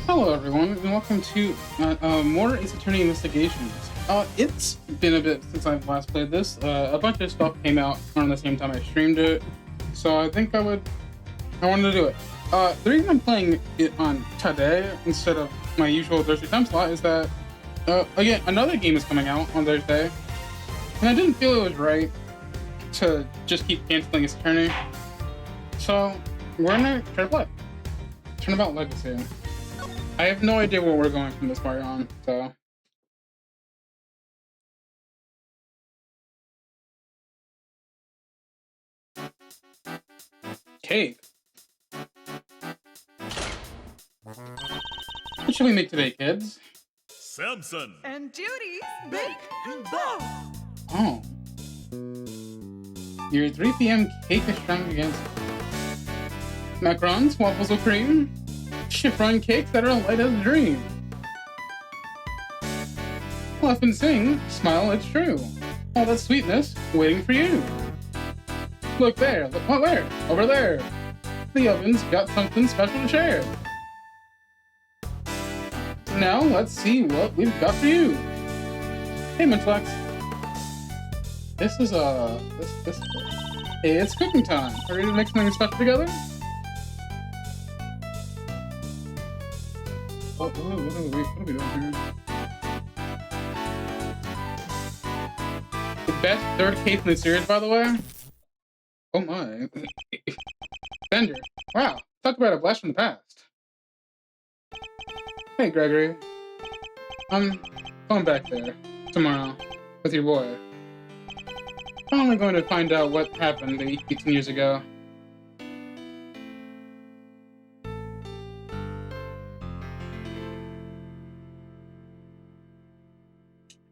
Hello, everyone, and welcome to more Ace Attorney Investigations. It's been a bit since I've last played this. A bunch of stuff came out around the same time I streamed it, so I think I wanted to do it. The reason I'm playing it on today instead of my usual Thursday time slot is that, again, another game is coming out on Thursday, and I didn't feel it was right to just keep canceling Ace Attorney, so we're gonna try to play. Turnabout Legacy. I have no idea where we're going from this part on, so. Cake. What should we make today, kids? Samson and Judy's Bake and Bow. Oh. Your 3 p.m. cake is strong against macarons, waffles with cream, chiffon cakes that are light as a dream. Laugh and sing, smile, it's true. All that sweetness waiting for you. Look there, look where? Over there. The oven's got something special to share. Now let's see what we've got for you. Hey, Munchlax. This is this. Hey, it's cooking time. Are you ready to make something special together? What are we doing here? The best third case in the series, by the way. Oh my. Fender. Wow. Talk about a blast from the past. Hey, Gregory. I'm going back there tomorrow with your boy. Finally going to find out what happened 18 years ago.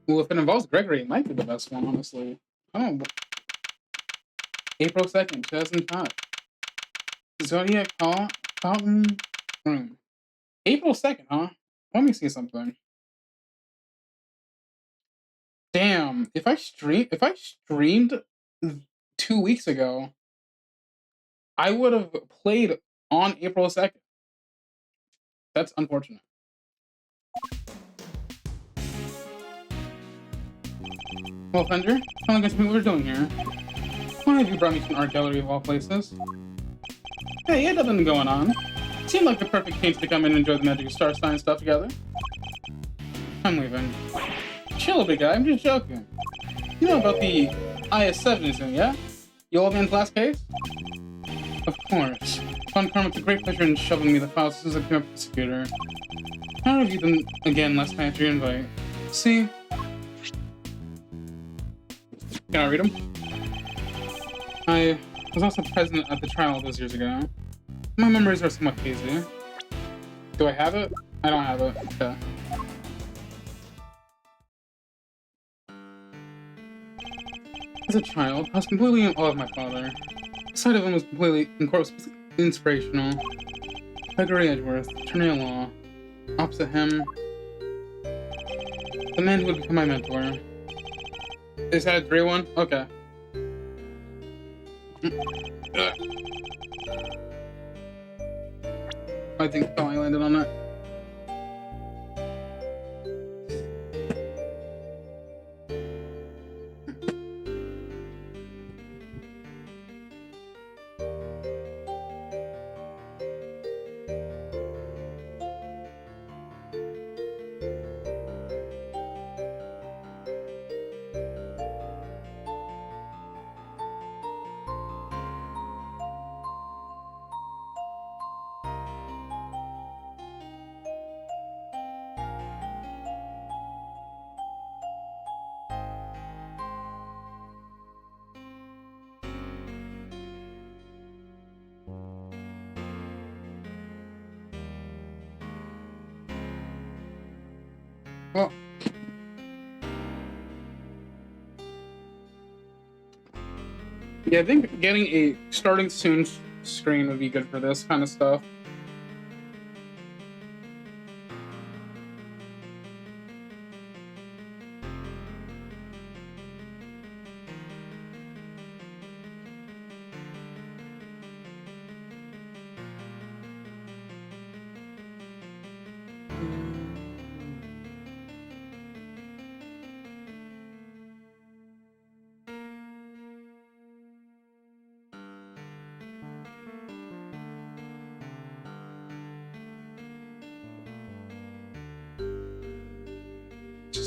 Well, if it involves Gregory, it might be the best one, honestly. Oh. April 2nd, 2005. Zodiac Fountain Room. April 2nd, huh? Let me see something. Damn, if I streamed 2 weeks ago, I would have played on April 2nd. That's unfortunate. Well, Fender, tell me what we're doing here. Why have you brought me to an art gallery of all places? Hey, you had nothing going on. Seemed like the perfect chance to come in and enjoy the magic of star sign stuff together. I'm leaving. Chill, big guy, I'm just joking. You know about the IS-7, isn't it, yeah? The old man's last case? Of course. Found Karma with a great pleasure in shoving me the files since I became a prosecutor. I reviewed them again last night after your invite. See? Can I read them? I was also present at the trial those years ago. My memories are somewhat hazy. Do I have it? I don't have it. Okay. As a child, I was completely in awe of my father. The sight of him was completely inspirational. Gregory Edgeworth, attorney at law. Opposite him, the man who would become my mentor. Is that a 3-1? Okay. I think I landed on that. Well, yeah, I think getting a starting soon screen would be good for this kind of stuff.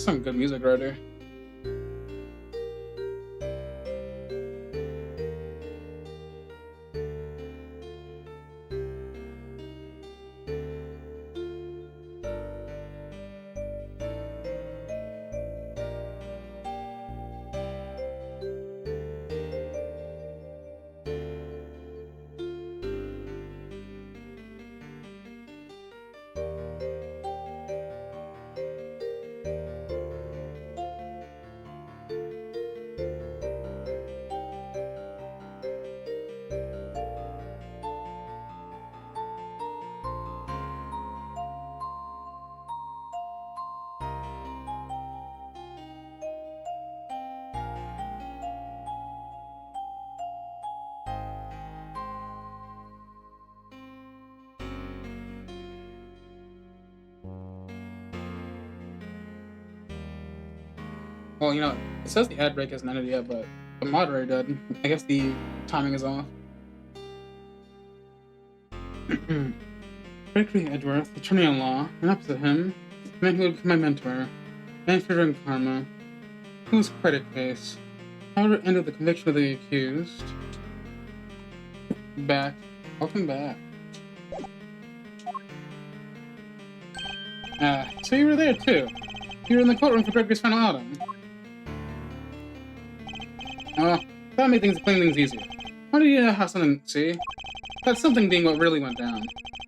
some good music writer. Well, you know, it says the ad break hasn't ended yet, but the moderator did. I guess the timing is off. Gregory Edgeworth, attorney-at-law, and opposite him, the man who would become my mentor, Manfred and Karma, whose credit case, however, ended the conviction of the accused. Back. Welcome back. So you were there too. You were in the courtroom for Gregory's final outing. That made things easier. Why do you have something, see? That's something being what really went down.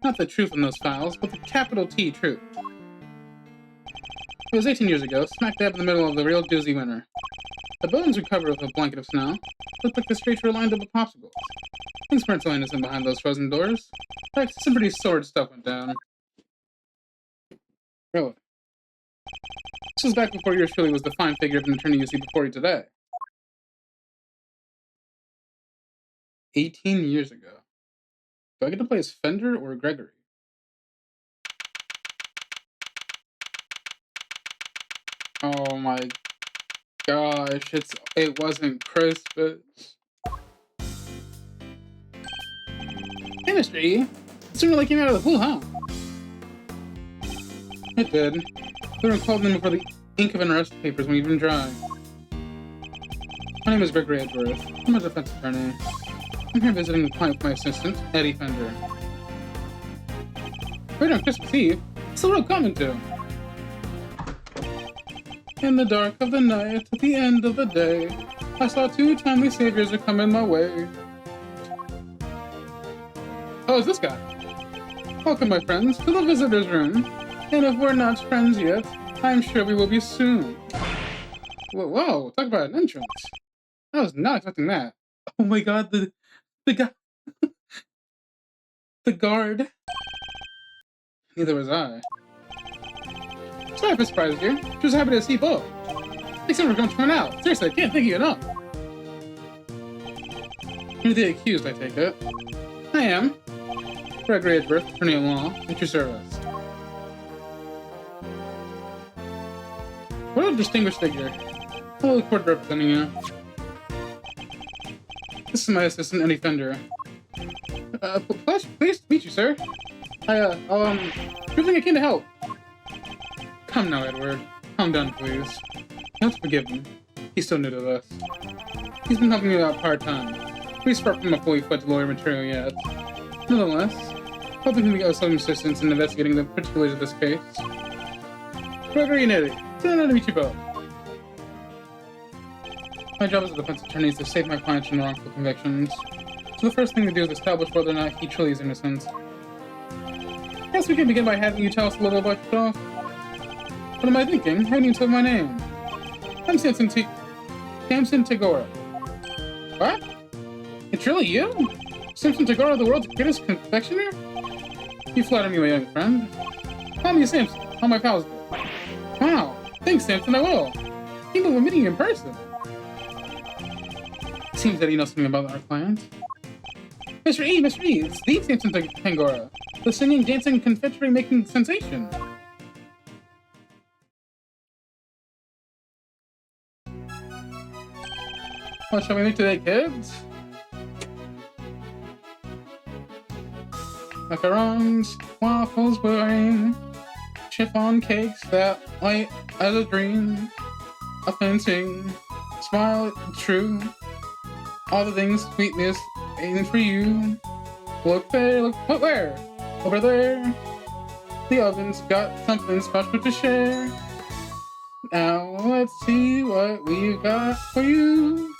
Not the truth in those files, but the capital T truth. It was 18 years ago, smack dab in the middle of the real doozy winter. The buildings were covered with a blanket of snow. Looked like the streets were lined up with popsicles. Things weren't so innocent behind those frozen doors. In fact, some pretty sordid stuff went down. Really? This was back before yours truly was the fine figure of an attorney you see before you today. 18 years ago. Do I get to play as Fender or Gregory? Oh my gosh, it wasn't Christmas. Hey, Mr. E. It seemed like came out of the blue, huh? It did. They were called in before the ink of an arrest papers went even dry. My name is Gregory Edgeworth. I'm a defense attorney. I'm here visiting the client with my assistant, Eddie Fender. Right on Christmas Eve, what's the world coming to? In the dark of the night, at the end of the day, I saw two timely saviors are coming my way. Oh, it's this guy. Welcome, my friends, to the visitor's room. And if we're not friends yet, I'm sure we will be soon. Whoa, talk about an entrance. I was not expecting that. Oh my god, the guy... the guard. Neither was I. Sorry if I surprised you. Just happy to see both. Thanks for coming to turn out. Seriously, I can't thank you enough. You're the accused, I take it. I am. Gregory Edgeworth, attorney-at-law, at your service. What a distinguished figure. I look forward to representing you. This is my assistant, Eddie Fender. Pleased to meet you, sir. Everything I can to help. Come now, Edward. Calm down, please. You have to forgive him. He's still new to this. He's been helping me out part-time. He's far from a fully fledged lawyer material yet. Nonetheless, hoping he can get some assistance in investigating the particulars of this case. Gregory and Eddie, it's an honor to meet you both. My job as a defense attorney is to save my clients from wrongful convictions. So the first thing to do is establish whether or not he truly is innocent. I guess we can begin by having you tell us a little about yourself. What am I thinking? How do you tell my name? I'm Samson Tagora. What? It's really you? Samson Tagora, the world's greatest confectioner? You flatter me, my young friend. Call me Samson. All my pals do. Wow. Thanks, Samson, I will. Can't believe I'm meeting you in person. Seems that you know something about our client. Mr. E, it's the Samson Tagora. The singing, dancing, confectionery-making sensation. What shall we make today, kids? Macarons, waffles, boring. chiffon cakes that light as a dream, a fencing, smile true, all the things sweetness ain't for you. Look there, look where? Over there. The oven's got something special to share. Now let's see what we've got for you.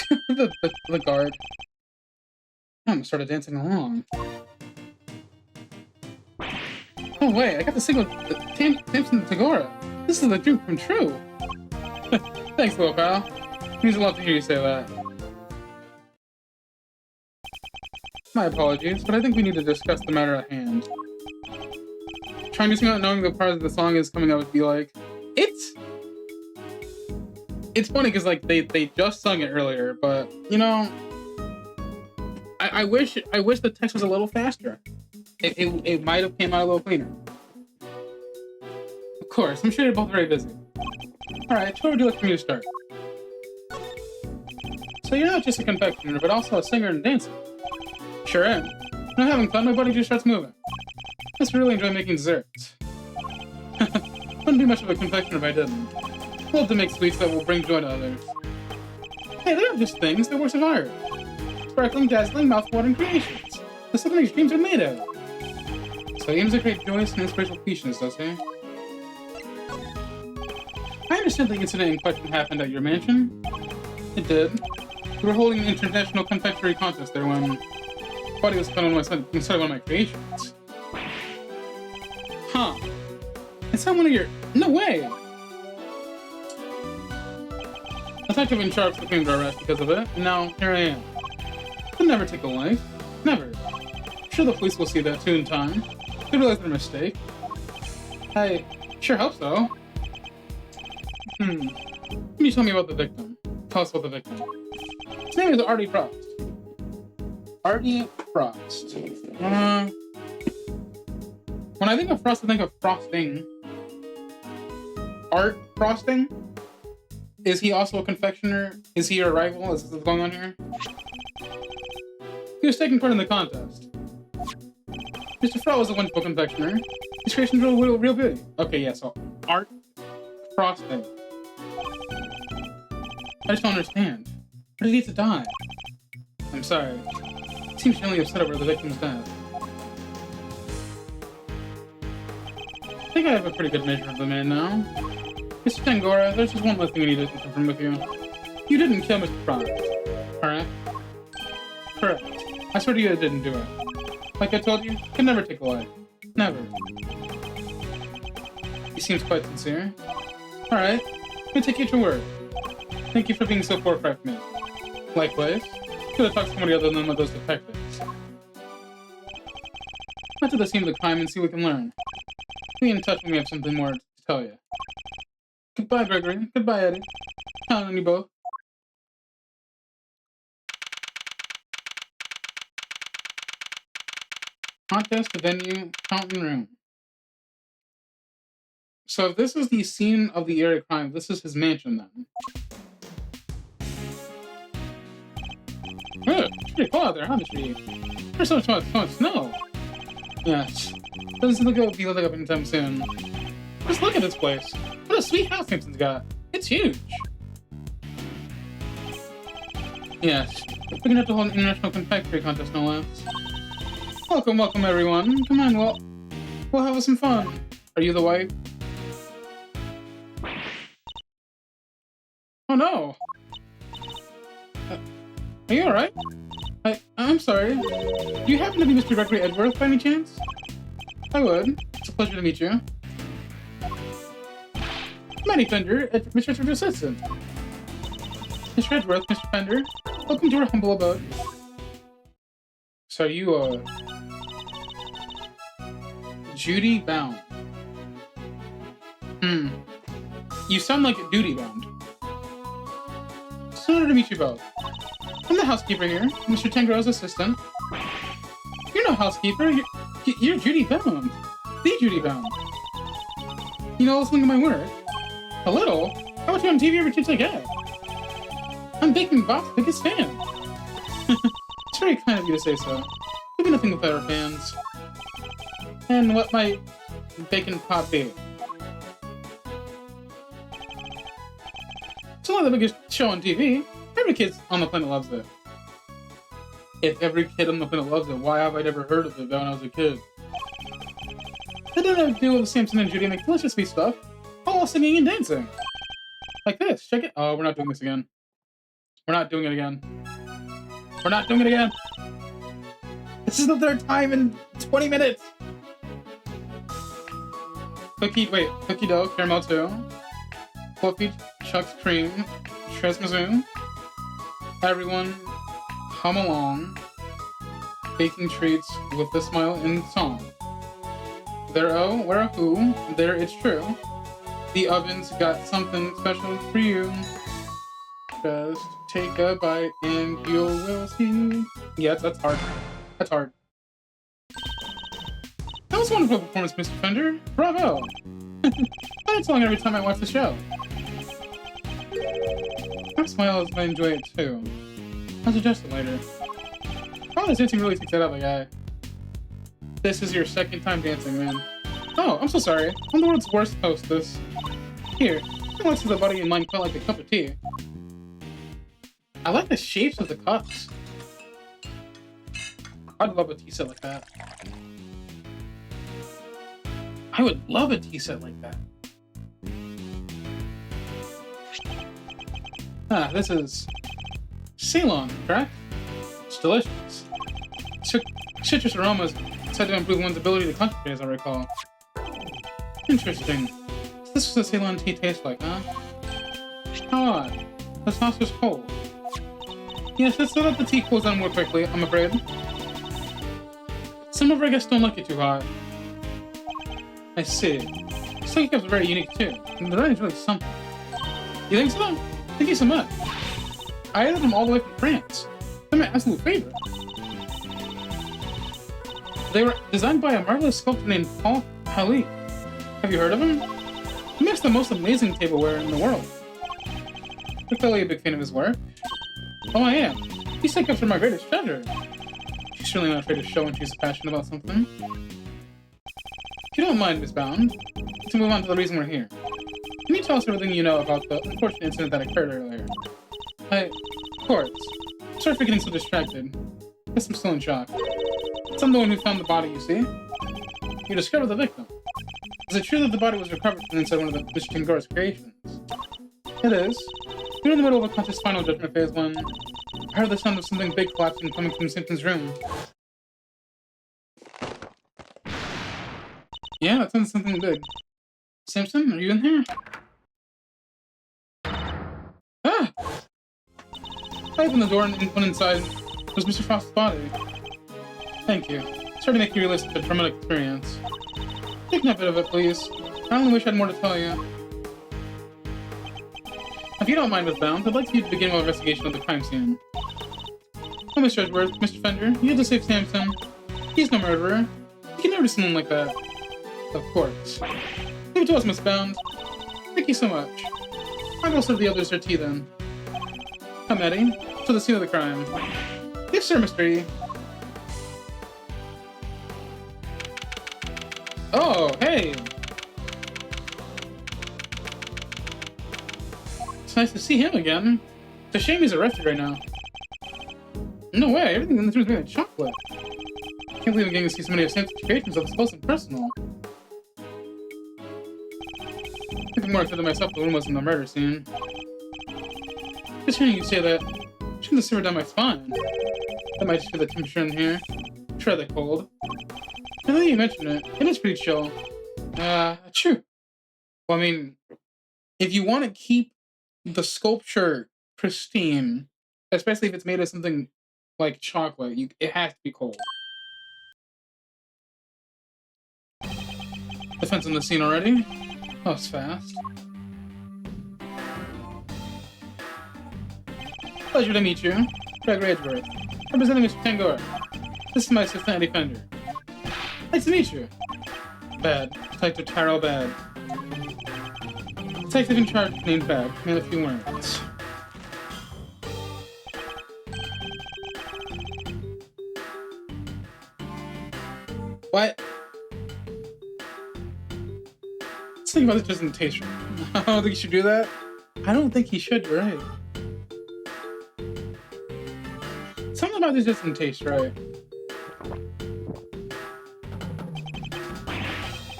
the guard. I'm started dancing along. Oh wait, I got the signal. Samson Tagora. This is the dream come true. Thanks, little pal. It means a lot to hear you say that. My apologies, but I think we need to discuss the matter at hand. Trying to sing out knowing the part of the song is coming up would be like, it's funny because like they just sung it earlier, but you know, I wish the text was a little faster. It might have came out a little cleaner. Of course, I'm sure you're both very busy. Alright, so what would you like for me to start? So you're not just a confectioner, but also a singer and dancer. Sure am. When I'm having fun, my body just starts moving. I just really enjoy making desserts. Wouldn't be much of a confectioner if I didn't. Love to make sweets that will bring joy to others. Hey, they're not just things, they're works of art. Sparkling, dazzling, mouth-watering creations. That's something these dreams are made of. So he aims to create joyous and inspirational creations, does he? I understand the incident in question happened at your mansion. It did. We were holding an international confectionery contest there when Cody was found inside one of my creations. Huh. It's not one of your... No way! A detective in charge took me under arrest because of it, and now here I am. I'll never take a life. Never. I'm sure the police will see that too in time. They realize their mistake. I sure hope so. Can you tell me about the victim? Tell us about the victim. His name is Artie Frost. Artie Frost. When I think of Frost, I think of frosting. Art frosting? Is he also a confectioner? Is he your rival? Is this what's going on here? He was taking part in the contest. Mr. Frost was a wonderful confectioner. His creations were real beauty. Okay, yeah, so art frosting. I just don't understand. Why did he have to die? I'm sorry. He seems genuinely upset over the victim's death. I think I have a pretty good measure of the man now. Mr. Tangora, there's just one last thing I need to confirm with you. You didn't kill Mr. Frost, correct? Correct. I swear to you I didn't do it. Like I told you, I can never take a life. Never. He seems quite sincere. Alright, let me take you at your word. Thank you for being so forthright with me. Likewise, could have talked to somebody other than one of those detectives. Not to the scene of the crime and see what we can learn. Be in touch when we have something more to tell you. Goodbye, Gregory. Goodbye, Eddie. Count on you both. Contest, venue, fountain room. So if this is the scene of the area crime, this is his mansion then. Good. Pretty cool out there, huh, Mr. E? There's so much snow. Yes. Doesn't seem like it'll be lit up anytime soon. Just look at this place. What a sweet house Simpson's got. It's huge. Yes. We're gonna have to hold an international confectionery contest, no less. Welcome, welcome, everyone. Come on, we'll have some fun. Are you the wife? Oh no! Are you alright? I'm sorry. Do you happen to be Mr. Gregory Edgeworth by any chance? I would. It's a pleasure to meet you. Manny Fender, Mr. Edgeworth's assistant. Mr. Edgeworth, Mr. Fender, welcome to our humble abode. So you, Judy Bound. You sound like duty bound. It's an honor to meet you both. I'm the housekeeper here, Mr. Tangro's assistant. You're no housekeeper, you're Judy Bound. The Judy Bound. You know listening to my work? A little? I watch you on TV every chance I get. I'm Baking Bob's biggest fan. It's very kind of you to say so. We'll be nothing without our fans. And what might bacon pot be? It's not the biggest show on TV. Every kid on the planet loves it. If every kid on the planet loves it, why have I never heard of it when I was a kid? It didn't have to do with Samson and Judy make delicious sweet stuff, all singing and dancing. Like this, check it. Oh, we're not doing this again. We're not doing it again. We're not doing it again. This is the third time in 20 minutes. Cookie dough, caramel too. Fluffy Chuck's cream, Tresmazoon. Everyone, come along. Baking treats with a smile and song. There oh, where a who, there it's true. The oven's got something special for you. Just take a bite and you will see. Yes, that's hard. That's hard. That was a wonderful performance, Mr. Fender. Bravo! I get smiling every time I watch the show. I smile as I enjoy it too. I'll suggest it later. Oh, this dancing really takes it out of the guy. This is your second time dancing, man. Oh, I'm so sorry. I'm the world's worst hostess. Here, let's see the body in mine felt like a cup of tea. I like the shapes of the cups. I'd love a tea set like that. I would love a tea set like that. Ah, this is Ceylon, correct? It's delicious. Citrus aromas said to improve one's ability to concentrate, as I recall. Interesting. So this is what Ceylon tea tastes like, huh? How odd. The sauce is cold. Yes, let's let the tea cools down more quickly, I'm afraid. Some of our guests don't like it too hot. I see. This tea cups are very unique too. And the writing's really something. You think so? Thank you so much. I ordered them all the way from France. They're my absolute favorite. They were designed by a marvelous sculptor named Paul Hallie. Have you heard of him? He makes the most amazing tableware in the world. You're clearly a big fan of his work. Oh, I am. These tea cups are my greatest treasure. She's certainly not afraid to show when she's passionate about something. If you don't mind, Miss Bound, let's move on to the reason we're here. Can you tell us everything you know about the unfortunate incident that occurred earlier? Of course. Sorry for getting so distracted. Guess I'm still in shock. I'm the one who found the body, you see? You discovered the victim. Is it true that the body was recovered from inside one of the Mr. Tingora's creations? It is. You're in the middle of a conscious final judgment phase when I heard the sound of something big collapsing coming from Simpson's room. Yeah, that sounds something big. Simpson, are you in here? Ah! I opened the door and went inside. It was Mr. Frost's body. Thank you. Sorry to make you relive the traumatic experience. Take a bit of it, please. I only wish I had more to tell you. If you don't mind, Miss Bound, I'd like to begin our investigation of the crime scene. Oh, Mr. Edgeworth, Mr. Fender, you had to save Samson. He's no murderer. You can never do something like that. Of course. Leave it to us, Miss Bound. Thank you so much. I'll go serve the others their tea then. Come, Eddie, to the scene of the crime. Yes, sir, Mr. E. Oh, hey! It's nice to see him again. It's a shame he's arrested right now. No way, everything in this room is made of chocolate. I can't believe I'm getting to see so many of Sam's creations up close and personal. I'd be more excited myself if the room wasn't a murder scene. Just hearing you say that, shouldn't simmer down my spine. That might just be the temperature in here. Try that cold. Now that you mention it, it is pretty chill. True. Well, I mean, if you want to keep the sculpture pristine, especially if it's made of something like chocolate, it has to be cold. Defense on the scene already? Oh, it's fast. Pleasure to meet you. Gregory Edgeworth, representing Mr. Tangora. This is my assistant, Eddie Fender. Nice to meet you. Bad. Detective Taro Bad. Detective in charge named Bad. Made a few words. What? Something about this doesn't taste right. I don't think you should do that. I don't think he should, you're right. Something about this doesn't taste right.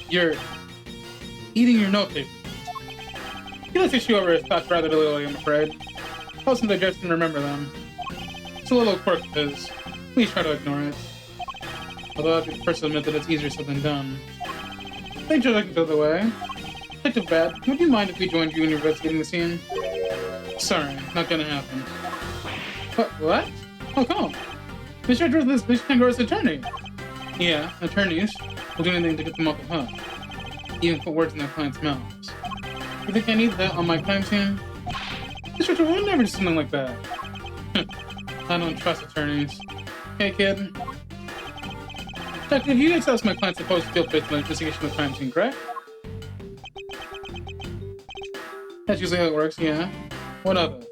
You're eating your note paper. He lets you over his thoughts rather literally, I'm afraid. Helps him digest and remember them. It's a little quirk of his. Please try to ignore it. Although I'd be first to admit that it's easier said than done. Thanks for looking the other way. Detective Bat, would you mind if we joined you in investigating the scene? Sorry, not gonna happen. What? Oh, come on. Mr. Edgeworth is Mr. Tangora's attorney. Yeah, attorneys will do anything to get them off the hook. Even put words in their clients' mouths. You think I need that on my crime scene? Mr. Edgeworth would never do something like that. I don't trust attorneys. Hey, kid. Detective, you accept my client's supposed field trip to the investigation of the crime scene, correct? That's usually how it works, yeah. What of it?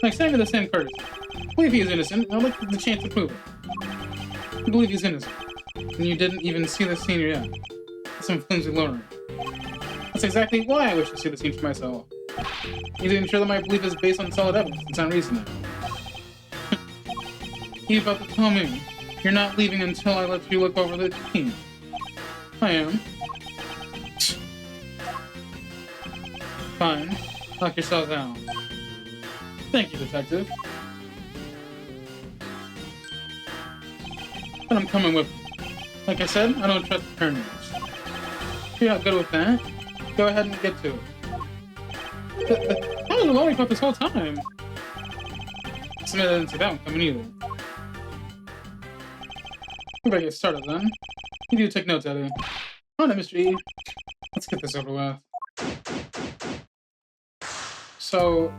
Like, same with the same courtesy. I believe he is innocent, and I'd like the chance to prove it. You believe he's innocent, and you didn't even see the scene yet. That's some flimsy lure. That's exactly why I wish to see the scene for myself. He's even sure that my belief is based on solid evidence and sound reasoning. You're about to tell me you're not leaving until I let you look over the scene. I am. Fine. Knock yourselves out. Thank you, Detective. But I'm coming with you. Like I said, I don't trust attorneys. If you're not good with that, go ahead and get to it. I was a lollipop this whole time. Some evidence of that one coming either. We better get started then. You do take notes, Eddie. On it, Mr. E. Let's get this over with. So,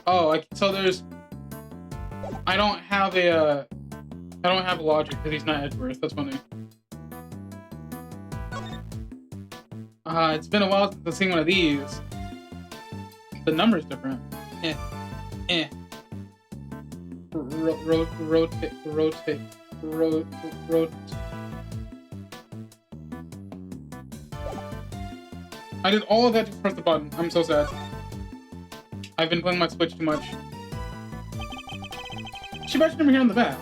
there's. I don't have a logic because he's not Edgeworth. That's funny. It's been a while since I've seen one of these. The number's different. Rotate. I did all of that to press the button. I'm so sad. I've been playing my Switch too much. She matched number here on the back.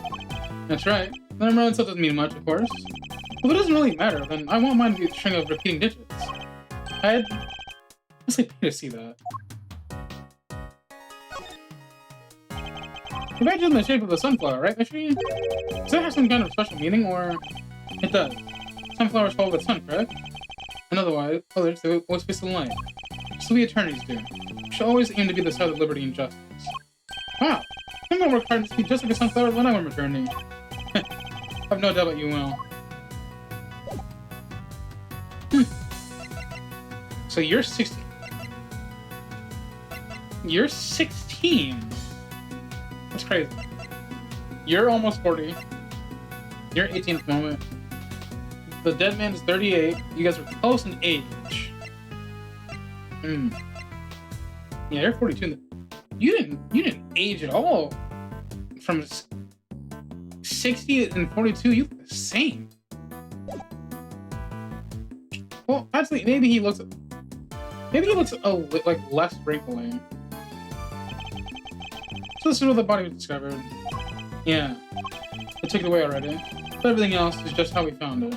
That's right. The number itself doesn't mean much, of course. Well, if it doesn't really matter, then I won't mind a string of repeating digits. I'd honestly pay to see that. Imagine the shape of the sunflower, right, Michi? Does that have some kind of special meaning, or... It does. Sunflowers follow the sun, correct? And otherwise, others, they always face the light. So we attorneys do. We should always aim to be the side of liberty and justice. Wow! I'm gonna work hard to be just like a sunflower when I'm returning. I've no doubt that you will. So you're 16. You're 16? That's crazy. You're almost 40. You're 18 at the moment. The dead man is 38. You guys are close in age. Yeah, you're 42. You didn't age at all. From 60 and 42, you look the same. Well, actually, maybe he looks like less wrinkly. So this is where the body was discovered. Yeah, they took it away already. But everything else is just how we found it.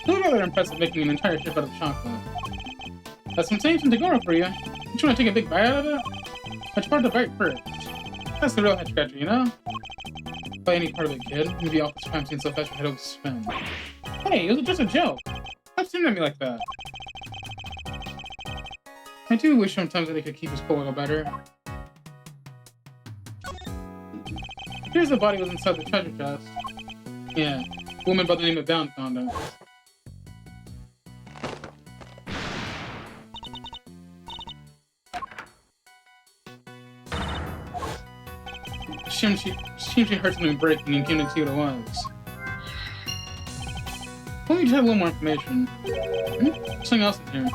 It was rather impressive making an entire ship out of chocolate. That's some Saints and Tagora for you. You want to take a big bite out of it? Which part to bite first? That's the real head scratcher, you know? By any part of it, kid. Maybe off this crime scene so fast your head will spin. Hey, it was just a joke. Stop staring at me like that. I do wish sometimes that he could keep his cool a little better. Here's the body was inside the treasure chest. Yeah, a woman by the name of Down found it. She heard something breaking and came to see what it was. Let me just have a little more information. Something else in here.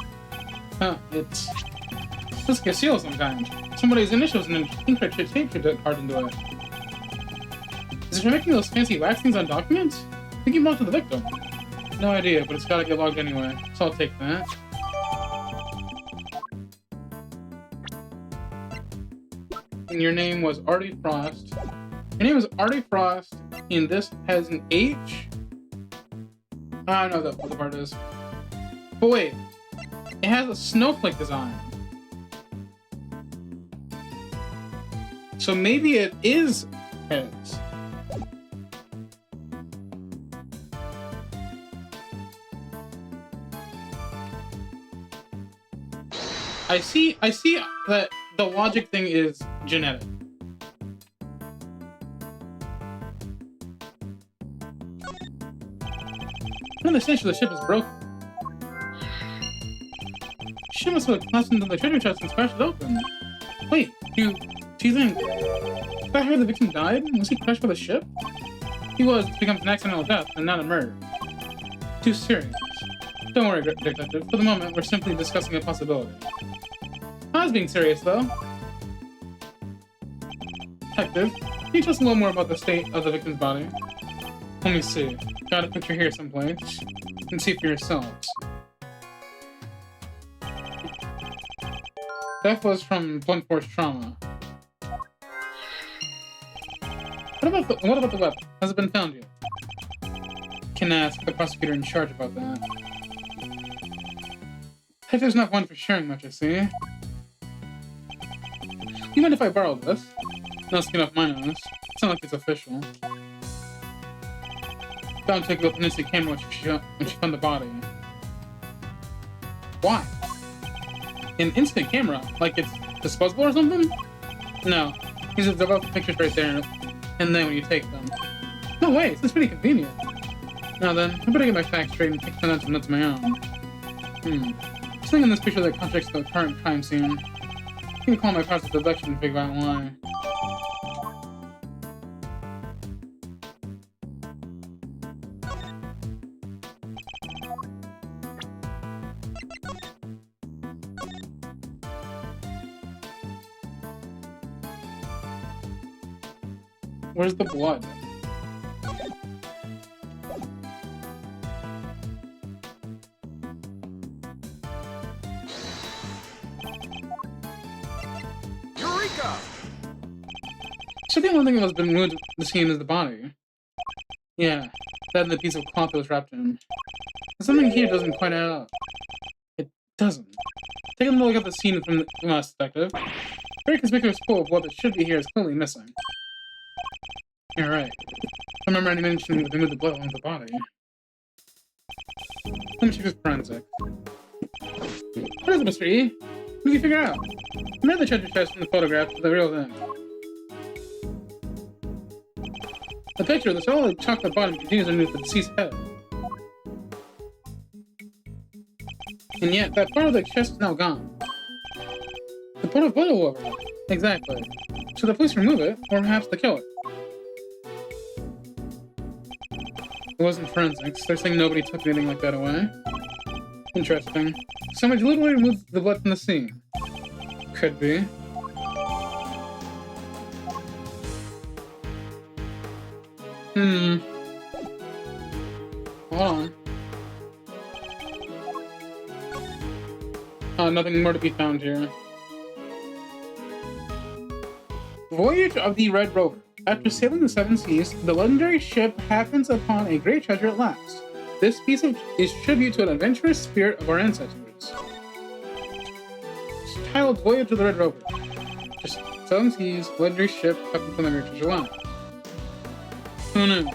Huh, it's like a seal sometimes. Somebody's initials and then ink or tape card into it. Is it for making those fancy wax things on documents? I think you belong to the victim. No idea, but it's gotta get logged anyway, so I'll take that. And your name was Artie Frost. Your name is Artie Frost, and this has an H? I don't know what the part is. But wait, it has a snowflake design. So maybe it is heads. I see that the logic thing is genetic. When the station of the ship is broken. She must have collapsed into the treasure chest and smashed it open. Wait, do you think that how the victim died? Was he crushed by the ship? He was. It becomes an accidental death and not a murder. Too serious. Don't worry, Detective. For the moment, we're simply discussing a possibility. I was being serious, though. Detective, can you tell us a little more about the state of the victim's body? Let me see. Got a picture here someplace. You can see for yourselves. Death was from blunt force trauma. What about the weapon? Has it been found yet? Can ask the prosecutor in charge about that. Detective's not one for sharing much, I see. You mind if I borrow this? No skin off my nose. It's not like it's official. Don't take it with an instant camera when she found the body. Why? An instant camera? Like it's disposable or something? No. These are developed pictures right there, and then when you take them. No way, this is pretty convenient. Now then, I better get my facts straight and take some notes of my own. Something in this picture that contradicts the current crime scene. I can call my process of deduction and figure out why. Where's the blood? Eureka! So the only thing that has been moved to the scene is the body. Yeah, that and the piece of cloth that was wrapped in. Something here doesn't quite add up. It doesn't. Take a look at the scene from us, Detective. Very conspicuous pool of blood that should be here is clearly missing. You're right. I remember any mentioning that they moved the blood along the body. Let me check this forensic. What is it, Mr. E? What did you figure out? I made the treasure chest from the photograph to the real thing. The picture of the solid chocolate bottom continues underneath the deceased head. And yet, that part of the chest is now gone. The part of blood all over it. Exactly. Should the police remove it, or perhaps the killer? It wasn't forensics. They're saying nobody took anything like that away. Interesting. Somebody deliberately removed the blood from the scene. Could be. Hold on. Nothing more to be found here. Voyage of the Red Rover. After sailing the seven seas, the legendary ship happens upon a great treasure at last. This piece is tribute to an adventurous spirit of our ancestors. It's titled Voyage of the Red Rover. Just seven seas, legendary ship happens upon a great treasure at last. Who knew?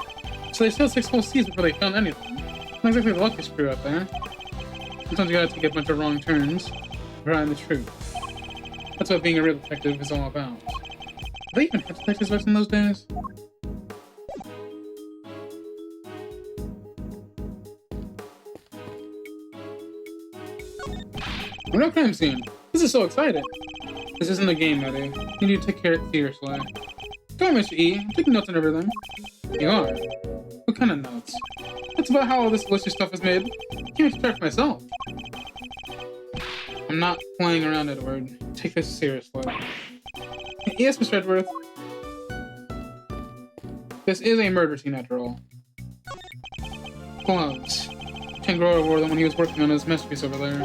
So they sailed 6 whole seas before they found anything. Not exactly the luckiest crew out there. Sometimes you gotta take a bunch of wrong turns to find the truth. That's what being a real detective is all about. Did they even have detectives back in those days? Real crime scene. This is so exciting. This isn't a game, Eddie. You need to take care of it seriously. Come on, Mr. E. I'm taking notes on everything. You are? What kind of notes? That's about how all this delicious stuff is made. I can't extract myself. I'm not playing around, Edward. Take this seriously. Yes, Mr. Edgeworth. This is a murder scene after all. Close. Tangroa wore them when he was working on his masterpiece over there.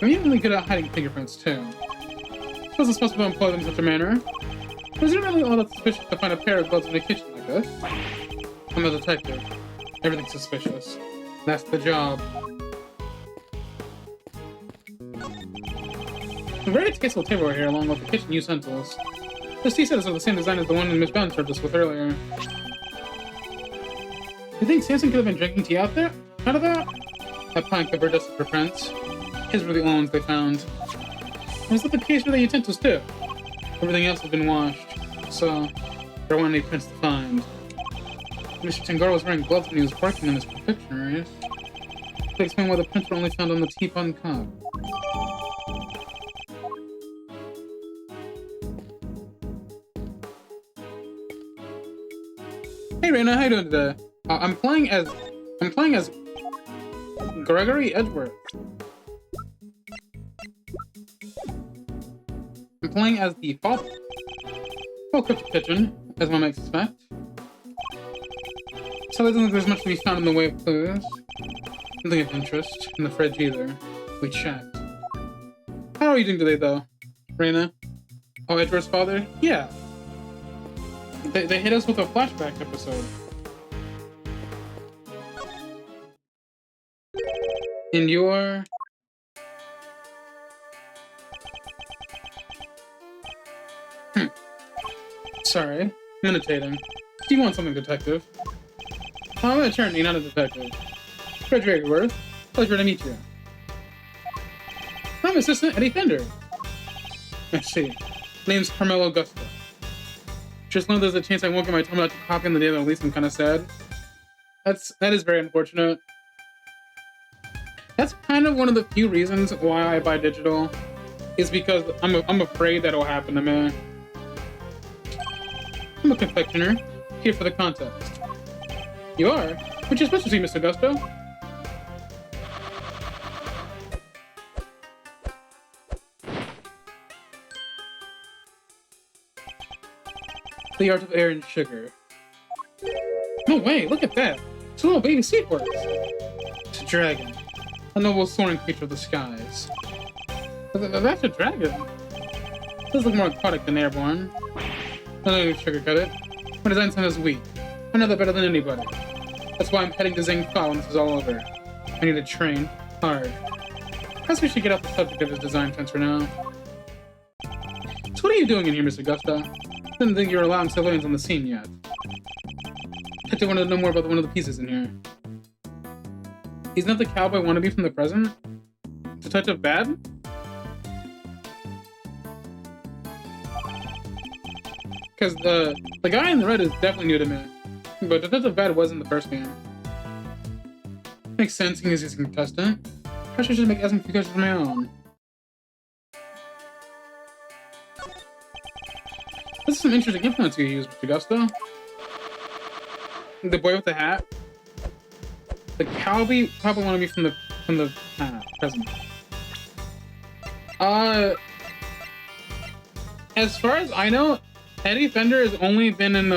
I'm even really good at hiding fingerprints, too. Suppose it's possible to employ them in such a manner. But is it really all that suspicious to find a pair of gloves in the kitchen like this? I'm a detective. Everything's suspicious. That's the job. A very tasteful table right here, along with the kitchen utensils. This tea set is of the same design as the one Miss Bound served us with earlier. You think Samson could have been drinking tea out there? Out of that? That pine covered dusted for prints. His were the only ones they found. And was that the case for the utensils too? Everything else had been washed, so there weren't any prints to find. Mr. Tangaro was wearing gloves when he was working on his confectioneries. That explain why the prints were only found on the teapot and cup. Hey Raina, how you doing today? I'm playing as Gregory Edgeworth. I'm playing as the father. Well cooked kitchen, as one might expect. So it doesn't think there's much to be found in the way of clues. Nothing of interest in the fridge either. We checked. How are you doing today though, Raina? Oh, Edgeworth's father? Yeah. They hit us with a flashback episode. And you're... Sorry. Meditating. Do you want something, detective? I'm an attorney, not a detective. Gregory Edgeworth. Pleasure to meet you. I'm Assistant Eddie Fender. I see. Name's Carmelo Gusto. Just know there's a chance I won't get my time out to copy on the day of the release. I'm kind of sad. That is very unfortunate. That's kind of one of the few reasons why I buy digital, is because I'm afraid that'll happen to me. I'm a confectioner, here for the contest. You are? What's your specialty, Mr. Gusto? The art of air and sugar. No way, look at that! It's a little baby seahorse! It's a dragon. A noble soaring creature of the skies. That's a dragon. Does look more aquatic than airborne. I don't need to sugarcoat it. My design sense is weak. I know that better than anybody. That's why I'm heading to Zhang when this is all over. I need to train hard. Perhaps we should get off the subject of his design sense for now. So what are you doing in here, Mr. Gusto? Didn't think you were allowing civilians on the scene yet. I just wanted to know more about one of the pieces in here. He's not the cowboy wannabe from the present? Detective Bad? Because the guy in the red is definitely new to me. But Detective Bad was in the first game. Makes sense, he's a contestant. Perhaps I should make asking a few questions of my own. This is some interesting influence you use, Mr. Gusto. The boy with the hat. The cowboy probably want to be from the present. As far as I know, Eddie Fender has only been in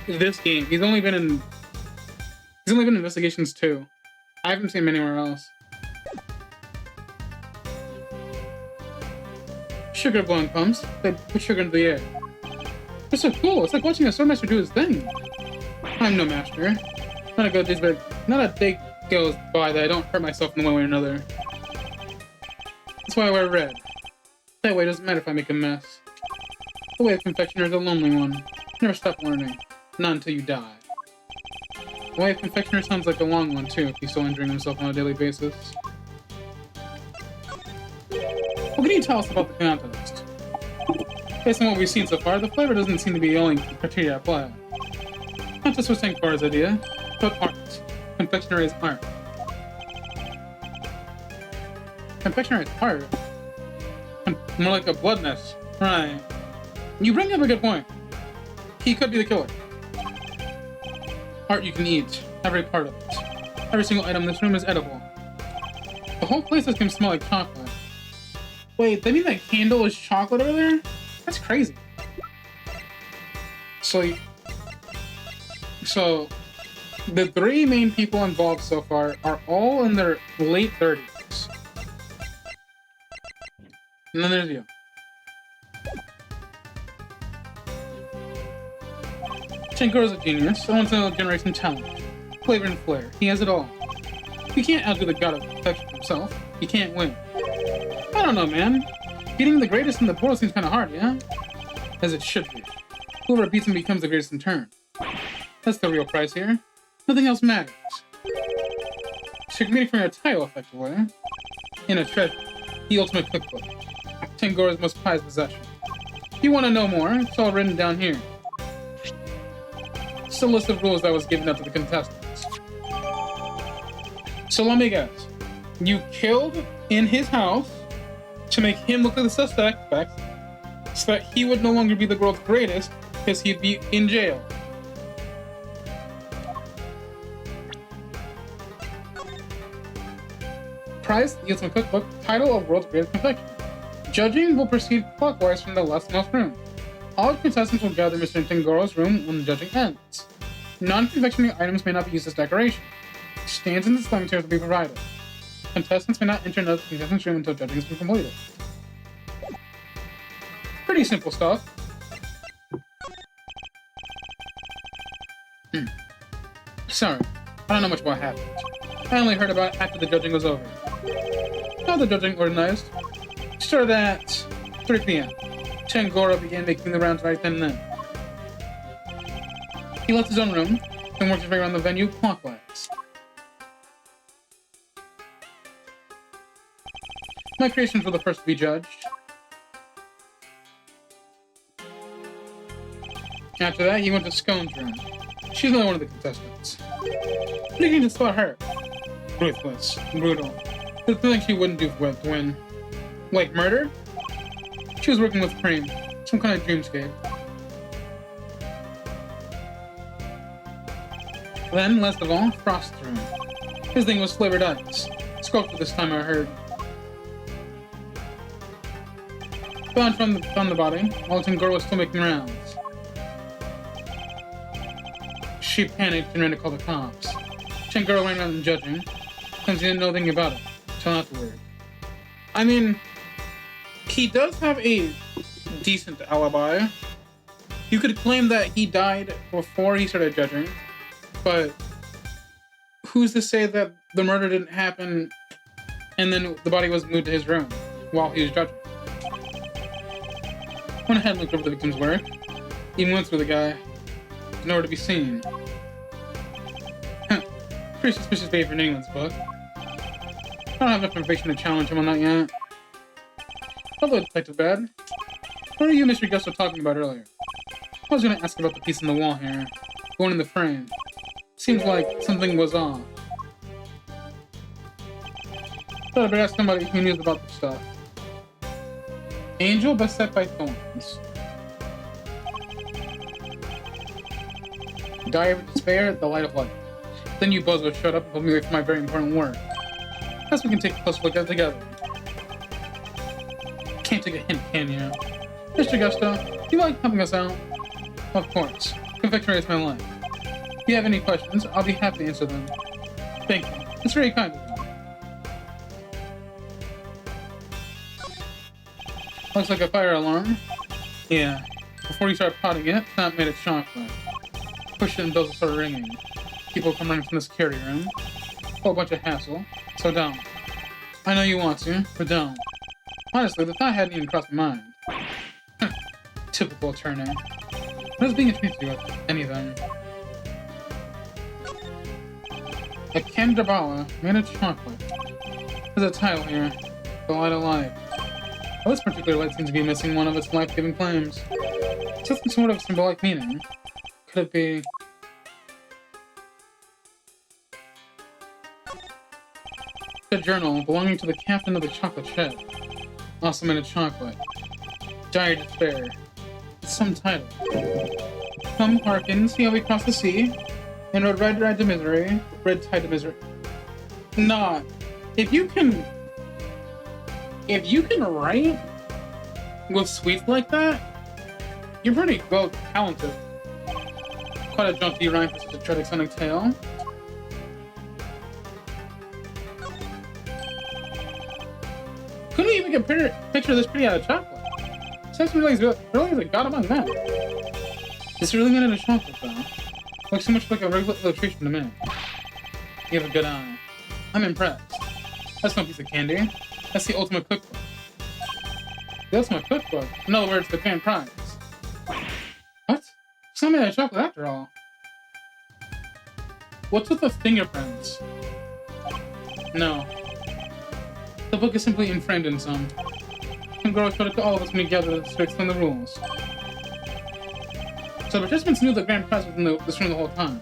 this game. He's only been in Investigations 2. I haven't seen him anywhere else. Sugar blowing pumps. They put sugar into the air. They're so cool. It's like watching a swordmaster do his thing. I'm no master. Not a day goes by that I don't hurt myself in one way or another. That's why I wear red. That way it doesn't matter if I make a mess. The way of confectioner is a lonely one. Never stop learning. Not until you die. The way of confectioner sounds like a long one too, if he's still injuring himself on a daily basis. What can you tell us about the contest? Based on what we've seen so far, the flavor doesn't seem to be the only criteria at play. Not just what's Sankara's idea, but art. Confectionery is art. Confectionery is art? More like a blood mess. Right. You bring up a good point. He could be the killer. Art you can eat. Every part of it. Every single item in this room is edible. The whole place is going to smell like chocolate. Wait, they mean that candle is chocolate over there? That's crazy. So The three main people involved so far are all in their late 30s. And then there's you. Shinko's a genius, a once-in-a-generation talent. Flavor and flair, he has it all. You can't outdo the god of perfection himself. You can't win. I don't know, man. Beating the greatest in the world seems kind of hard, yeah? As it should be. Whoever beats him becomes the greatest in turn. That's the real prize here. Nothing else matters. So you're competing for your title, effectively. In a treasure. The ultimate cookbook. Tengora's most prized possession. If you want to know more, it's all written down here. It's a list of rules that was given out to the contestants. So let me guess. You killed in his house to make him look like the suspect, so that he would no longer be the world's greatest because he'd be in jail. Prize, the ultimate cookbook, title of world's greatest confection. Judging will proceed clockwise from the leftmost room. All contestants will gather Mr. Tengora's room when the judging ends. Non-confectionery items may not be used as decoration. Stands and display materials will be provided. Contestants may not enter another contestant's room until judging has been completed. Pretty simple stuff. Sorry, I don't know much about what happened. I only heard about it after the judging was over. How the judging organized? Started at 3 p.m. Tengora began making the rounds right then and then. He left his own room and worked his way around the venue clockwise. My creations were the first to be judged. After that, he went to Scone's room. She's another one of the contestants. Beginning to spot her. Ruthless, brutal. There's nothing she wouldn't do to win. Like murder? She was working with Cream, some kind of dreamscape. Then, last of all, Frost's room. His thing was flavored ice. Sculpted this time, I heard. Found from the body, while Tengora was still making rounds. She panicked and ran to call the cops. Tengora ran around judging, since he didn't know anything about it, until afterward. I mean, he does have a decent alibi. You could claim that he died before he started judging, but who's to say that the murder didn't happen and then the body was moved to his room while he was judging? Went ahead and looked over the victim's work. Even went through the guy. Nowhere to be seen. Pretty suspicious behavior in anyone's book. I don't have enough information to challenge him on that yet. Hello, Detective Bad. What are you and Mr. Gusto talking about earlier? I was gonna ask about the piece in the wall here. The one in the frame. Seems like something was off. Thought I'd better ask somebody who knows about this stuff. Angel beset by thorns. Diary of despair, the light of light. Then you bozos showed up and pulled me away from my very important work. Guess we can take a closer look at it together. Can't take a hint, can you? Mr. Gusto, do you like helping us out? Of course. Confectionery is my life. If you have any questions, I'll be happy to answer them. Thank you. It's very kind of you. Looks like a fire alarm. Yeah. Before you start potting it, Tom made it chocolate. Push it and bells will start ringing. People come running from the security room. Whole bunch of hassle. So don't. I know you want to, but don't. Honestly, the thought hadn't even crossed my mind. Typical attorney. What is being introduced to you with anything? A Candabala made of chocolate. There's a title here. The light of life. Well, this particular light seems to be missing one of its life-giving claims. Something sort of symbolic meaning. Could it be... A journal belonging to the captain of the chocolate ship. Also made of chocolate. Diary of despair. It's some title. Come, hearken, see how we cross the sea. And rode red ride to misery. Red tide to misery. Nah. If you can write with sweets like that, you're pretty well talented. Quite a jaunty rhyme for such a tragic sounding tale. Couldn't even get a picture of this pretty out of chocolate. Seems really is a god among men. It's really made out of chocolate, though. Looks so much like a regular illustration to me. You have a good eye. I'm impressed. That's no piece of candy. That's the ultimate cookbook. The ultimate cookbook? In other words, the grand prize. What? It's not made out of chocolate after all. What's with the fingerprints? No. The book is simply inframed in some. Some girl showed it to all of us when we gathered to explain the rules. So the participants knew the grand prize was in this room the whole time.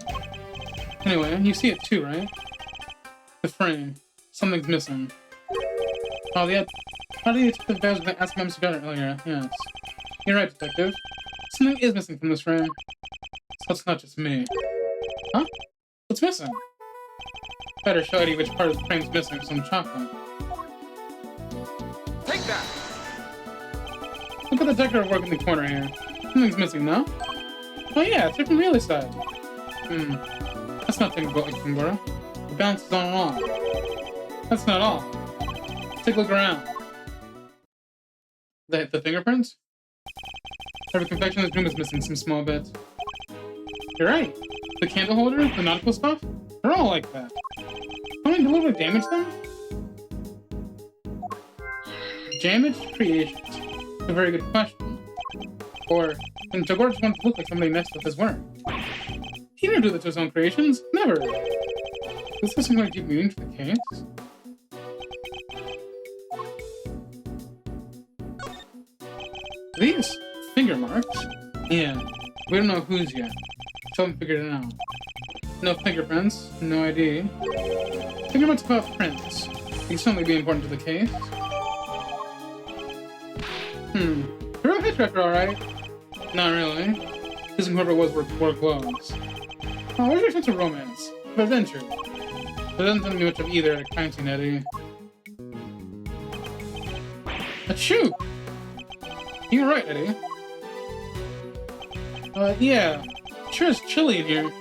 Anyway, you see it too, right? The frame. Something's missing. Oh, the detective guys were asking Mr. Gunner earlier. Yes. You're right, detective. Something is missing from this frame. So it's not just me. Huh? What's missing? Better show Eddie which part of the frame's missing. Some chocolate. Take that! Look at the decorative work in the corner here. Something's missing, no? Oh yeah, it's from the other side. That's not typical Ikungura. The balance is on and all. That's not all. Take a look around. The fingerprints? Every confection in this room is missing some small bits. You're right. The candle holder, the nautical stuff, they're all like that. How many deliberately damage them? Damaged creations. A very good question. Or, and Jaguar just wanted to look like somebody messed with his work. He never do that to his own creations. Never. Is this going to keep meaning to the case? These finger marks? Yeah. We don't know whose yet. Still haven't figured it out. No fingerprints, no ID. Finger marks about prints. It can certainly be important to the case. You're a hitchhiker, alright? Not really. This whoever was wore gloves. Oh, where's your sense of romance? Of adventure? There doesn't seem to be much of either at a crime scene, Eddie. Achoo! You're right, Eddie. Yeah. Sure is chilly in here.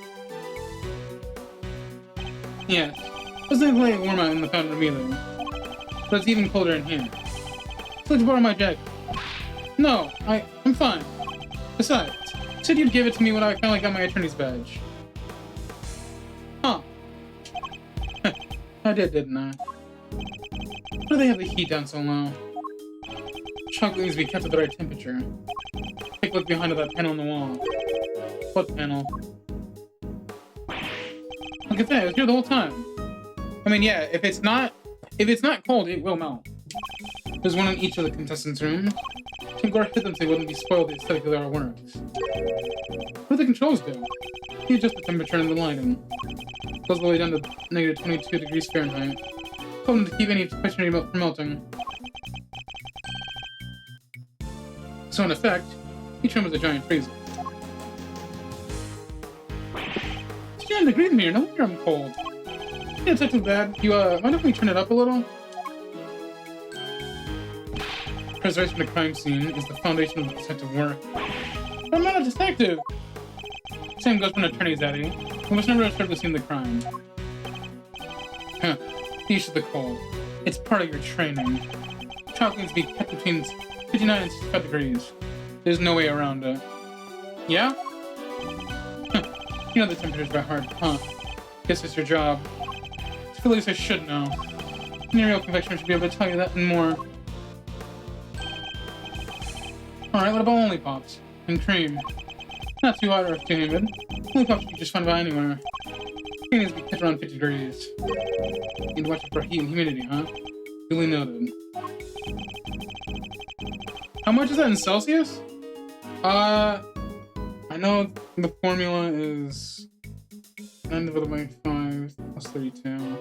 Yeah. Doesn't look like warm out in the fountain room either. But it's even colder in here. So let's borrow my jacket. No, I'm fine. Besides, you said you'd give it to me when I finally got my attorney's badge. Huh. I did, didn't I? Why do they have the heat down so low? Chocolate needs to be kept at the right temperature. Take a look behind that panel on the wall. What panel? Look at that, it was here the whole time. I mean, yeah, if it's not cold, it will melt. There's one in each of the contestants' rooms. Guard hid them so they wouldn't be spoiled the aesthetic of their works. What do the controls do? You adjust the temperature and the lighting. Goes all the way down to negative 22 degrees Fahrenheit. Told them to keep any questionary milk from melting. So in effect, each room is a giant freezer. It's 10 degrees in here, no wonder I'm cold. Yeah, it's not too bad. You, mind if we turn it up a little? Preservation of the crime scene is the foundation of detective work. But I'm not a detective! Same goes for an attorney's, Eddie. We must never disturb the scene of the crime. Huh. Use of the cold. It's part of your training. Chocolate needs to be kept between 59 and 65 degrees. There's no way around it. Yeah? Huh. You know the temperature's by heart, huh? Guess it's your job. I feel like I should know. Any real confectioner should be able to tell you that and more. Alright, what about lollipops? And cream? Not too hot or too humid. Lollipops you can just find about anywhere. Cream needs to be kept around 50 degrees. You need to watch it for heat and humidity, huh? Duly noted. How much is that in Celsius? I know the formula is 9 divided by 5 plus 32.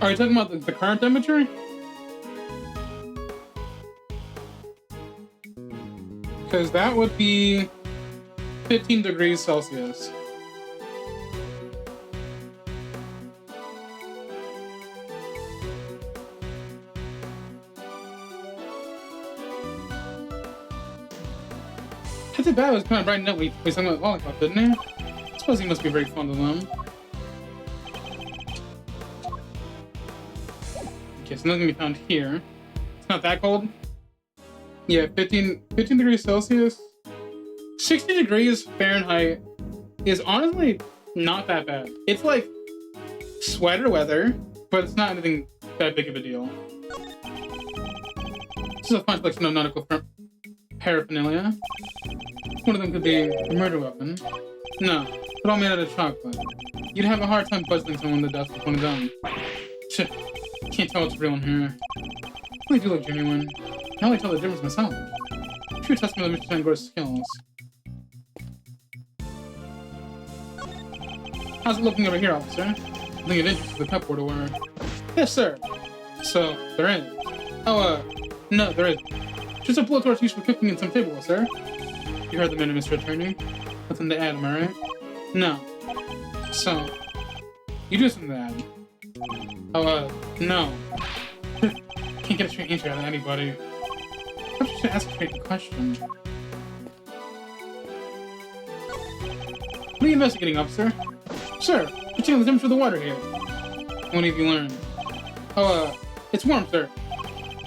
Are you talking about the current temperature? Because that would be 15 degrees Celsius. I think that was kind of brightened up when we sang about Lollipop, didn't he? I suppose he must be very fond of them. Okay, so nothing can be found here. It's not that cold. Yeah, 15 degrees Celsius. 60 degrees Fahrenheit is honestly not that bad. It's like sweater weather, but it's not anything that big of a deal. This is a fun collection of nautical paraphernalia. One of them could be a murder weapon. No, but all made out of chocolate. You'd have a hard time puzzling someone to death with one of them. Shit, can't tell what's real in here. They do look genuine. I can only tell the difference myself. True testament of Mr. Tangor's skills. How's it looking over here, officer? Nothing of interest for the cupboard to wear. Yes, sir. So, there is. Oh, no, there isn't. Just a blowtorch used for cooking and some tableware, sir. You heard the man, Mr. Attorney. Nothing to add, am I right? No. So, you do something to add. Oh, no. Can't get a straight answer out of anybody. I'm just gonna ask a straight question. What are you investigating, officer? Sir, what's the temperature of the water here? What have you learned? Oh, it's warm, sir.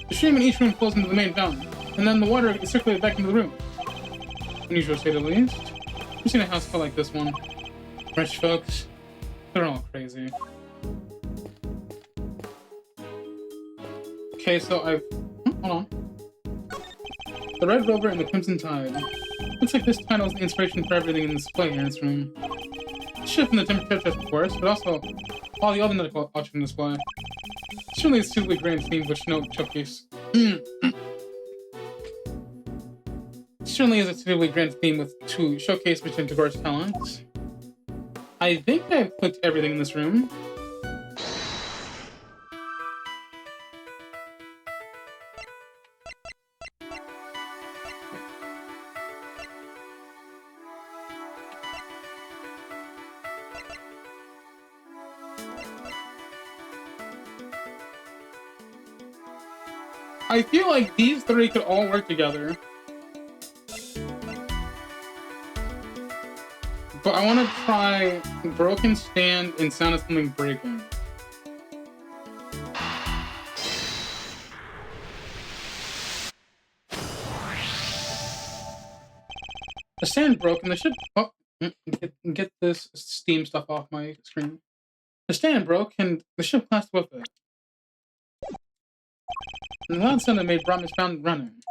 The stream in each room flows into the main fountain, and then the water is circulated back into the room. Unusual state, at least. I've seen a house full like this one. Rich folks, they're all crazy. Okay, so I've... hold on. The Red Rover and the Crimson Tide. Looks like this title is the inspiration for everything in this display here in this room. The ship and the temperature test, of course, but also all the other medical options on display. Certainly a suitably grand theme which no showcase. Certainly is a suitably grand theme with to showcase Mr. Tagor's talents. I think I've clicked everything in this room. I feel like these three could all work together. But I want to try broken stand and sound of something breaking. The stand broke and the ship... Oh, get this Steam stuff off my screen. The stand broke and the ship collapsed with it. And the loud sound that made brought Miss Brown running.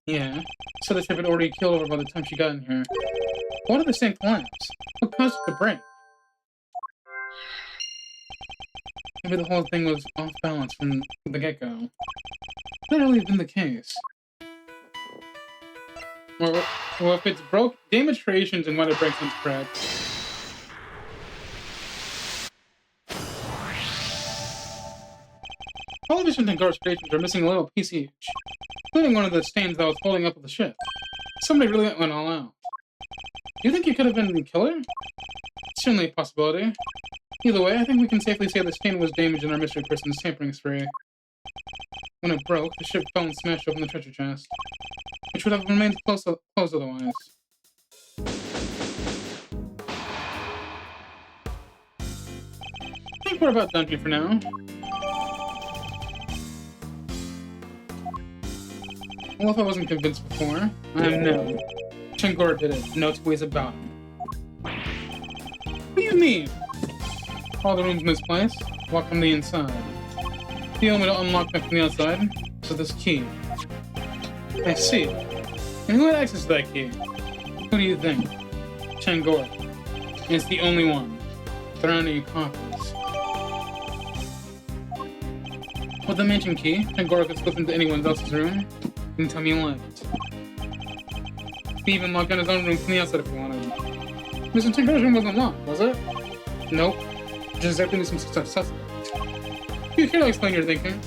Yeah, so the ship had already killed over by the time she got in here. Why did the stand collapse? What caused it to break? Maybe the whole thing was off balance from the get-go. That really have been the case. Well, if it's broke, damage creations and whether it breaks into correct. All of Mr. Tagor's creations are missing a little piece each, including one of the stands that was holding up with the ship. Somebody really went all out. Do you think he could have been the killer? It's certainly a possibility. Either way, I think we can safely say the stand was damaged in our mystery person's tampering spree. When it broke, the ship fell and smashed open the treasure chest, which would have remained closed otherwise. I think we're about done here for now. Well, if I wasn't convinced before, I am now. Tangor did it. No two ways about it. What do you mean? All the rooms misplaced. Walk from the inside. The only way to unlock them from the outside is this key. I see. And who had access to that key? Who do you think? Tangor. It's the only one. There aren't any copies. With the mansion key, Tangor could slip into anyone else's room and tell me he liked. He even locked in his own room from the outside if he wanted. Mr. Tangor's room wasn't locked, was it? Nope. Just exactly some suspect. You care to explain your thinking?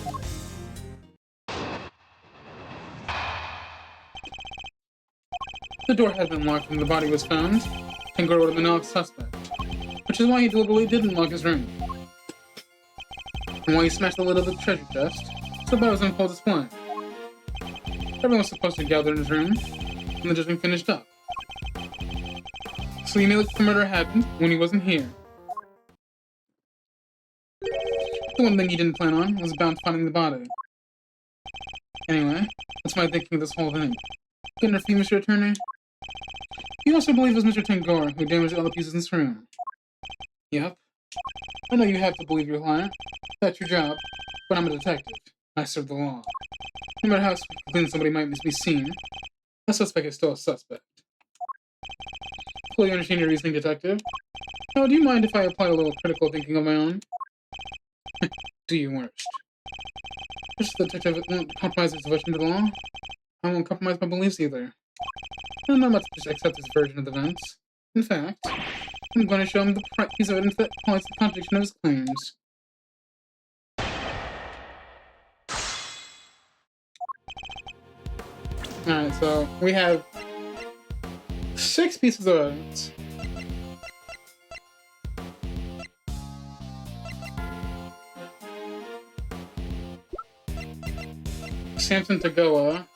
The door had been locked when the body was found, and Goro would have been no suspect, which is why he deliberately didn't lock his room. And why he smashed the lid of the treasure chest, so that was in full display. Everyone was supposed to gather in his room, and the judgment finished up. So he made like the murder happened when he wasn't here. The one thing he didn't plan on was about finding the body. Anyway, that's my thinking of this whole thing. Good enough for you, Mr. Attorney? You also believe it was Mr. Tangor who damaged all the pieces in this room? Yep. I know you have to believe your client. That's your job. But I'm a detective. I serve the law. No matter how clean somebody might be seen, a suspect is still a suspect. Fully understand your reasoning, detective. Now, do you mind if I apply a little critical thinking of my own? Do your worst. Just the detective won't compromise his devotion to the law. I won't compromise my beliefs either. I'm not about to just accept his version of events. In fact, I'm going to show him the piece of evidence that highlights the contradiction of his claims. Alright, so we have 6 pieces of evidence. Samson Tagoa.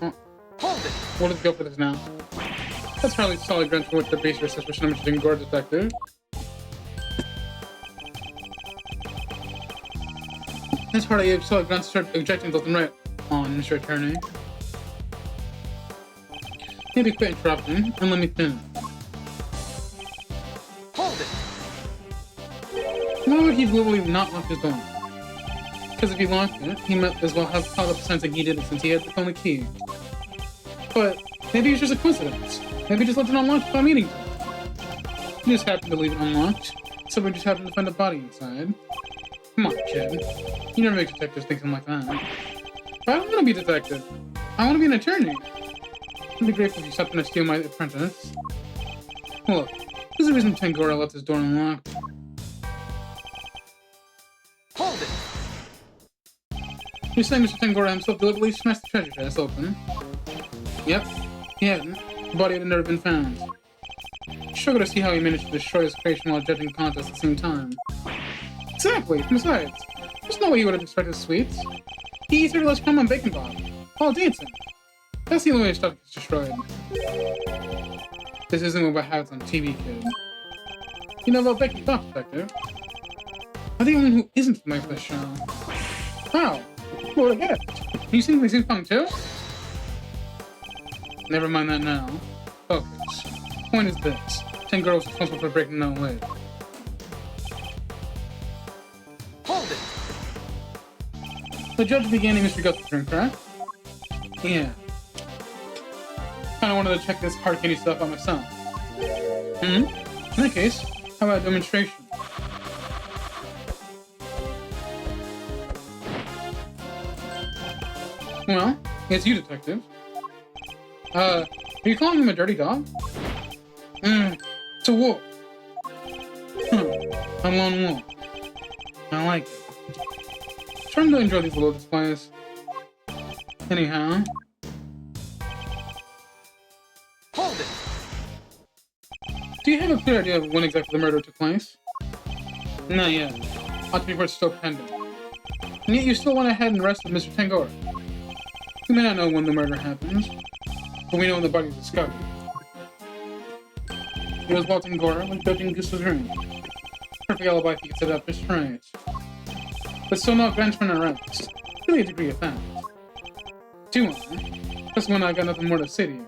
Hold it! We'll just go for this now. That's probably solid grounds for which to base your suspicion of Mr. Dingor, detective. That's part of solid grounds to start objecting left and right on, Mr. Attorney. Maybe quit interrupting and let me finish. Hold it! Why would he literally not lock his door? Because if he locked it, he might as well have caught up sensing he did it since he had the only key. But maybe it's just a coincidence. Maybe he just left it unlocked without meaning to. He just happened to leave it unlocked, so we just happened to find a body inside. Come on, kid. You never make detectives think something like that. But I don't want to be a detective. I want to be an attorney. I'd be grateful if you stopped in to steal my apprentice. Look, there's a reason Tangora left his door unlocked. Hold it! You're saying Mr. Tangora himself deliberately smashed the treasure chest open? Yep, he hadn't. The body had never been found. Struggle to see how he managed to destroy his creation while judging the contest at the same time. Exactly! Besides, there's no way he would have expected sweets. He eats less crumb on bacon bob while dancing. That's the only way stuff gets destroyed. This isn't what happens on TV, kid. You know about bacon bob, detective? I'm the only one who isn't familiar with this show. Wow! What a gift! You sing the same song too? Never mind that now. Focus. Point is this. 10 girls responsible for breaking that lid. Hold it! The judge began naming Mr. Gut's drink, correct? Yeah. Kinda wanted to check this hard candy stuff out myself. In that case, how about a demonstration? Well, it's you, detective. Are you calling him a dirty dog? It's a wolf. A lone wolf. I like it. Trying to enjoy these little displays. Anyhow. Hold it! Do you have a clear idea of when exactly the murder took place? Not yet. Lots of reports still pending. And yet you still went ahead and arrested Mr. Tangora. We may not know when the murder happened, but we know when the body was discovered. It was while Tangora was judging Gusta's room. Perfect alibi if you could set it up just right. But still not grounds for an arrest. Really a degree of fact. 2 Plus 1, I got nothing more to say to you.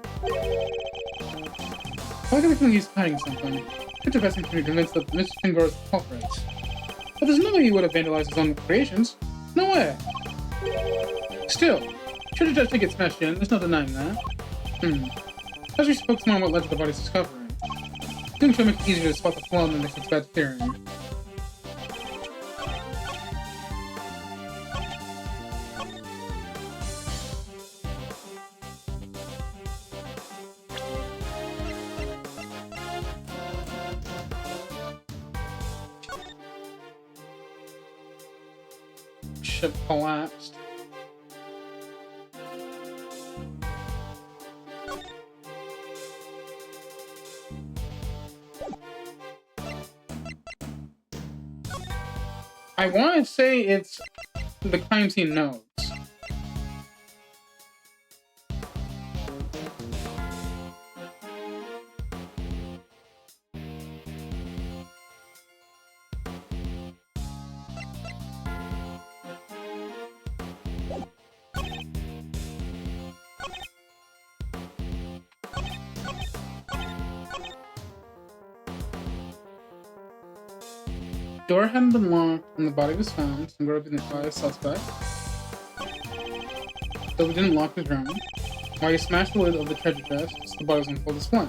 Why do I think he's hiding something? It's the best thing to be convinced that Mr. Tangora's the culprit. But there's no way he would have vandalized his own creations. No way! Still, treasure chest did get smashed in, there's no denying that. As we spoke more on what led to the body's discovery. Doing so makes it easier to spot the flaw in the next bad theory. ship collapsed. I want to say it's the crime scene notes. Door hadn't been locked when the body was found, and Gregory was by a suspect. So we didn't lock his room. While he smashed the lid of the treasure chest, so the body was on full display.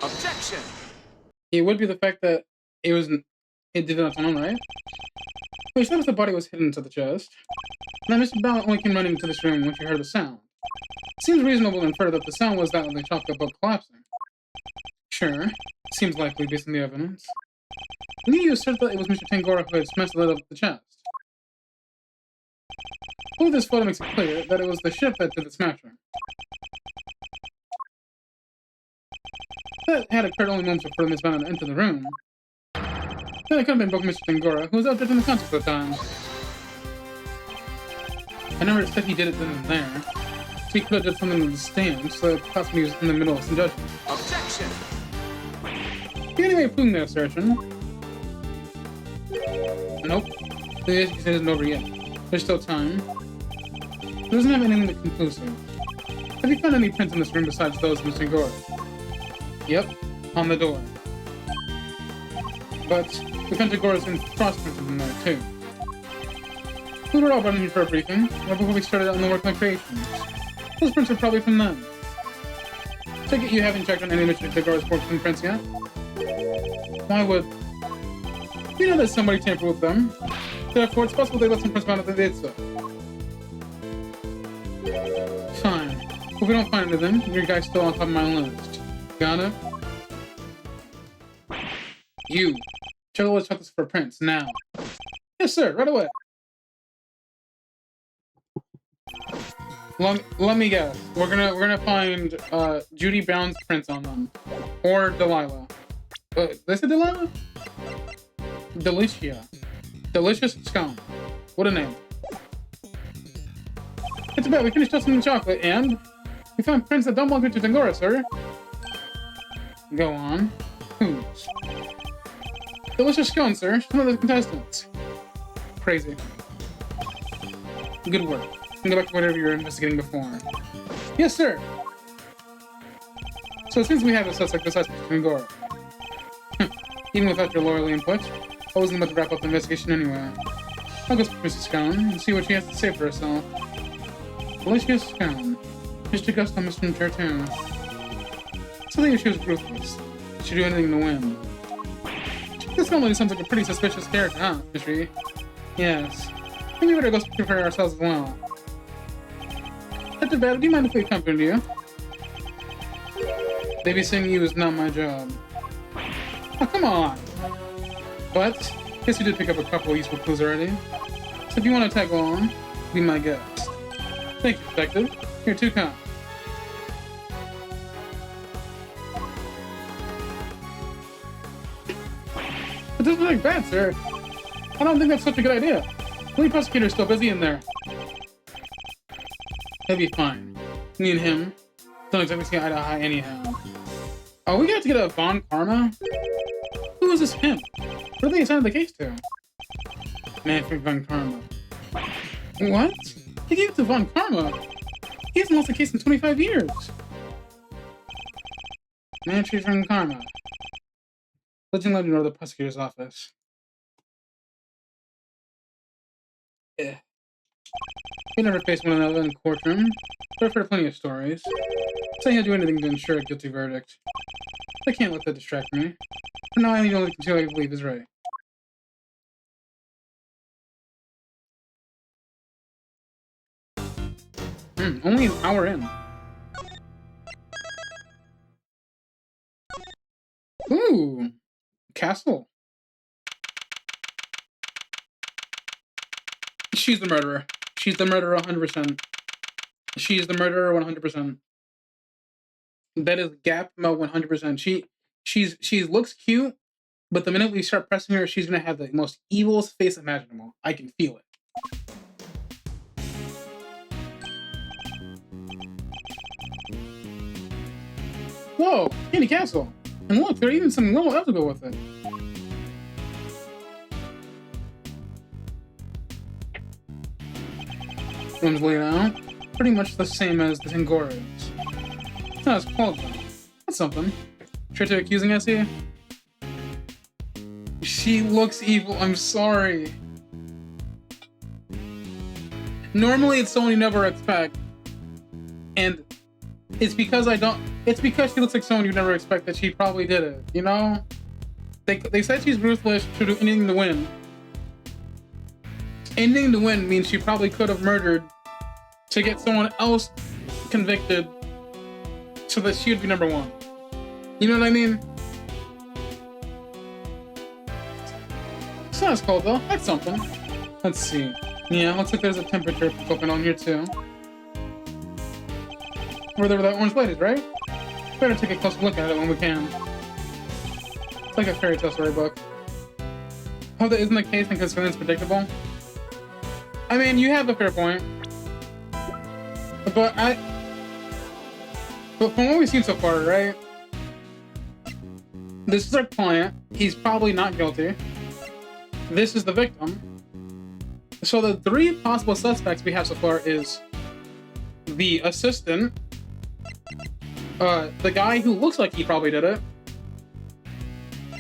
Objection! It would be the fact that it did not on right. But he noticed the body was hidden into the chest. And then Mr. Ballot only came running into this room when she heard the sound. It seems reasonable to infer that the sound was that of the chocolate book collapsing. Sure, seems likely based on the evidence. And you assert that it was Mr. Tangora who had smashed the lid of the chest. Well, this photo makes it clear that it was the ship that did the smashing. That had occurred only moments before Miss Vanna entered the room. Then it could have been both Mr. Tangora, who was out judging the contents at the time. I never said he did it then and there. So he could have done something in the stand, so possibly he was in the middle of some judgment. Objection! The only way of proving that assertion. Nope. The issue isn't over yet. There's still time. It doesn't have anything that's conclusive. Have you found any prints in this room besides those of Mr. Tangora? Yep, on the door. But we found Tagora's cross-prints in there too. We were all running here for a briefing, right before we started on the work of my creations. Those prints are probably from them. Take it you haven't checked on any of Mr. Tagora's works and prints yet? Why would? We know that somebody tampered with them. Therefore, it's possible they left some prints found if they did so. Fine. If we don't find anything, your guy's still on top of my list. Got it? You. Check all the chocolates for prints, now. Yes, sir, right away. Let me guess. We're gonna find Judy Brown's prints on them. Or Delilah. Did I say Delilah? Delicia. Delicious scone. What a name. It's about we finished toasting the chocolate and we found prints that don't belong to Tangora, sir. Go on. Whose? Delicious scone, sir. One of the contestants. Crazy. Good work. And go back to whatever you were investigating before. Yes, sir. So since we have a suspect besides Tangora, even without your loyal input, I wasn't about to wrap up the investigation anyway. I'll go speak to Mrs. Scone and see what she has to say for herself. Delicious Scone. Mr. Gusto, Mr. Chartoon. Something she was ruthless. She'd do anything to win. This family sounds like a pretty suspicious character, huh, Mystery? Yes. Maybe we better go speak to her ourselves as well. Dr. Bad, do you mind if we accompany you? Babysitting you is not my job. Oh, come on! But, guess you did pick up a couple of useful clues already. So if you want to tag along, be my guest. Thank you, Detective. You're too kind. But this is like bad, sir. I don't think that's such a good idea. The lead prosecutor's still busy in there. He'll be fine. Me and him don't exactly see eye to eye anyhow. Oh, we got to get a Von Karma? Who is this him? What are they assigned the case to? Manfred Von Karma. What? They gave it to Von Karma? He hasn't lost a case in 25 years. Manfred Von Karma. Legend let you know the prosecutor's office. Yeah. We never faced one another in the courtroom, but I've heard plenty of stories. Saying he'll do anything to ensure a guilty verdict. I can't let that distract me. For now, I think the only thing I believe is right. Only an hour in. Ooh, castle. She's the murderer. She's the murderer 100%. She's the murderer 100%. That is Gap Mo 100%. She looks cute, but the minute we start pressing her, she's gonna have the most evil face imaginable. I can feel it. Whoa, Candy Castle. And look, there are even some little elves to go with it. One's laid out. Pretty much the same as the Tangoras. It's not as cold though. That's something. Try to accusing us here? She looks evil, I'm sorry. Normally it's someone you never expect. And it's because it's because she looks like someone you never expect that she probably did it, you know? They said she's ruthless to do anything to win. Anything to win means she probably could have murdered to get someone else convicted so that she would be number one. You know what I mean? It's not as cold though. That's something. Let's see. Yeah, looks like there's a temperature token on here too. Where that orange light is, right? Better take a closer look at it when we can. It's like a fairy tale storybook. Hope that isn't the case and considering it's predictable. I mean, you have a fair point. But from what we've seen so far, right? This is our client. He's probably not guilty. This is the victim. So the three possible suspects we have so far is the assistant, the guy who looks like he probably did it,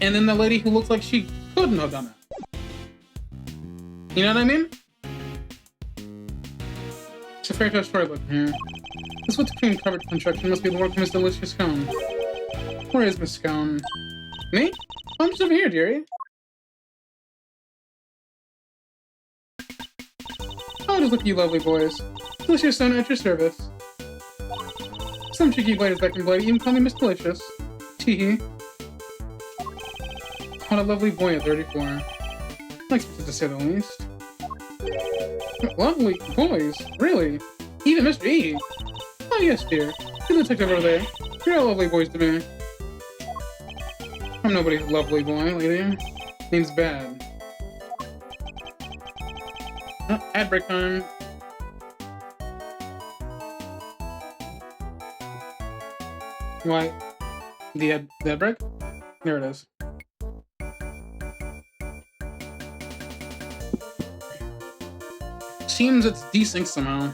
and then the lady who looks like she couldn't have done it. You know what I mean? It's a fairy tale storybook here. This what's cream covered construction must be the work of Miss Delicious Scone. Where is Miss Scone? Me? I'm just over here, dearie. Oh, just look at you lovely boys. Delicious Scone at your service. Some cheeky bladers that can blade even call me Miss Delicious. Teehee. What a lovely boy at 34. Unexpected to say the least. Lovely boys? Really? Even Mr. E? Oh yes, dear. You're the detective over there. You're all lovely boys to me. I'm nobody's lovely boy, lady. Name's Bad. Ad break time. Why? The ad break? There it is. Seems it's desynced somehow.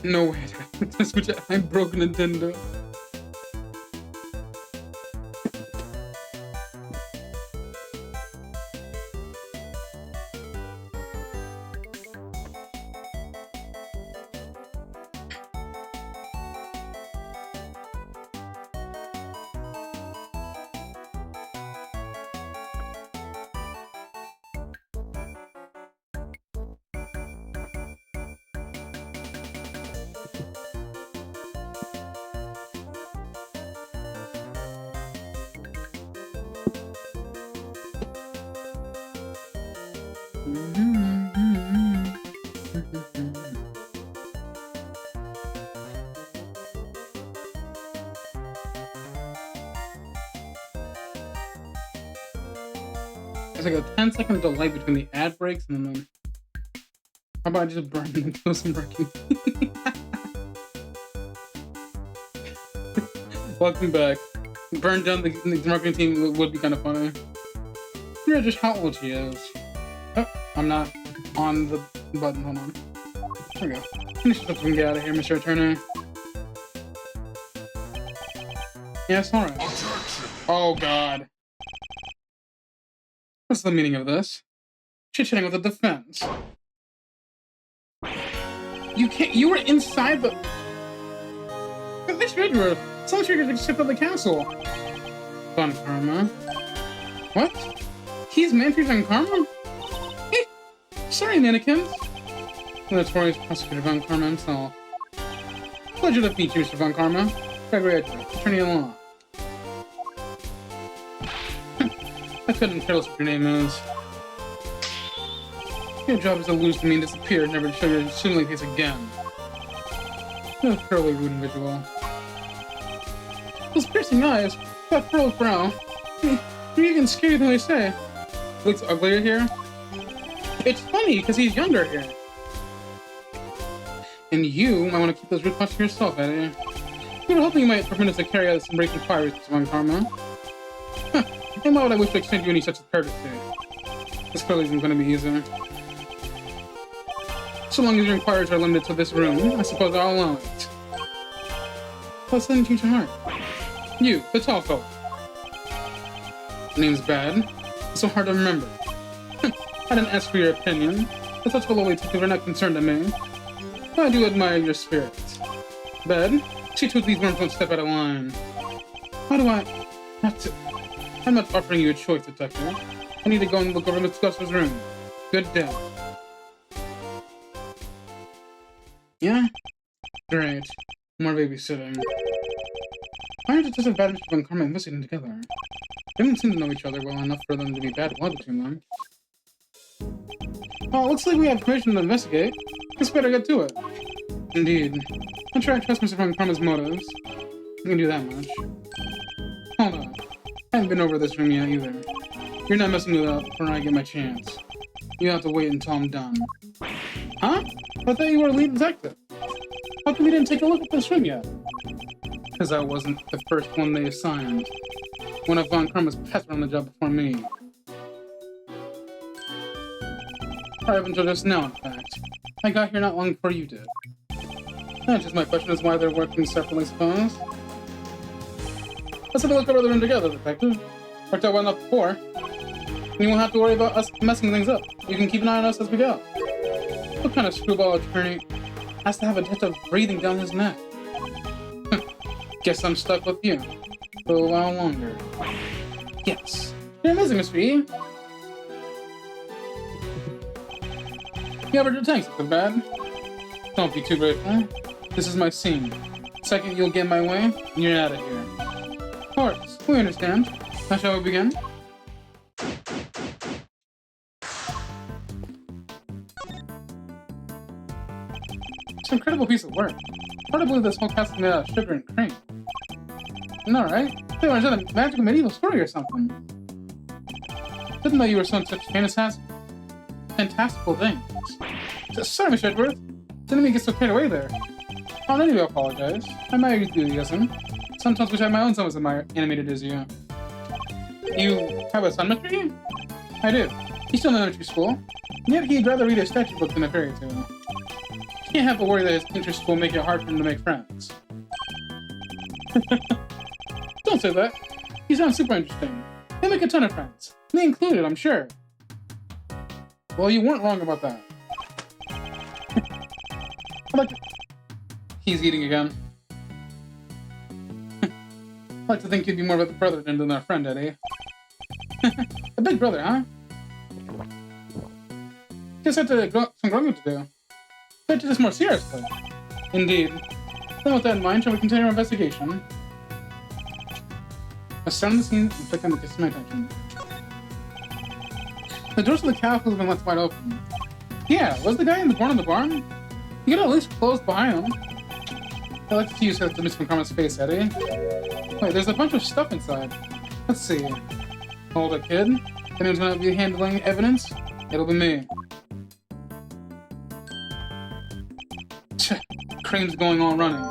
No way. Switch it. I'm broke Nintendo. There's like a 10-second delay between the ad breaks and then. How about I just burn and do some breaking? Welcome back. Burn down the marketing team would be kind of funny. Yeah, just how old she is. Oh, I'm not on the button. Hold on. There we go. Finish it up so we can get out of here, Mr. Attorney. Yes, alright. Oh god. What's the meaning of this? Chit-chatting with the defense. You can't. You were inside the. Mr. Edgeworth, someone should have shipped out the castle. Von Karma. What? He's Manfred Von Karma? Eh, sorry, mannequins. Notorious Prosecutor Von Karma himself. Pleasure to meet you, Mr. Von Karma. Gregory, attorney at law. I couldn't care less what your name is. Your job is to lose to me and disappear, never to show your assuming face again. You're a thoroughly rude individual. Those piercing eyes, that furrowed brow. You're even scarier than they say. Looks uglier here. It's funny, because he's younger here. And you might want to keep those rude thoughts to yourself, Eddie. You were hoping you might permit us to carry out some breaking fires, Mr. Von Karma. And why would I wish to extend you any such courtesy? This clearly isn't going to be easy. So long as your inquiries are limited to this room, I suppose I'll allow it. What's that into your heart? You, the tall folk. The name's bad. It's so hard to remember. I didn't ask for your opinion. But such will always you're not concerned to me. I do admire your spirit. Bed, see to it these worms don't step out of line. How do I... have to... I'm not offering you a choice, detective. I need to go and look over Mr. Gus's room. Good day. Yeah? Great. More babysitting. Why are the two bad Mr. Von Karma investigating together? They don't seem to know each other well enough for them to be bad blood between them. Oh, looks like we have permission to investigate. Guess better get to it. Indeed. I'm trying to trust Mr. Von Karma's motives. I can do that much. Hold on. I haven't been over this room yet either. You're not messing it up when I get my chance. You have to wait until I'm done. Huh? I thought you were a lead detective. How come you didn't take a look at this room yet? Because I wasn't the first one they assigned. One of Von Karma's pets were on the job before me. Or up until just now, in fact. I got here not long before you did. That's just my question is why they're working separately, I suppose. Let's have a look over the room together, detective. Worked out well enough before. You won't have to worry about us messing things up. You can keep an eye on us as we go. What kind of screwball attorney has to have a detective breathing down his neck? Guess I'm stuck with you. For a while longer. Yes. You're amazing, Mr. E. You ever do tanks so bad? Don't be too grateful. This is my scene. Second you'll get in my way, and you're out of here. Of course, we understand. Now shall we begin? It's an incredible piece of work. Hard to believe this whole cast is made out of sugar and cream. No, right? I thought it was a magical medieval story or something. Didn't know you were so such fantastical things. Sorry, Mr. Edgeworth. Didn't mean to get so carried away there. I'll need to apologize. I admire your enthusiasm. Sometimes wish I had my own son was as animated as you. You have a son, Mr. E? I do. He's still in elementary school. Yet he'd rather read a statue book than a fairy tale. can't have to worry that his interests will make it hard for him to make friends. Don't say that. He sounds super interesting. He'll make a ton of friends. Me included, I'm sure. Well, you weren't wrong about that. He's eating again. I like to think you'd be more of a brother than a friend, Eddie. A big brother, huh? Guess I have some growing up to do. Let's do this more seriously. Indeed. Then with that in mind, shall we continue our investigation? I sound the scene and click on the kiss my attention. The doors of the castle have been left wide open. Yeah, was the guy in the barn in the barn? You could at least close behind him. I like to see you set the Mr. McCormick's face, Eddie. Wait, there's a bunch of stuff inside. Let's see. Hold a kid. If anyone's gonna be handling evidence, it'll be me. Cream's going on running.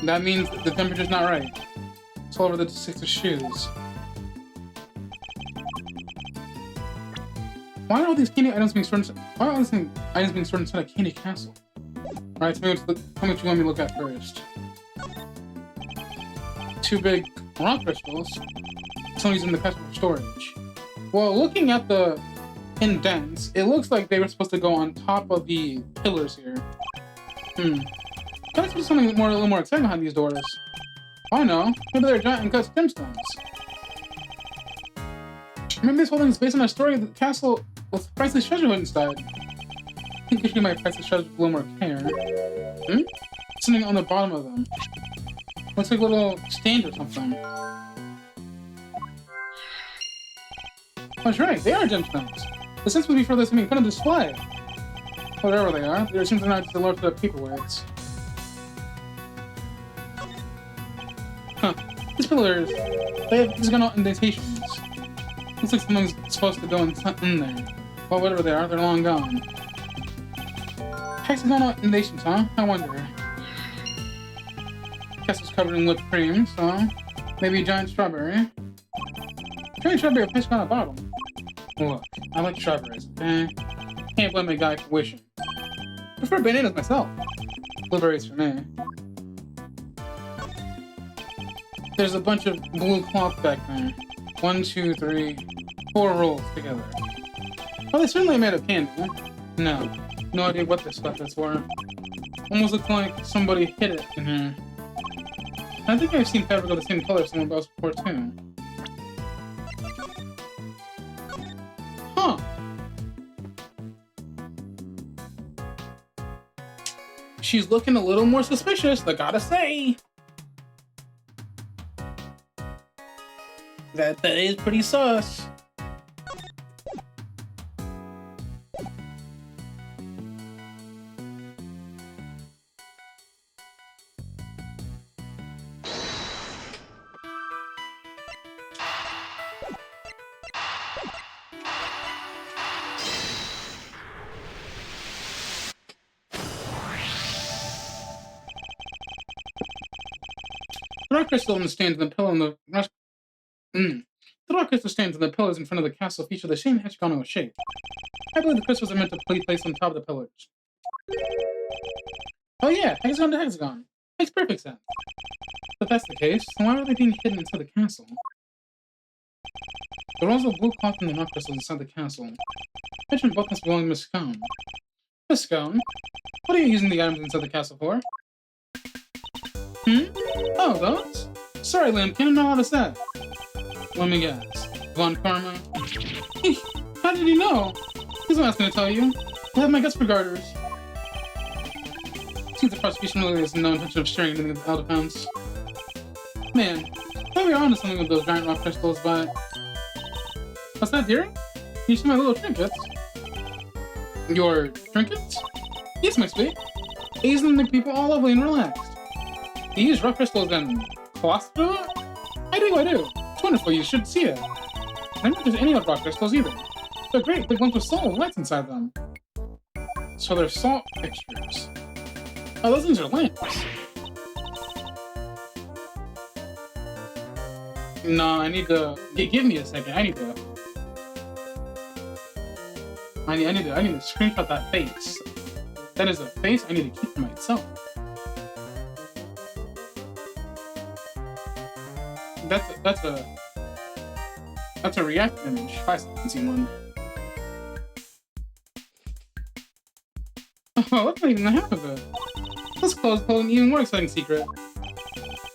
That means the temperature's not right. It's all over the 6 shoes. Why are all these candy items being stored inside a candy castle? Alright, tell me what you want me to look at first. 2 big rock crystals. Someone's in the castle for storage. Well, looking at the indents, it looks like they were supposed to go on top of the pillars here. Gotta see something a little more exciting behind these doors. I know. Maybe they're giant and cut gemstones. Maybe this whole thing is based on a story of the castle with priceless treasure inside. I think you should get my priceless treasure with a little more care. Something on the bottom of them. Looks like a little stand or something. That's right, they are gemstones. The sense would be for this to be kind of display. Whatever they are, there seems to not just a lot of paperweights. Huh. These pillars, they have hexagonal indentations. Looks like something's supposed to go in there. Well, whatever they are, they're long gone. Hexagonal indentations, huh? I wonder. Castle's covered in whipped cream, so maybe a giant strawberry. Giant strawberry with hexagonal bottom. Look, I like strawberries, okay? Can't blame a guy for wishing. I prefer bananas myself. Blueberries for me. There's a bunch of blue cloth back there. 1, 2, 3, 4 rolls together. Well, they certainly made of candy. No idea what this stuff is for. Almost looks like somebody hid it in here. I think I've seen fabric of the same color somewhere else before too. Huh. She's looking a little more suspicious, I gotta say. That is pretty sus. The rock crystal stands in the pillow in the The rock crystal stands in the pillars in front of the castle feature the same hexagonal shape. I believe the crystals are meant to be placed on top of the pillars. Oh yeah, hexagon to hexagon. Makes perfect sense. If that's the case, then why are they being hidden inside the castle? The rolls of blue cloth and the rock crystals inside the castle. I mentioned both must belong to Miss Scone. Miss Scone, what are you using the items inside the castle for? Oh, those? Sorry, Lambkin, I'm not allowed to say. Let me guess. Von Karma? How did he know? He's not going to tell you. I have my guts for garters. Seems the prosecution really has no intention of sharing anything with the defense. Man, I thought we were onto something with those giant rock crystals, but... What's that, dearie? You see my little trinkets? Your trinkets? Yes, my sweet. I use them to make people all lovely and relaxed. You use rock crystals and cloth to do it? I do. It's wonderful, you should see it. I don't think there's any other rock crystals either. They're great, big lumps of salt and lights inside them. So they're salt fixtures. Oh, those things are lamps. No, I need to... Give me a second, I need to... I need to screenshot that face. That is a face I need to keep for myself. That's a react image. I haven't seen one. Oh, that's not even the half of it. Let's close an even more exciting secret.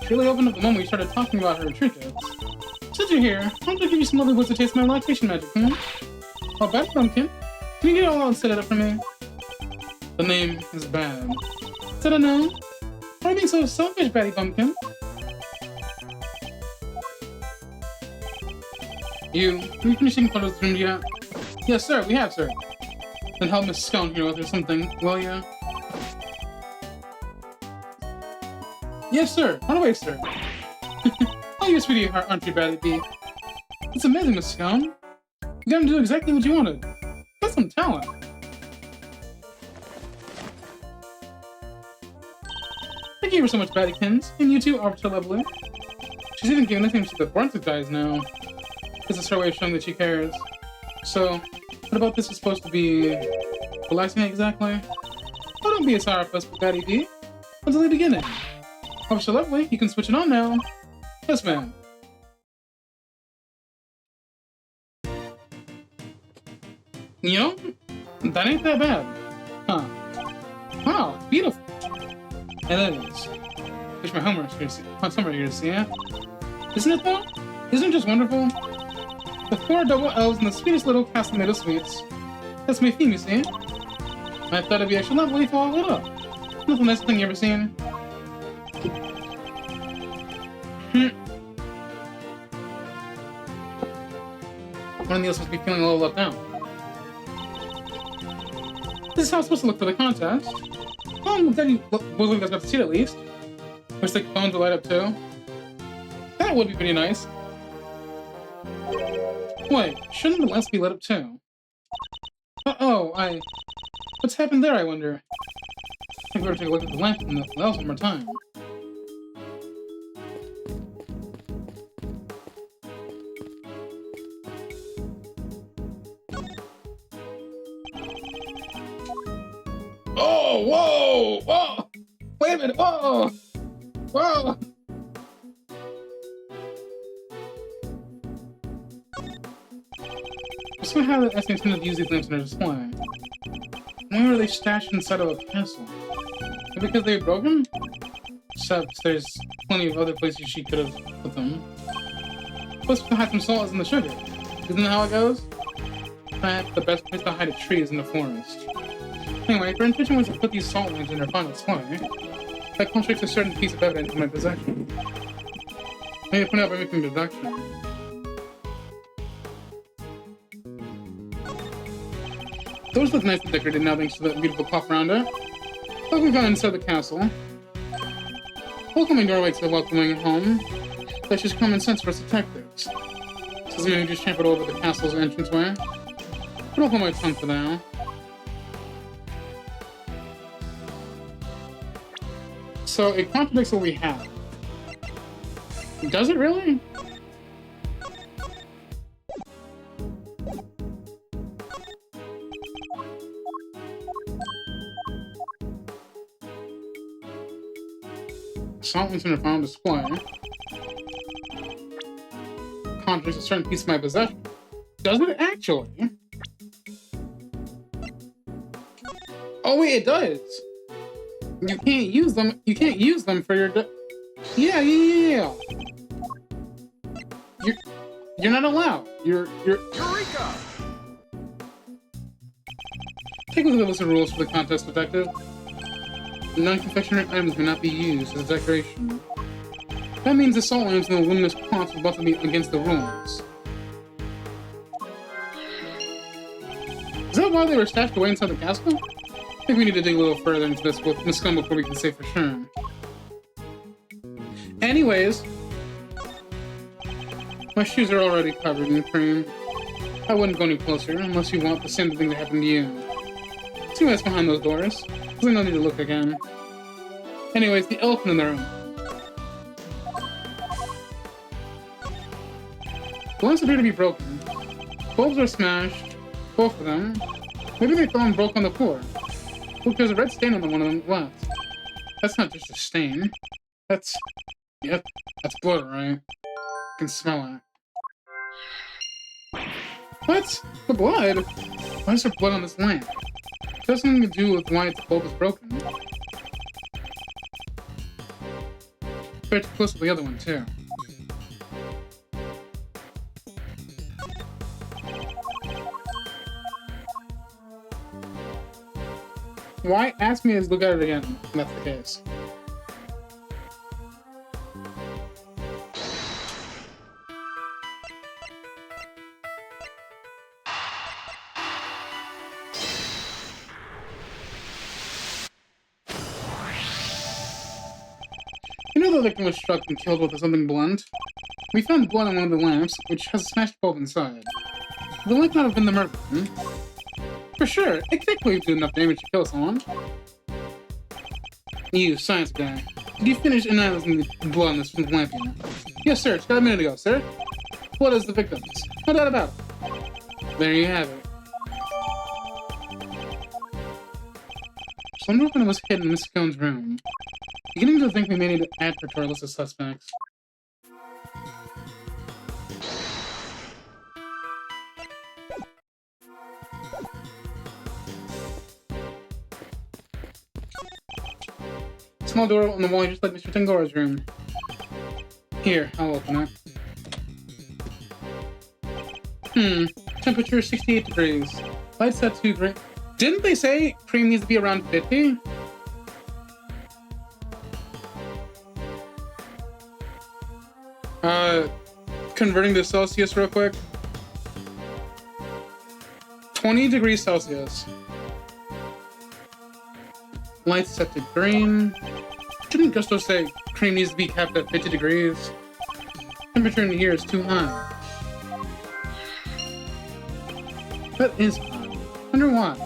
She really opened up the moment we started talking about her trinkets. Since you're here, why don't I give you some lovely words to taste my relaxation magic, hmm? Oh, bad pumpkin. Can you get it all out and set it up for me? The name is bad. Is that a no? Why are you being so selfish, Batty Pumpkin? You finish taking photos of the room yet? Yes, sir, we have, sir. Then help Miss Scone here with or something, will ya? Yes, sir. Run away, sir. Oh, you're sweetie heart, aren't you, Batty B? It's amazing, Miss Scone. You got him to do exactly what you wanted. That's some talent. Thank you so much, Battykins. And you too, Arbiter Lovely. She's even giving nicknames to the Brunswick guys now. This is her way of showing that she cares. So, what about this is supposed to be relaxing exactly? Oh, don't be a sourpuss, Batty B. Until the beginning. Arbiter Lovely, you can switch it on now. Yes, ma'am. You know, that ain't that bad. Huh. Wow, it's beautiful. It is. Wish my homework here to see. Somebody here to see it. Isn't it though? Isn't it just wonderful? The 4 double elves and the sweetest little castle made of sweets. That's my theme, you see. I thought it'd be extra lovely if all lit up. Not the nicest thing you ever seen. One of the elves must be feeling a little let down. This is how it's supposed to look for the contest. Well, I'm glad you believe you guys got to see it at least. Wish the phones would light up too. That would be pretty nice. Wait, shouldn't the lights be lit up too? What's happened there, I wonder? I think we better take a look at the lamp and the elves one more time. Oh, whoa! Whoa! Wait a minute! Whoa! Whoa! What's gonna have the essence to use these lamps in their display? Why are they stashed inside of a castle? And because they were broken? Except there's plenty of other places she could have put them. Plus, to hide some salt is in the sugar. Isn't that how it goes? In fact, the best place to hide a tree is in the forest. Anyway, if her intention was to put these salt lines in her final display, that contradicts a certain piece of evidence in my possession. I need to point out by making a deduction. Those look nicely decorated now thanks to the beautiful cloth around it. But we've gone inside the castle. Welcoming doorway to the welcoming home. That's just common sense for us detectives. Doesn't mean we just trampled over the castle's entranceway. But I'll hold my tongue for now. So it contradicts what we have. Does it really? Something's in the final display. Contradicts a certain piece of my possession. Does it actually? Oh wait, it does. You can't use them. You can't use them for your. Yeah. You're not allowed. You're. Eureka! Take a look at the list of rules for the contest, detective. Non-confectionery items may not be used as a decoration. That means the salt lamps and the luminous pots will both be against the rules. Is that why they were stashed away inside the castle? I think we need to dig a little further into this with Miss Scum before we can say for sure. Anyways, my shoes are already covered in cream. I wouldn't go any closer unless you want the same thing to happen to you. See what's behind those doors. There's no need to look again. Anyways, the elephant in the room. The lamps appear to be broken. Bulbs are smashed. Both of them. Maybe they fell and broke on the floor. Look, there's a red stain on the one on the left. That's not just a stain. That's... Yep, that's blood, right? I can smell it. What? The blood? Why is there blood on this lamp? It has something to do with why its bulb is broken. Very close to the other one, too. Why ask me to look at it again, if that's the case? You know the victim was struck and killed with something blunt? We found blood on one of the lamps, which has a smashed bulb inside. The lamp might have been the murder, For sure, it can't do enough damage to kill someone. You, science guy. Did you finish analyzing the blood on this lamp here? Yes, sir. Just got a minute ago, sir. Blood is the victim's. No doubt about it. There you have it. So I wonder when it was hidden in Miss Cone's room. Beginning to think we may need to add her to our list of suspects. Small door on the wall, just like Mr. Tangora's room. Here, I'll open it. Temperature 68 degrees. Lights set to green. Didn't they say cream needs to be around 50? Converting to Celsius real quick. 20 degrees Celsius. Lights set to green. Shouldn't Gusto say cream needs to be kept at 50 degrees? Temperature in here is too high. That is high. Wonder why.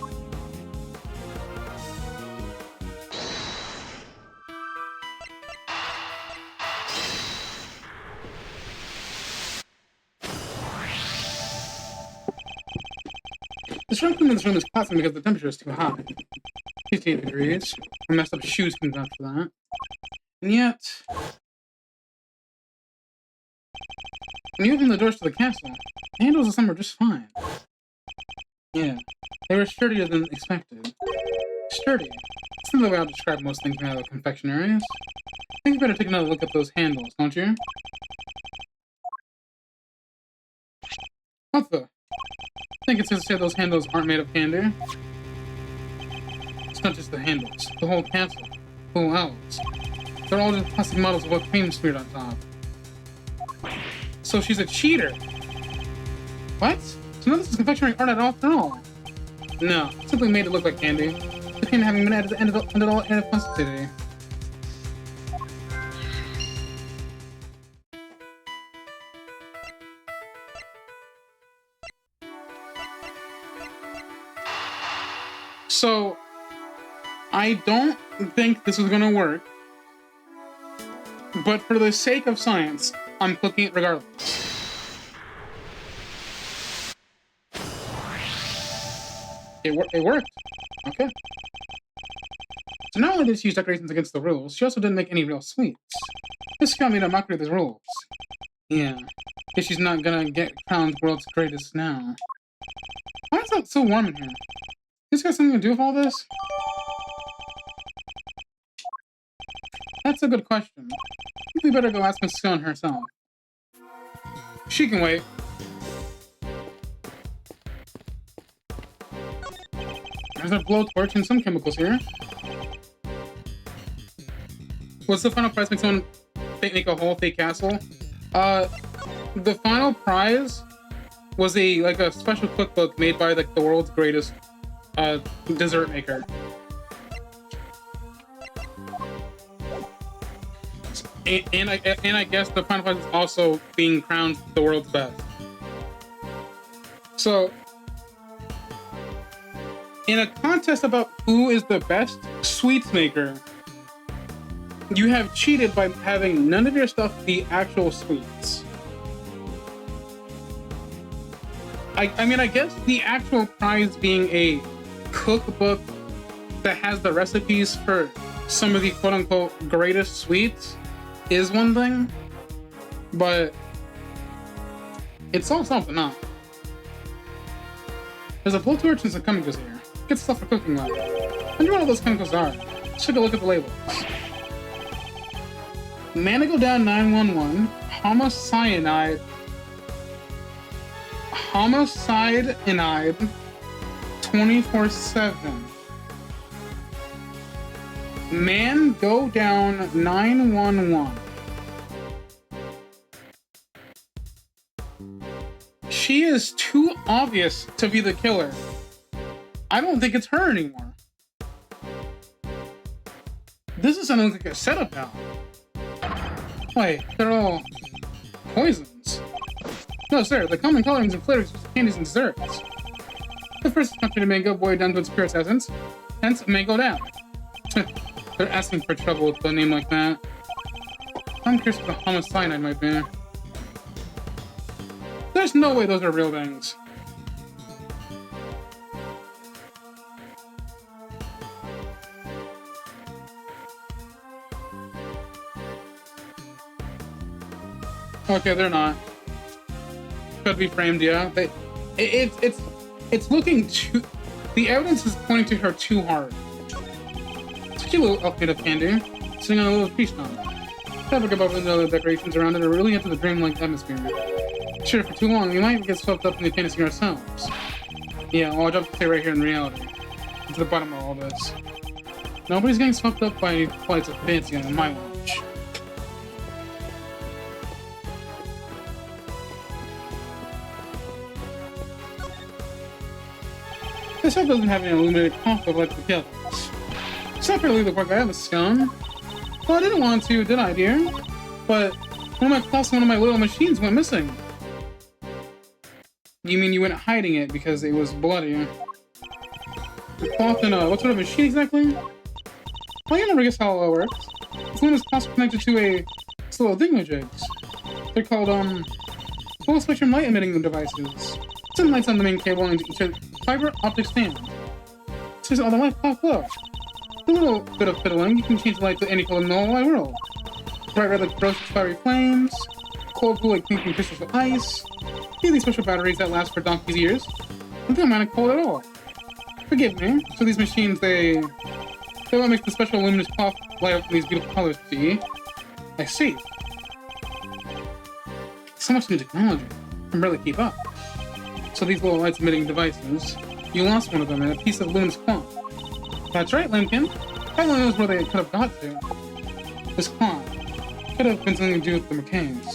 The strong clean in this room is passing because the temperature is too high. 58 degrees. My messed up shoes can vouch for that. And yet... when you open the doors to the castle, the handles of some were just fine. Yeah, they were sturdier than expected. Sturdy. That's not the way I'll describe most things made out of confectionaries. I think you better take another look at those handles, don't you? What the? I think it's safe to say those handles aren't made of candy. It's not just the handles. The whole castle. Who else? They're all just plastic models with cream smeared on top. So she's a cheater. What? So none of this is confectionery art at all? No, simply made it look like candy. The candy having been added to end it all in plasticity. So, I don't think this is gonna work, but for the sake of science, I'm clicking it regardless. It worked. Okay. So not only did she use decorations against the rules, she also didn't make any real sweets. This girl made a mockery of these rules. Yeah. Guess she's not gonna get crowned world's greatest now. Why is it so warm in here? This got something to do with all this? That's a good question. I think we better go ask Miss Scone herself. She can wait. There's a blowtorch and some chemicals here. What's the final prize? Make someone make a whole fake castle? The final prize was a special cookbook made by the world's greatest dessert maker. And I guess the final prize is also being crowned the world's best. So, in a contest about who is the best sweets maker, you have cheated by having none of your stuff be actual sweets. I mean, I guess the actual prize being a cookbook that has the recipes for some of the quote-unquote greatest sweets is one thing, but it's all something, huh? There's a blowtorch and some chemicals here. Good stuff for cooking on. I wonder what all those chemicals are. Let's take a look at the labels. Manigo down 911, homicide 24/7. Man go down 911. She is too obvious to be the killer. I don't think it's her anymore. This is something like a setup now. Wait, they're all poisons. No, sir, the common colorings and flavors of candies and desserts. The first country to mango boiled down to its purest essence, hence mango down. They're asking for trouble with a name like that. I'm curious what the homicide might be. There's no way those are real things. Okay, they're not. Could be framed, yeah. It's looking too. The evidence is pointing to her too hard. It's a cute little outfit of candy, sitting on a little peach knob. Fabric above and the other decorations around it are really into the dreamlike atmosphere. Sure, for too long, we might get swept up in the fantasy ourselves. Yeah, well, I'll just stay right here in reality. To the bottom of all this. Nobody's getting swept up by flights of fancy on my watch. This set doesn't have any illuminated conflict like the others. Except for really the work I have a scum. Well, I didn't want to, did I, dear? But one of my little machines went missing. You mean you went hiding it because it was bloody? The cloth in what sort of machine exactly? Well, you never guess how it works. This one is possibly connected to this little thingamajigs. They're called, full spectrum light emitting devices. Send lights on the main cable into each fiber optic stand. So all the light pop up. A little bit of fiddling, you can change the light to any color in the whole wide world. Bright red like roasted fiery flames, cold blue like twinkling crystals of ice. These special batteries that last for donkey's years. I don't mind it cold at all. Forgive me. So these machines, they won't make the special luminous cloth light up in these beautiful colors, see? I see. So much new technology. I can barely keep up. So these little lights emitting devices, you lost one of them in a piece of luminous cloth. That's right, Lincoln. I don't know where they could have got to. This cloth could have been something to do with the McCains.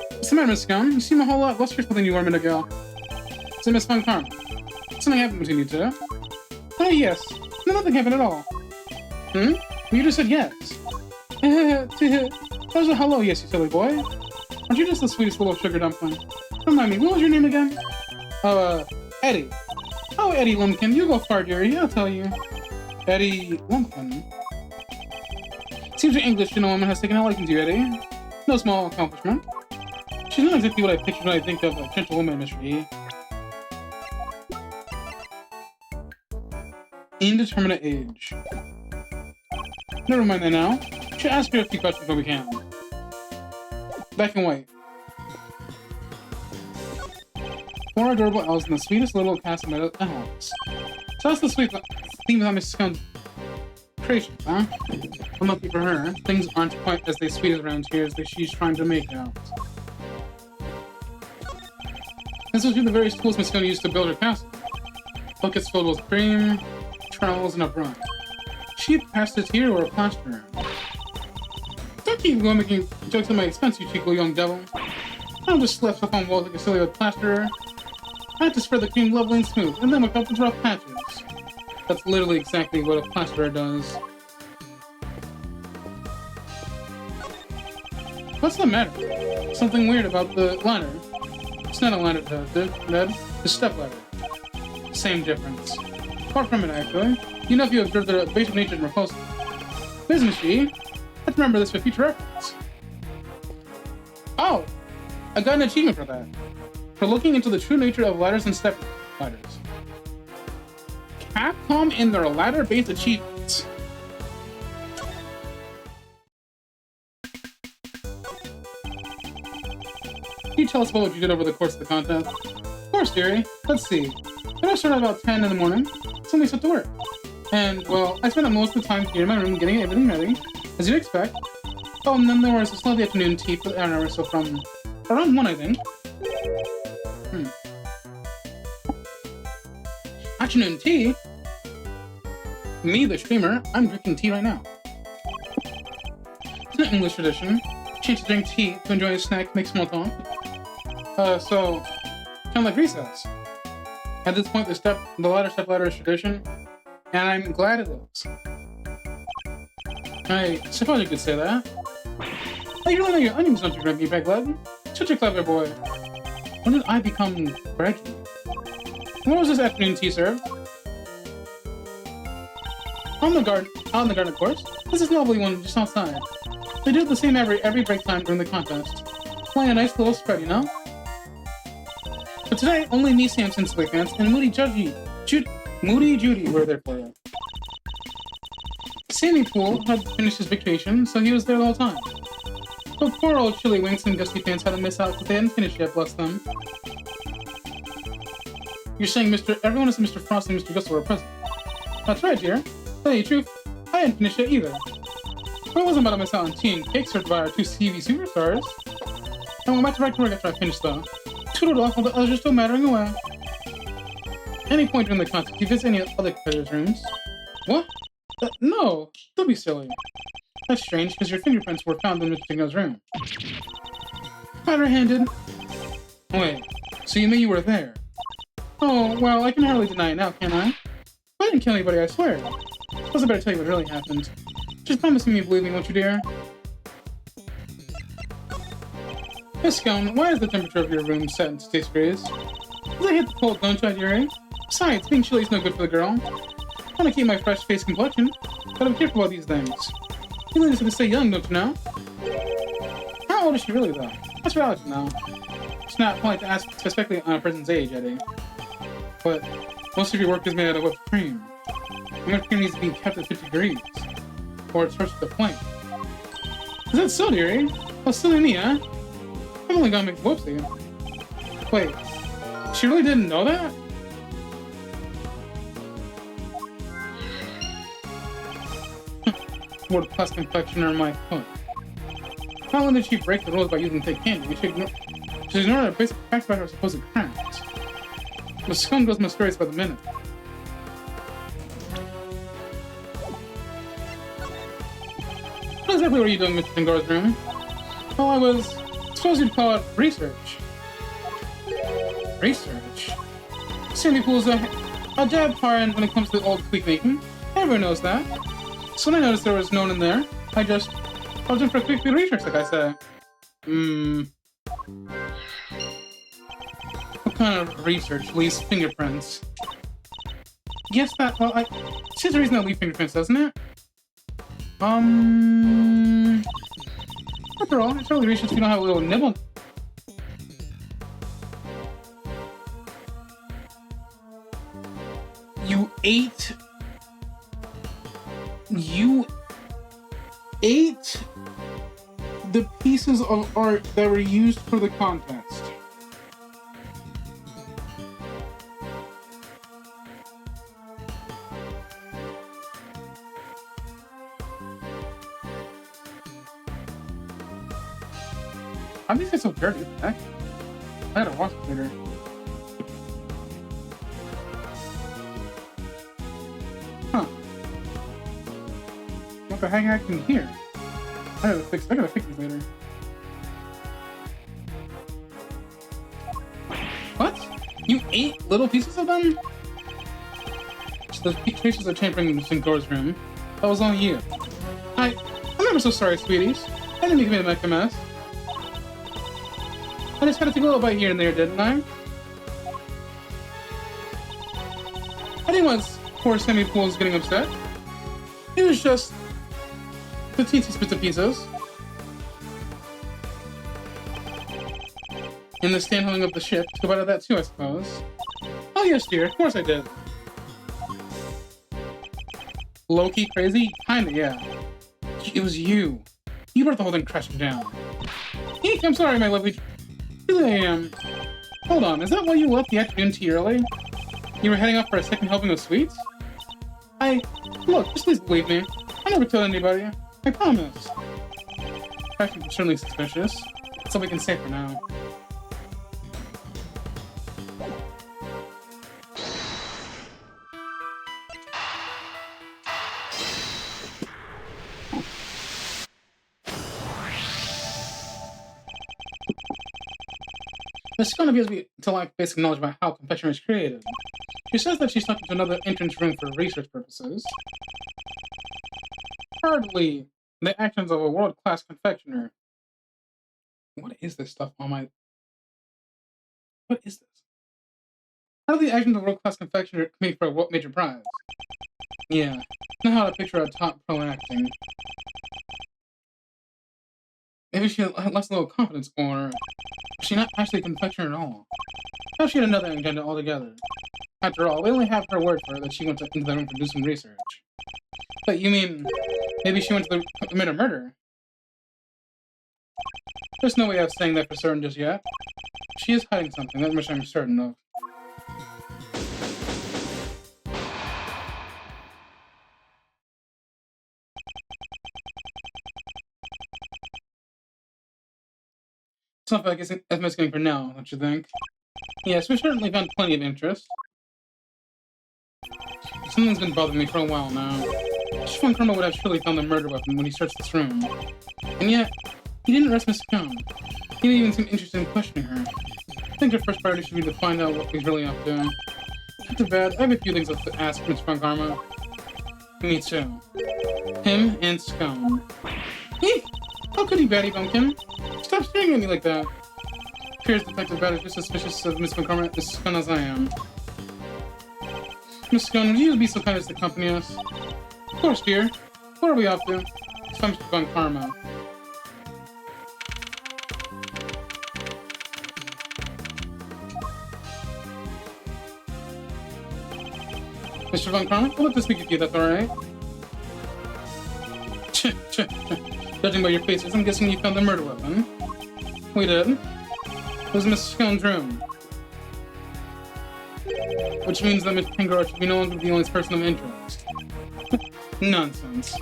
What's the matter, Miss Scum? You seem a whole lot less fearful than you were a minute ago. So, Miss Von Karma, something happened between you two? Oh, yes. No, nothing happened at all. Hmm? You just said yes. That was a hello, yes, you silly boy. Aren't you just the sweetest little sugar dumpling? Remind me, what was your name again? Eddie. Oh, Eddie Lumpkin, you go far, dearie, I'll tell you. Eddie Lumpkin. Seems your English gentlewoman has taken a liking to you, Eddie. No small accomplishment. She's not exactly what I picture when I think of a gentlewoman, Mr. E. Indeterminate age. Never mind that now. Should ask her a few questions when we can. Black and white. 4 adorable elves and the sweetest little cast of elves. So that's the sweet theme of Miss Scum's creation, huh? Well, lucky for her, things aren't quite as they sweet as around here as she's trying to make out. This was the very tools Miss Scum used to build her castle. Buckets filled with cream, trowels, and a brush. She passed it here or a plasterer. Don't keep going making jokes at my expense, you cheeky little young devil. I don't just slap stuff on walls like a silly old plasterer. I have to spread the cream lovely and smooth, and then look up the rough patches. That's literally exactly what a plasterer does. What's the matter? Something weird about the ladder. It's not a ladder, Ned. It's a step ladder. Same difference. Far from it, actually. You know if you observe the basic nature and repulsive. Isn't she? Let's remember this for future reference. Oh! I got an achievement for that. For looking into the true nature of ladders and step ladders. Capcom and their ladder-based achievements. Can you tell us about what you did over the course of the contest? Of course, dearie. Let's see. I started about 10 in the morning, so we set to work. And, well, I spent most of the time here in my room getting everything ready, as you'd expect. Oh, and then there was a slow afternoon tea for an hour or so from around 1, I think. Afternoon tea? Me, the streamer, I'm drinking tea right now. It's an English tradition. Change to drink tea to enjoy a snack, make small talk. So, kind of like recess. At this point, the ladder step ladder is tradition, and I'm glad it is. I suppose you could say that. Oh, you really know your onions, don't you, Gregory, Bagleg? Such a clever boy. When did I become Gregory? When was this afternoon tea served? Out in the garden, of course. This is a lovely one just outside. They do the same every break time during the contest. Playing a nice little spread, you know? But today, only me, Samson, Silly Pants, and Moody Judy were there for you. Sandy Pool had finished his vacation, so he was there the whole time. But poor old Chili Winks and Gusty Pants had to miss out because they hadn't finished yet, bless them. You're saying everyone is Mr. Frost and Mr. Gusto were present. That's right, dear. To tell you the truth, I hadn't finished it either. But I wasn't about to miss out on tea and cake served by our two CV superstars. I went back to work after I finished, though. Tootled off while the others are still mattering away. Any point during the contest, you visit any other competitors' rooms? What? No, don't be silly. That's strange, because your fingerprints were found in Mr. Dingo's room. Powder-handed. Wait, so you mean you were there? Oh, well, I can hardly deny it now, can I? I didn't kill anybody, I swear. I was about to tell you what really happened. Just promise me you believe me, won't you, dear? Miss Scone, why is the temperature of your room set in 6 degrees? Because I hate the cold, don't you, dearie? Besides, being chilly is no good for the girl. I want to keep my fresh face complexion, but I'm careful about these things. You ladies have to stay young, don't you know? How old is she really, though? That's what I like to know. It's not polite to ask specifically on a person's age, Eddie. But most of your work is made out of whipped cream. And whipped cream needs to be kept at 50 degrees, or it's roasted to flame. Is that so, dearie? Oh, silly me, huh? I've only got to make whoopsie. Wait, she really didn't know that? Word plus confectioner my foot. Not only did she break the rules by using fake candy, she ignored a basic fact about her supposed crimes. The scum goes mysterious by the minute. What exactly were you doing, Mr. Tengora's room? Well, I was supposed to call it research. Research? Sandy Pool's a dab parent when it comes to old tweak making. Everyone knows that. So when I noticed there was no one in there, I was in for a quick research, like I say. What kind of research? Leaves fingerprints. Yes, that, well, she's the reason that leave fingerprints, doesn't it? After all, it's really research if you don't have a little nibble. You ate the pieces of art that were used for the contest. How do you get so dirty? Heck? I gotta wash it later. Huh. What the heck happened here? I gotta fix these later. What? You ate little pieces of them? So the traces of tampering in Singora's room. That was on you. I'm ever so sorry, sweeties. I didn't mean to make a mess. I just gotta take a little bite here and there, didn't I? I didn't want Poor Sammy Pool's getting upset. It was just the teensy bits of pieces. And the stand holding up the ship. Took a bite of that too, I suppose. Oh yes, dear. Of course I did. Low-key crazy? Kinda, yeah. It was you. You brought the whole thing crashing down. Eek, I'm sorry, my lovely... Really, I am. Hold on, is that why you left the afternoon tea early? You were heading off for a second helping of sweets? Look, just please believe me. I never killed anybody. I promise. Actually, I'm certainly suspicious. That's all we can say for now. Miss Scone appears to lack basic knowledge about how confectionery is created. She says that she snuck into another entrance room for research purposes. Hardly the actions of a world-class confectioner. What is this stuff on my... What is this? Hardly the actions of a world-class confectioner competing for a major prize. Yeah, not how to picture a top pro acting. Maybe she lacks a little confidence, or... She's not actually a confectioner at all. Now she had another agenda altogether. After all, we only have her word for it that she went into the room to do some research. But you mean, maybe she went to commit a murder? There's no way of saying that for certain just yet. She is hiding something, that much I'm certain of. It's not like it's investigating for now, don't you think? Yes, we've certainly found plenty of interest. Something's been bothering me for a while now. Chiffon Karma would have surely found the murder weapon when he searched this room. And yet, he didn't arrest Miss Scone. He didn't even seem interested in questioning her. I think our first priority should be to find out what he's really up to. Not too bad, I have a few things to ask Miss Chiffon Karma. Me too. Him and Scone. Eek! How could he, Batty Bumpkin? Stop staring at me like that. Appears Detective Bat is just suspicious of Miss Scone as I am. Miss Scone, would you be so kind as to accompany us? Of course, dear. Where are we off to? It's time to Von Karma. Mr. Von Karma, I'll let this speak with you, that's alright. Judging by your faces, I'm guessing you found the murder weapon. We did. It was Miss Scone's room. Which means that Miss Pingor should be no longer the only person of interest. Nonsense.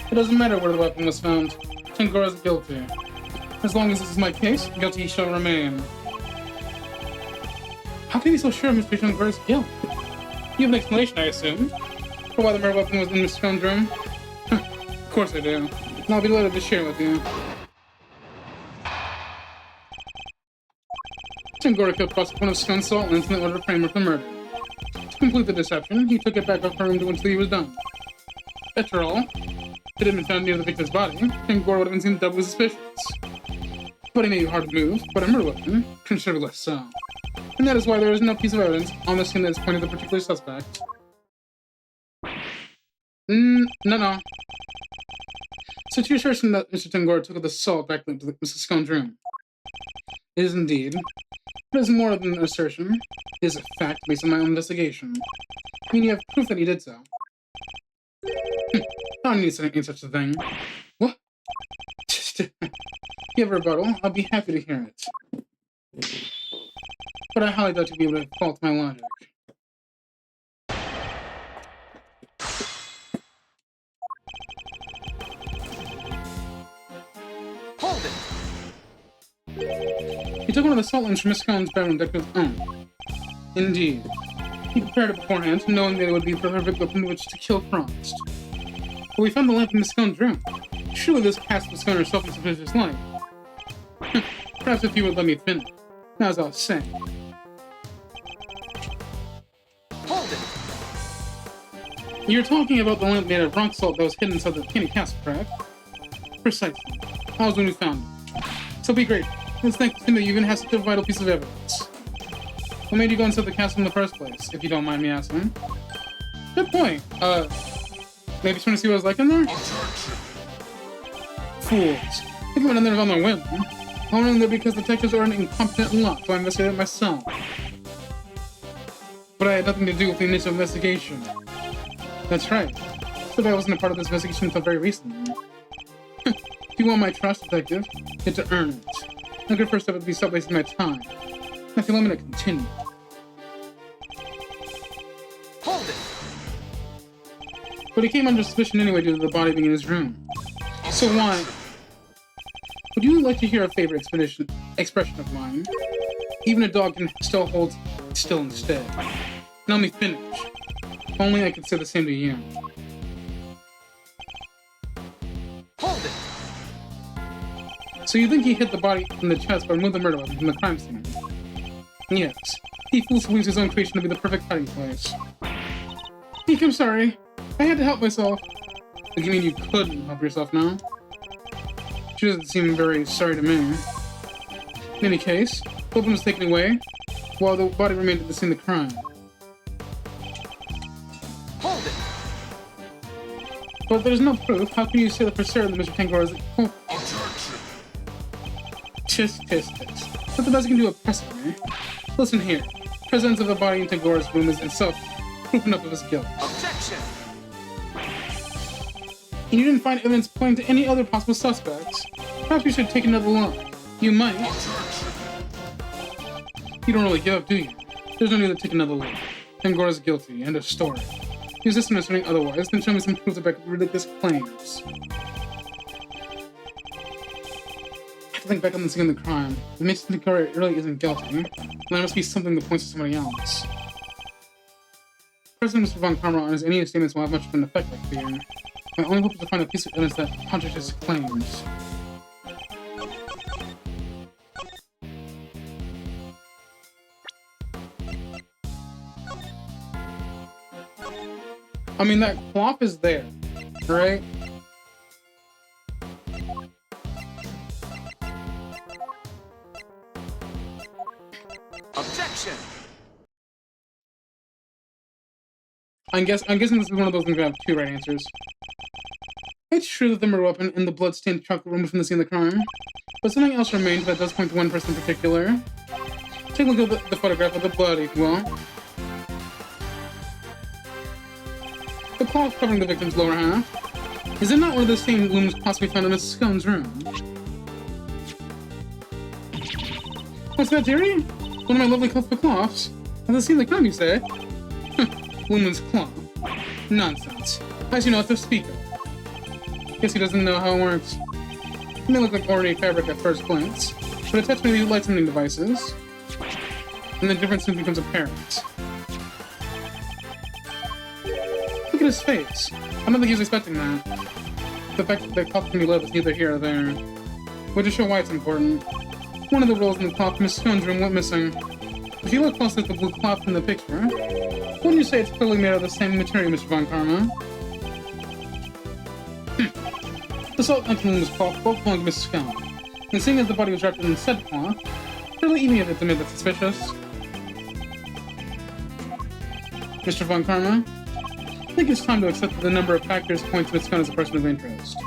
It doesn't matter where the weapon was found. Pingor is guilty. As long as this is my case, guilty shall remain. How can you be so sure of Mr. Pingor's guilt? You have an explanation, I assume, for why the murder weapon was in Miss Scone's room? Of course I do. And I'll be delighted to share with you. Tengora killed Prosecutor of Scone's salt lens in order to frame her for murder. To complete the deception, he took it back off her room until he was done. After all, if it had been found near the victim's body, Tengora would have been seen doubly suspicious. Body may be hard to move, but a murder weapon, considerably less so. And that is why there is no piece of evidence on the scene that is pointing to the particular suspect. No. So to your assertion that Mr. Tengora took the salt back to Mrs. Scone's room. It is indeed. But it is more than an assertion. It is a fact based on my own investigation. I mean, you have proof that he did so. I don't need to say such a thing. What? If you have a rebuttal, I'll be happy to hear it. But I highly doubt you'll be able to fault my logic. Hold it! He took one of the salt lens from Miss Scone's bedroom decked with his own. Indeed. He prepared it beforehand, knowing that it would be the perfect weapon with which to kill Frost. But we found the lamp in Miss Scone's room. Surely this cast Miss Scone herself in suspicious light. Perhaps if you would let me finish. Now, as I was saying. Hold it! You're talking about the lamp made of rock salt that was hidden inside the candy castle, correct? Precisely. I was the one who found it. So be great. Let's thank him that you even have such a vital piece of evidence. What made you go inside the castle in the first place, if you don't mind me asking? Yep. Good point. Maybe trying to see what I was like in there? Fools. I think I went in there on my whim. I went in there because the detectives are an incompetent lot, so I investigated it myself. But I had nothing to do with the initial investigation. That's right. So I wasn't a part of this investigation until very recently. If you want my trust, detective, you have to earn it. A good first step would be stop wasting my time. If you let me to continue. Hold it. But he came under suspicion anyway due to the body being in his room. So why? Would you like to hear a favorite expression of mine? Even a dog can still hold still instead. Now let me finish. If only I could say the same to you. Hold it. So you think he hit the body in the chest but removed the murder weapon from the crime scene? Yes. He fools believes his own creation to be the perfect hiding place. Eek, I'm sorry. I had to help myself. What do you mean you couldn't help yourself now? She doesn't seem very sorry to me. In any case, the weapon was taken away, while the body remained at the scene of the crime. Hold it. But there's no proof. How can you say that for certain that Mr. Tangor is... Oh. Tisk. That's the best you can do at present, eh? Listen here. Presence of the body in Tangora's room is itself proof enough of his guilt. Objection. And you didn't find evidence pointing to any other possible suspects. Perhaps you should take another look. You might. You don't really give up, do you? There's no need to take another look. Tangora's guilty. End of story. If you insist on asserting otherwise, then show me some proof to back up ridiculous claims. I have to think back on the scene of the crime. It makes Tangora really isn't guilty. And there must be something that points to somebody else. President Mr. Von Karma on his any statements will have much of an effect, I fear. My only hope is to find a piece of evidence that contradicts his claims. I mean, that cloth is there, right? Objection. I'm guessing this is one of those things we have two right answers. It's true that the murder weapon and the blood-stained chocolate removed from the scene of the crime, but something else remains that does point to one person in particular. Take a look at the photograph of the blood, if you will. The cloth covering the victim's lower half. Is it not one of the same looms possibly found in Mrs. Scone's room? What's that, dearie? One of my lovely colorful cloths. Has it seen the crime, you say? Woman's cloth. Nonsense. I see not to speak of. Guess he doesn't know how it works. It may look like ordinary fabric at first glance, but attached to these light-sending devices, and the difference soon becomes apparent. Look at his face. I don't think he was expecting that. The fact that the cloth can be lit is neither here or there. Would just show why it's important. One of the rolls in the cloth from Miss Scone's room went missing. If you look closely at the blue cloth in the picture, wouldn't you say it's clearly made of the same material, Mr. Von Karma? The salt and was cloth both belonged to Mrs. Scone, and seeing as the body was wrapped in said cloth, surely even if it's made that suspicious. Mr. Von Karma, I think it's time to accept that the number of factors point to Miss Scone as a person of interest.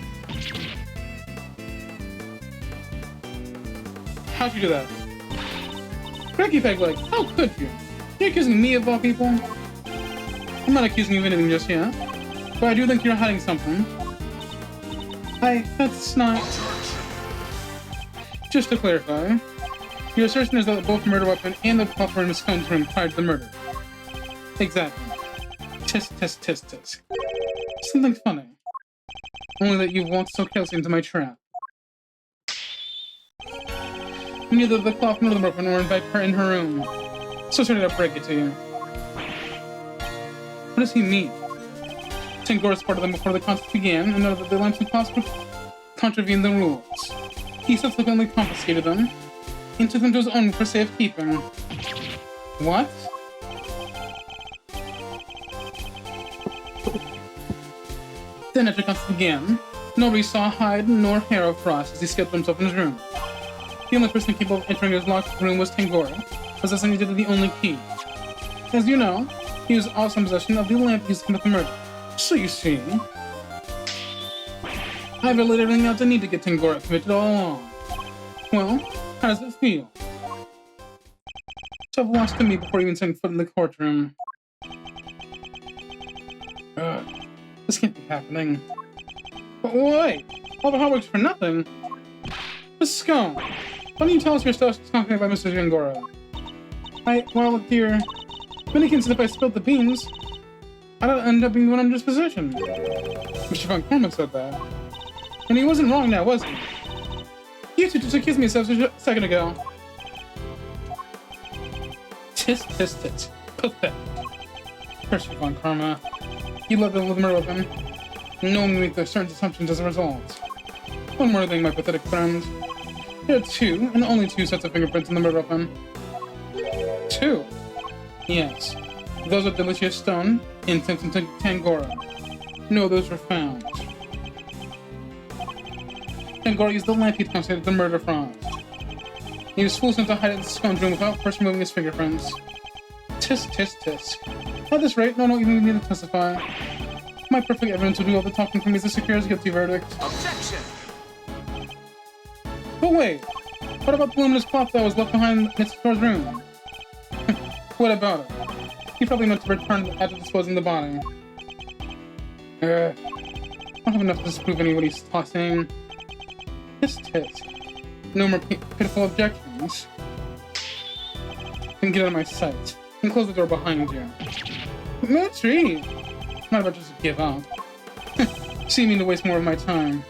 How'd you do that? Cracky Pegleg, how could you? You're accusing me of all people? I'm not accusing you of anything just yet, but I do think you're hiding something. That's not... Just to clarify, your assertion is that both the murder weapon and the cloth were in Miss Scone's room prior to the murder. Exactly. Tisk. Something funny. Only that you walked so carelessly into my trap. Neither the cloth nor the weapon were in fact in her room. So sorry to break it to you. What does he mean? Tangora spotted them before the contest began and noted that the lamps and cloths contravened the rules. He subsequently confiscated them and took them to his own for safekeeping. What? Then after the contest began, nobody saw hide nor hair of Frost as he skipped himself in his room. The only person capable of entering his locked room was Tangora, possessing the only key. As you know, He was also in possession of the lamp used to commit the murder. So you see, I've laid everything out I need to get Tangora convicted all along. Well, how does it feel? To have lost to me before even setting foot in the courtroom. This can't be happening. But wait, all the hard work's for nothing? Mrs. Scone, why don't you tell us your stuff talking about Mr. Tangora? Well, dear, many consider if I spilled the beans, I'd end up being the one under his position. Mr. Von Cormac said that. And he wasn't wrong now, was he? You two just accused me of a second ago. Tis. Pathetic. Mr. Von Karma. You let them with the murder weapon. Knowing me make their certain assumptions as a result. One more thing, my pathetic friend. There are 2, and only 2 sets of fingerprints in the murder weapon. 2? Yes. Those of Delicious Stone, Incense, and Tangora. No, those were found. Tangora used the lamp he'd concentrated the murder from. He was foolish enough to hide it in the Conundrum without first removing his fingerprints. Tisk. At this rate, no one will even need to testify. My perfect evidence will do all the talking for me to secure his guilty verdict. Objection! But wait, what about the luminous cloth that was left behind Mr. Thor's room? What about it? He probably meant to return after disposing the body. I don't have enough to disprove anybody's saying. Tisk. No more pitiful objections. Then get out of my sight and close the door behind you. No tree. Not about just to give up. Seeming to waste more of my time.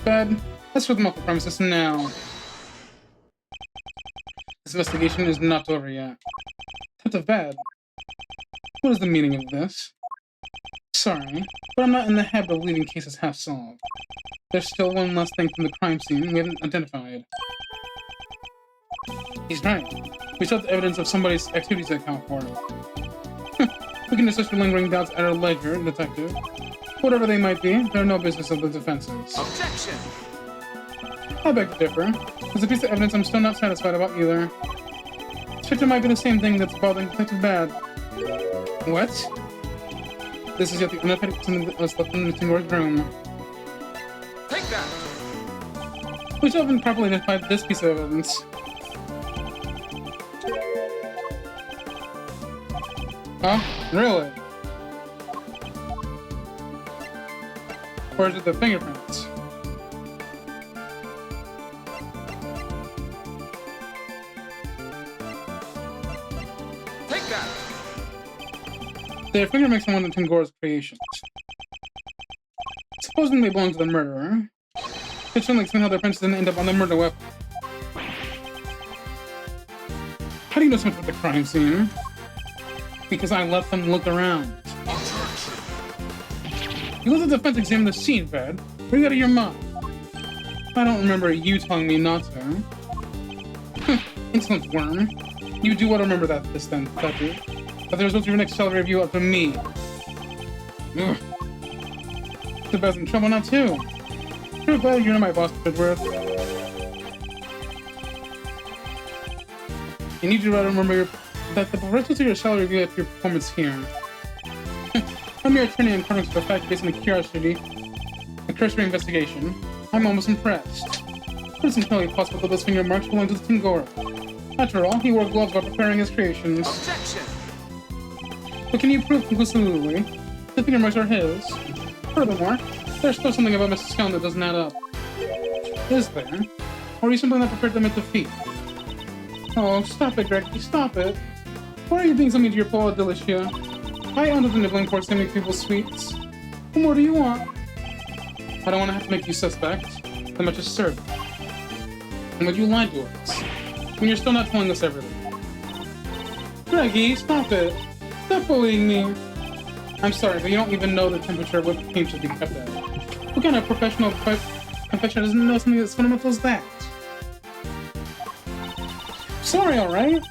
Bad. Let's put them off the premises now. This investigation is not over yet. That's of bad. What is the meaning of this? Sorry, but I'm not in the habit of leaving cases half solved. There's still one last thing from the crime scene we haven't identified. He's right. We still have evidence of somebody's activities to account for. We can discuss your lingering doubts at our leisure, Detective. Whatever they might be, they're no business of the defense's. Objection! I beg to differ. There's a piece of evidence I'm still not satisfied about either. This picture might be the same thing that's bothering Detective Bad. What? This is yet the unauthentic something that was left in the Tingora's room. Take that! We still haven't properly identified this piece of evidence. Huh? Really? Or is it the fingerprints? Take that! Their fingerprints are one of Tingora's creations. Supposing they belong to the murderer, it shouldn't explain how their prints didn't end up on the murder weapon. How do you know so much about the crime scene? Because I let them look around. You let the defense examine the scene, Fred. Bring it out of your mind. I don't remember you telling me not to. Insolent worm. You do want to remember that this then, Detective. But the results of your next salary review up to me. Ugh. The best's in trouble now, too. You're glad you're not my boss, Edgeworth. You need to remember that the results of your salary review after your performance here. I'm your attorney in accordance with the fact based on a cursory investigation. I'm almost impressed. But it's entirely possible that those finger marks belong to the Tangora. After all, he wore gloves while preparing his creations. Objection! But can you prove conclusively the finger marks are his? Furthermore, there's still something about Mrs. Scone that doesn't add up. Is there? Or are you simply not prepared to admit defeat? Oh, stop it, Gregory, stop it. Why are you being so mean to your poor Delicia? I own the nibbling for sending people's sweets. What more do you want? I don't want to have to make you suspect. The much as served. And would you lie to us? When you're still not telling us everything. Greggy, stop it. Stop bullying me. I'm sorry, but you don't even know the temperature of what the paint should be kept at. What kind of professional confectioner doesn't know something as fundamental as that? Sorry, alright?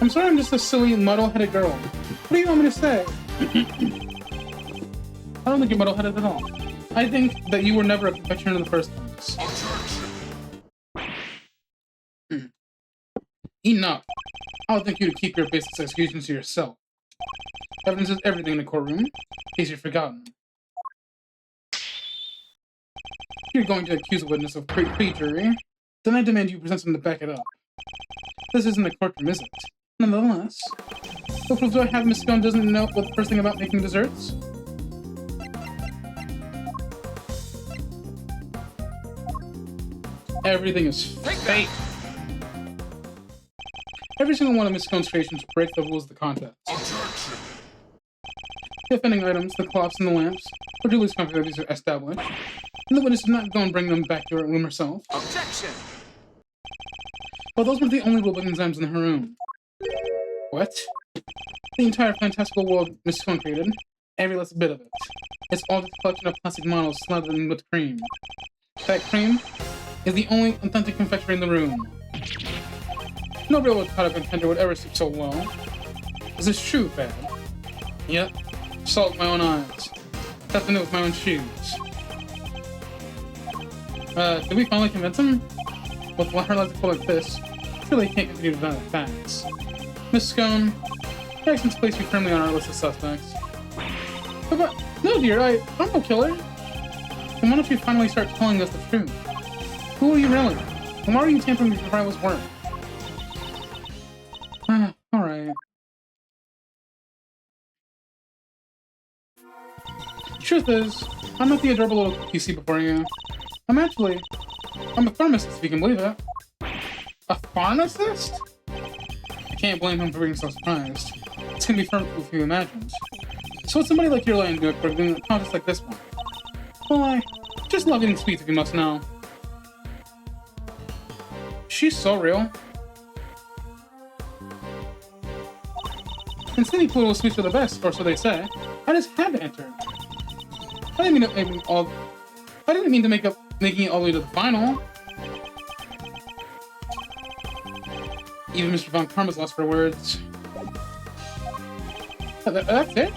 I'm sorry I'm just a silly, muddle-headed girl. What do you want me to say? I don't think you're muddle-headed at all. I think that you were never a confectioner in the first place. Enough. I'll think you to keep your basic executions to yourself. Evidence is everything in a courtroom, in case you've forgotten. You're going to accuse a witness of perjury, then I demand you present something to back it up. This isn't a courtroom, is it? Nonetheless, what proof do I have Miss Scone doesn't know what the first thing about making desserts? Everything is fake. Every single one of Miss Scone's creations break the rules of the contest. The offending items, the cloths and the lamps, were duly confidently established, and the witness did not go and bring them back to her room herself. Objection! But those were the only rule-breaking items in her room. What? The entire fantastical world Miss Scone created, every last bit of it. It's all just a collection of plastic models slathered in whipped cream. That cream is the only authentic confectionery in the room. No real product contender would ever stoop so low. Is this true, Fab? Yep. Saw it with my own eyes. Got to know with my own shoes. Did we finally convince him? With her logical like this, surely he can't continue to deny the facts. Miss Scone, your actions place you firmly on our list of suspects. But no, dear, I'm no killer. Then why don't you finally start telling us the truth? Who are you really? And why are you tampering with your rival's work? Alright. Truth is, I'm not the adorable little you see before you. I'm a pharmacist, if you can believe it. A pharmacist? I can't blame him for being so surprised. It's gonna be fun if you imagined. So what's somebody like your line do for doing a contest like this one? Well, I just love eating sweets, if you must know. She's so real. And Skinny Poodle sweets are the best, or so they say. I just had to enter. I didn't mean to make up making it all the way to the final. Even Mr. Von Karma's lost for words. That's it?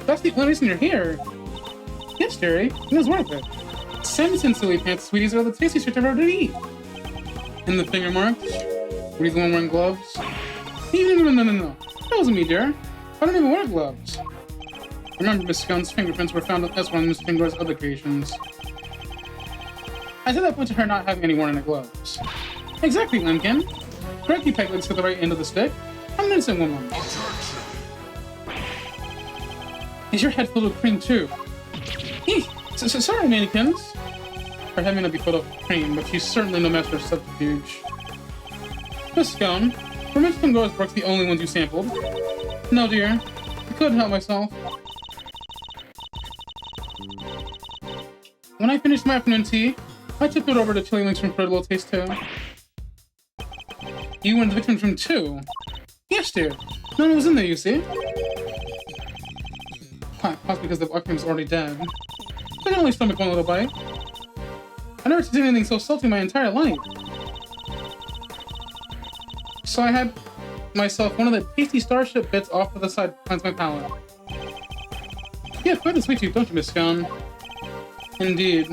That's the only reason you're here. Yes, Jerry. It was worth it. Samson silly pants sweeties are the tastiest I've ever to eat. And the finger marks? Were you the one wearing gloves? No. That wasn't me, dear. I don't even wear gloves. Remember, Miss Scone's fingerprints were found as one of Miss Finger's other creations. I said that point to her not having any worn in gloves. Exactly, Lincoln. Gregory Peglet's got the right end of the stick. I'm an innocent woman. Is your head filled with cream, too? Eek! Sorry, mannequins. Her head may not be filled with cream, but she's certainly no master of subterfuge. Miss Scone, were Miss Finger's works the only ones you sampled? No, dear. I couldn't help myself. When I finished my afternoon tea, I tipped it over to Chili Links for a little taste too. You were in the victim room too? Yes, dear. No one was in there, you see. Possibly because the victim was already dead. I can only stomach one little bite. I never tasted anything so salty in my entire life. So I had myself one of the tasty starship bits off to the side cleanse my palate. You have quite a sweet tooth, don't you, Miss Scone? Indeed.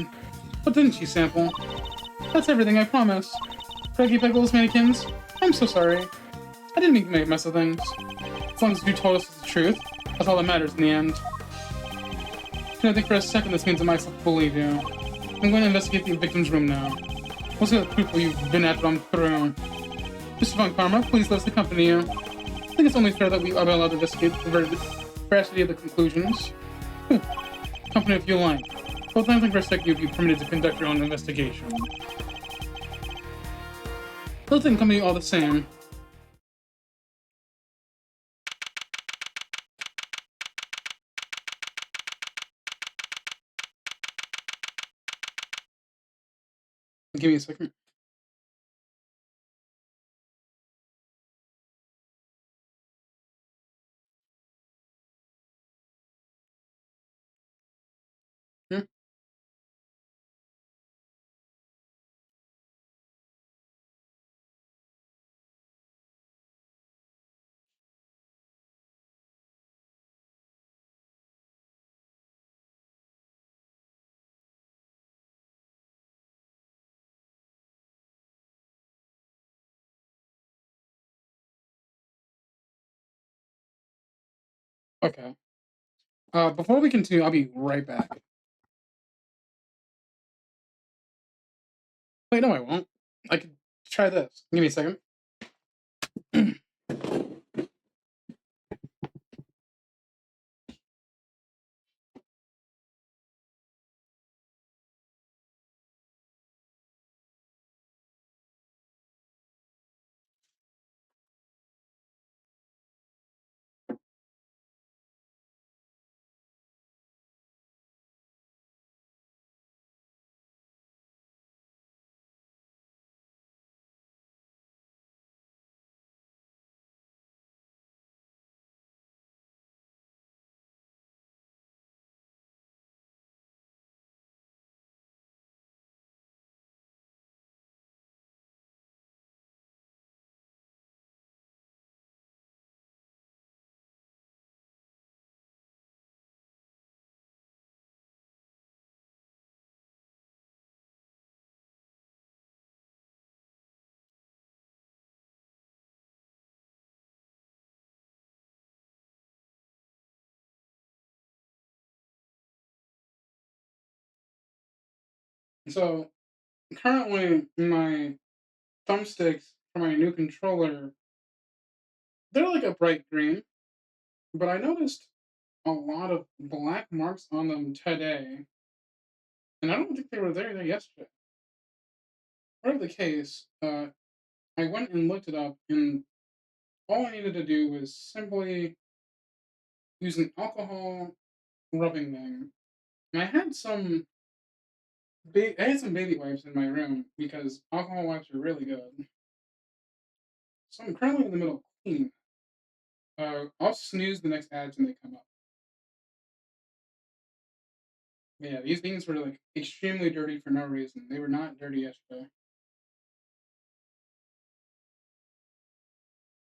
What didn't she sample? That's everything, I promise. Reggie Pickles, mannequins, I'm so sorry. I didn't mean to make a mess of things. As long as you told us the truth, that's all that matters in the end. I think for a second this means I myself believe you. I'm going to investigate the victim's room now. We'll see the proof you've been at them through. Mr. Von Karma, please let us accompany you. I think it's only fair that we are allowed to investigate the veracity of the conclusions. Company if you like. Both I think for a second you'll be permitted to conduct your own investigation. They'll think company all the same. Give me a second. Hmm? Okay. Before we continue, I'll be right back. Wait, no, I won't. I could try this. Give me a second. So currently, my thumbsticks for my new controller, they're like a bright green, but I noticed a lot of black marks on them today, and I don't think they were there yesterday. Whatever the case, I went and looked it up, and all I needed to do was simply use an alcohol rubbing thing. And I had some baby wipes in my room because alcohol wipes are really good. So I'm currently in the middle of cleaning. I'll snooze the next ads when they come up. Yeah, these things were like extremely dirty for no reason. They were not dirty yesterday,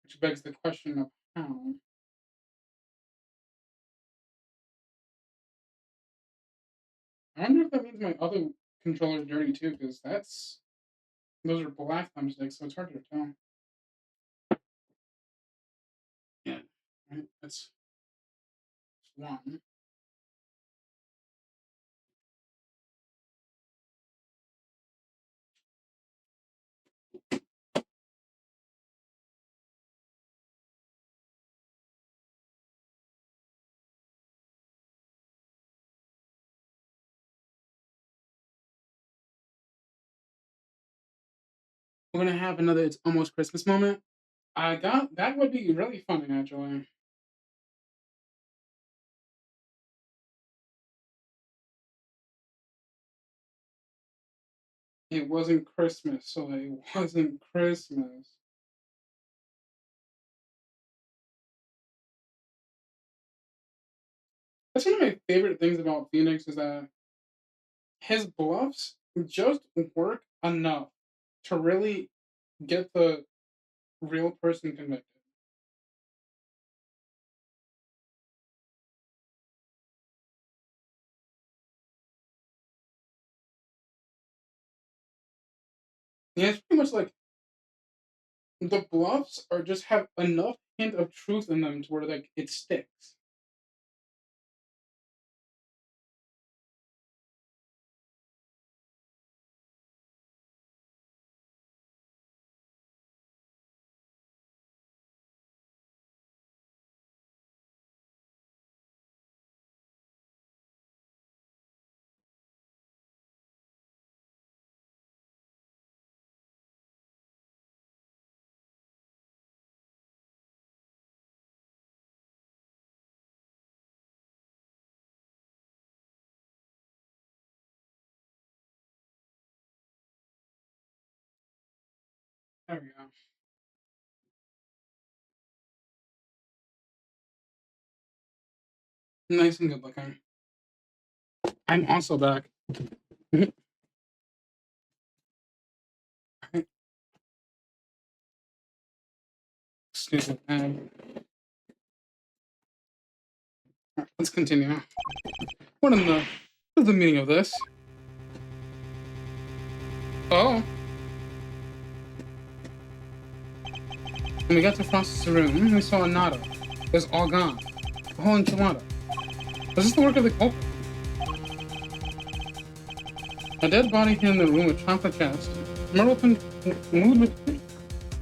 which begs the question of how. I wonder if that means my other controller's dirty too, because those are black thumbsticks, so it's hard to tell. Yeah, right. That's one. We're gonna have another It's Almost Christmas moment. That would be really funny actually. It wasn't Christmas, so it wasn't Christmas. That's one of my favorite things about Phoenix is that his bluffs just work enough to really get the real person convicted. Yeah, it's pretty much like the bluffs are just have enough hint of truth in them to where like it sticks. There we go. Nice and good looking. I'm also back. Alright, excuse me. Let's continue. What is the meaning of this? Oh, when we got to Frost's room, we saw a Nada. It was all gone. The whole enchilada. Was this the work of the culprit? A dead body hid in the room with chocolate chest. Myrtle moved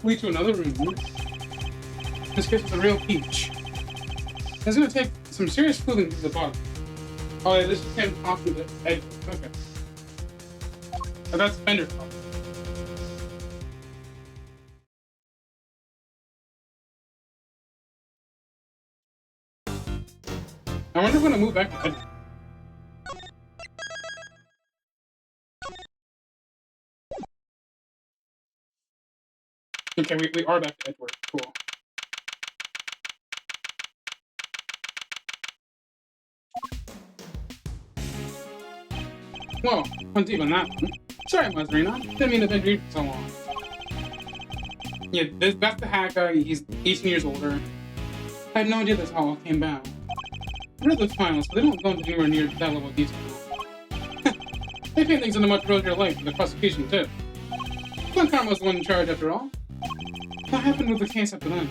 lead to another room. This case was a real peach. It's gonna take some serious fooling to the bottom. Oh, yeah, this is him talking to Ed. Okay. Oh, that's Fender talking. I wonder if I'm gonna move back to Ed. Okay, we are back to Edward. Cool. Whoa, went deep on that one. Sorry, Mazarina. Didn't mean to bend you for so long. Yeah, that's the hack guy. He's 18 years older. I had no idea this all came back. I read those files, but they don't go into anywhere near that level of detail. They paint things in a much rosier light for the prosecution, too. Conundrum was the one in charge, after all. What happened with the case after that?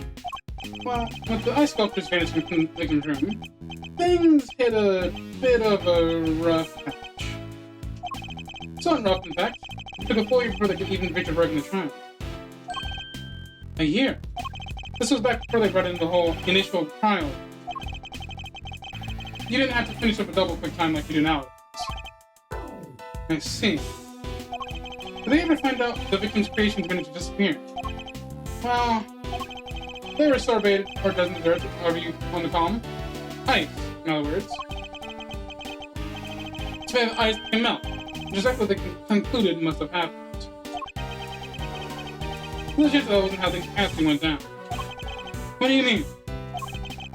Well, with the ice sculptures vanished from the victim's room, things hit a bit of a rough patch. So rough, in fact. It took a full year before they could even reach a break in the trial. A year? This was back before they brought in the whole initial trial. You didn't have to finish up a double quick time like you do now. I see. Did they ever find out the victim's creations managed to disappear? Well, they were sorbet or dozen desserts, however you want to call them. Ice, in other words. So the ice can melt. Just what they concluded must have happened. Let's just that wasn't how the capacity went down. What do you mean?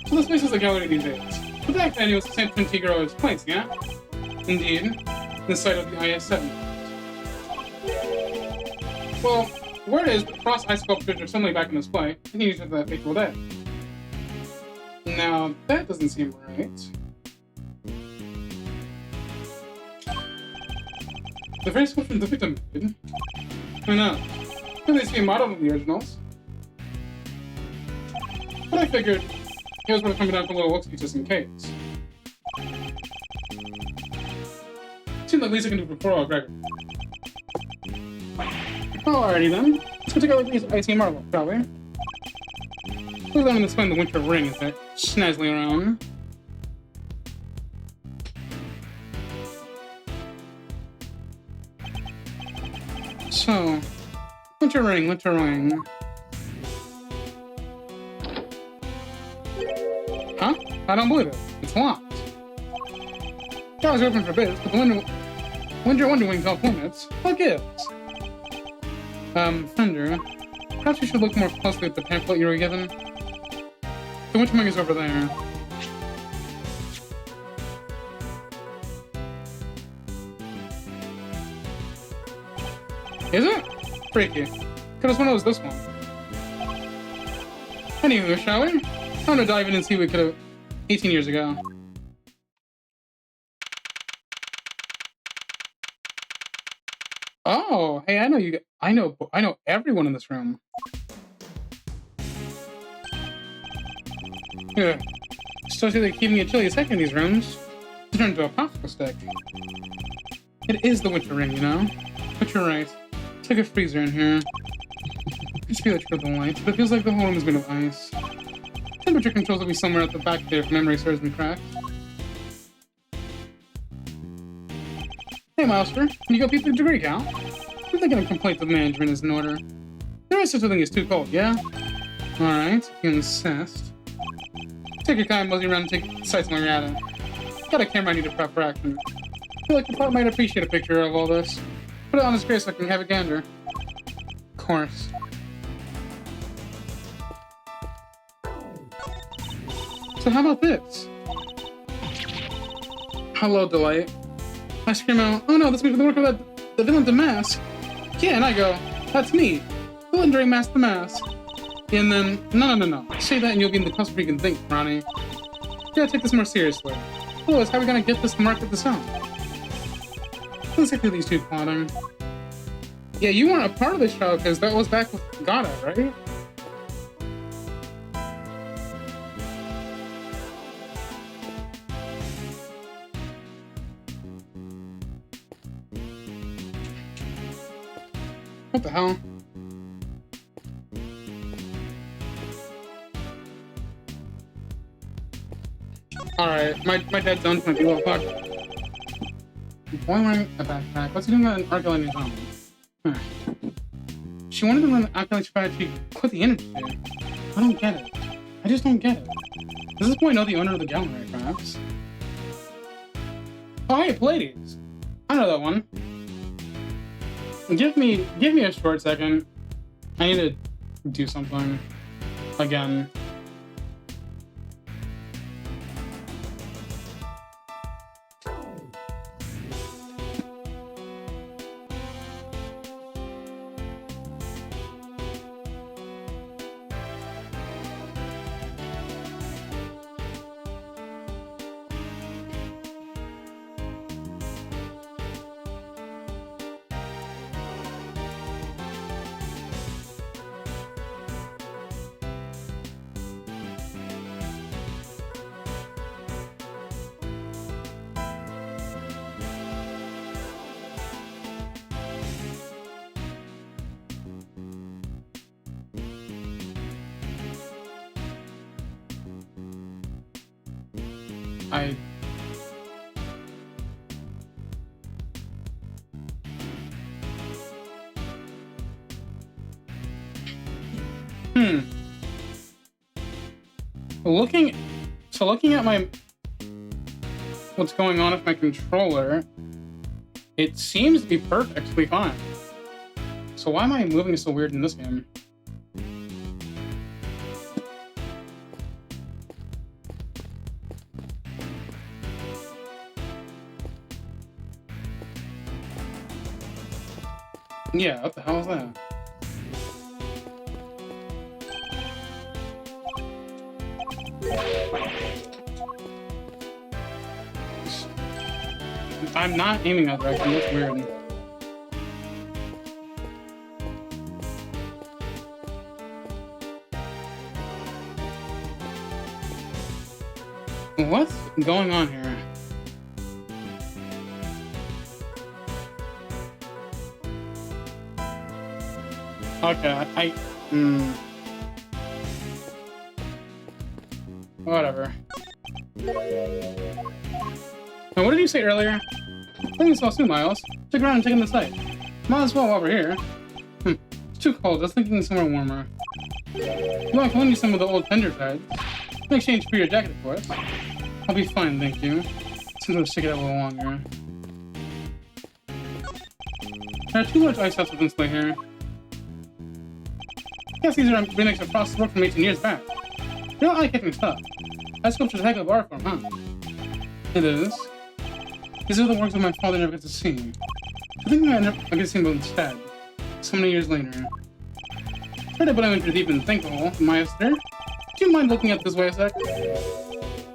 So this place is a gallery these days. But back then it was San Francisco's place, yeah? Indeed. The site of the IS-7. Well, word is the cross ice sculptures are suddenly back in display, and used for that fateful day. Now, that doesn't seem right. The very sculpture the victim made? Who knows? Could they be modeled on the originals? But I figured he was going to come down for a little look just in case. Seems like least I can do before Gregory. Alrighty then. Let's go take a look at these icy marble, shall we? We're going to explain the winter ring as they're snazzling around. So, winter ring, winter ring. Huh? I don't believe it. It's locked. Doors are open for bids, but the Wonder Wing's off limits. What gives? Fender, perhaps you should look more closely at the pamphlet you were given. The winter ring is over there. Is it? Freaky. Could've sworn it was this one. Anywho, shall we? Time to dive in and see what we could've 18 years ago. Oh, hey, I know you. I know everyone in this room. Yeah. So they're keeping it chilly a second in these rooms. It's turned into a popsicle stick. It is the winter ring, you know? But you're right. It's like a freezer in here. I just feel it for the light, but it feels like the whole room is made of ice. Temperature controls will be somewhere at the back there if memory serves me correct. Hey, Milester, can you go peep the degree count? I'm thinking a complaint of management is in order. There is such a thing as too cold, yeah? Alright, you insist. Take your time, mosey around and take sights while you're at it. Got a camera I need to prep for action. I feel like the part might appreciate a picture of all this. Put it on his face so I can have a gander. Of course. So how about this? Hello, Delight. I scream out, oh no, this must be the work of the villain to Mask. Yeah, and I go, that's me. Villain during Mask the Mask. And then, no. Say that and you'll be in the cluster you can think, Ronnie. You gotta take this more seriously. Otherwise, how are we gonna get this to market this out? Let's get through these two plotting. Yeah, you weren't a part of this show because that was back with Gata, right? What the hell? Alright, my dad's done for me. Fuck. Boy wearing a backpack. What's he doing on Arcade in his own? Huh. She wanted to learn the Arcade strategy. Quit the energy. I don't get it. I just don't get it. Does this boy know the owner of the gallery, perhaps? Oh, hey, Pallades. I know that one. Give me a short second. I need to do something. Again. Looking at my what's going on with my controller, it seems to be perfectly fine. So why am I moving so weird in this game? Yeah, what the hell is that? I'm not aiming that direction, that's weird. What's going on here? Okay, whatever. Now, what did you say earlier? I think so soon, Miles. Stick around and take in the sight. Might as well while we're here. It's too cold. I was thinking somewhere warmer. You want to lend you some of the old Fender pads? In exchange for your jacket, of course. I'll be fine, thank you. Since I'll stick it out a little longer. There are 2 large ice house within display here. Guess these are remakes of Frost's work from 18 years back. They're not eye-catching stuff. That sculpture's a heck of art form, huh? It is. These are the works of my father never got to see. I think I get to see them instead. So many years later. Sorry to put him into deep and thankful, Maester. Do you mind looking at this way a sec?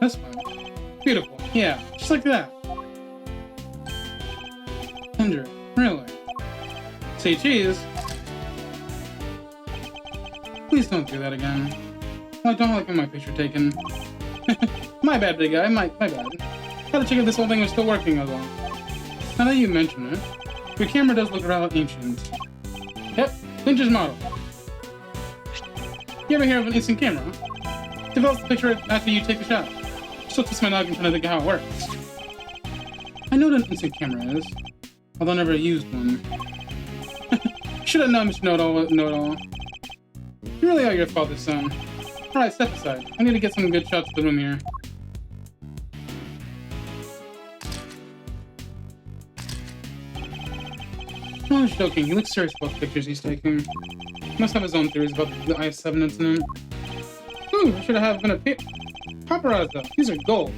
This way. Beautiful. Yeah, just like that. Tender. Really? Say cheese. Please don't do that again. Well, I don't like my picture taken. My bad, big guy. My bad. Had to check if this whole thing was still working as well. Now that you mention it, your camera does look rather ancient. Yep, Ninja's model. You ever hear of an instant camera? Develops the picture after you take the shot. Still twist my noggin trying to think of how it works. I know what an instant camera is, although I never used one. Should have known, Mr. Know-it-all. You really are your father's son. Alright, step aside. I need to get some good shots of the room here. No, I'm joking. He looks serious about the pictures he's taking. He must have his own theories about the I-7 incident. Ooh, I should have been a paparazzo. These are gold.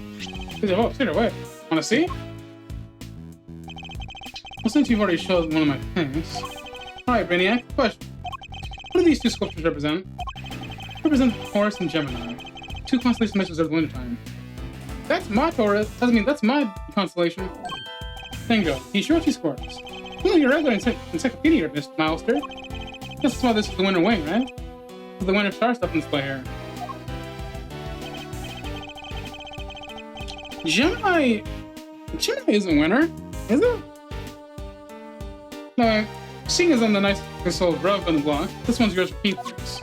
These are straight away. Wanna see? Well, since you've already showed one of my things. Alright, Brainiac, question. What do these 2 sculptures represent? Represent Taurus and Gemini. 2 constellation missions of the wintertime. That's my Taurus. That's my constellation. Bingo. He sure she scores. Well, you're regular encyclopedia, Mr. Milester. That's why this is the winter wing, right? This is the winter star stuff in display here. Gemini isn't winter, is it? No, seeing as I'm the nice This old rub on the block. This one's yours for keepers.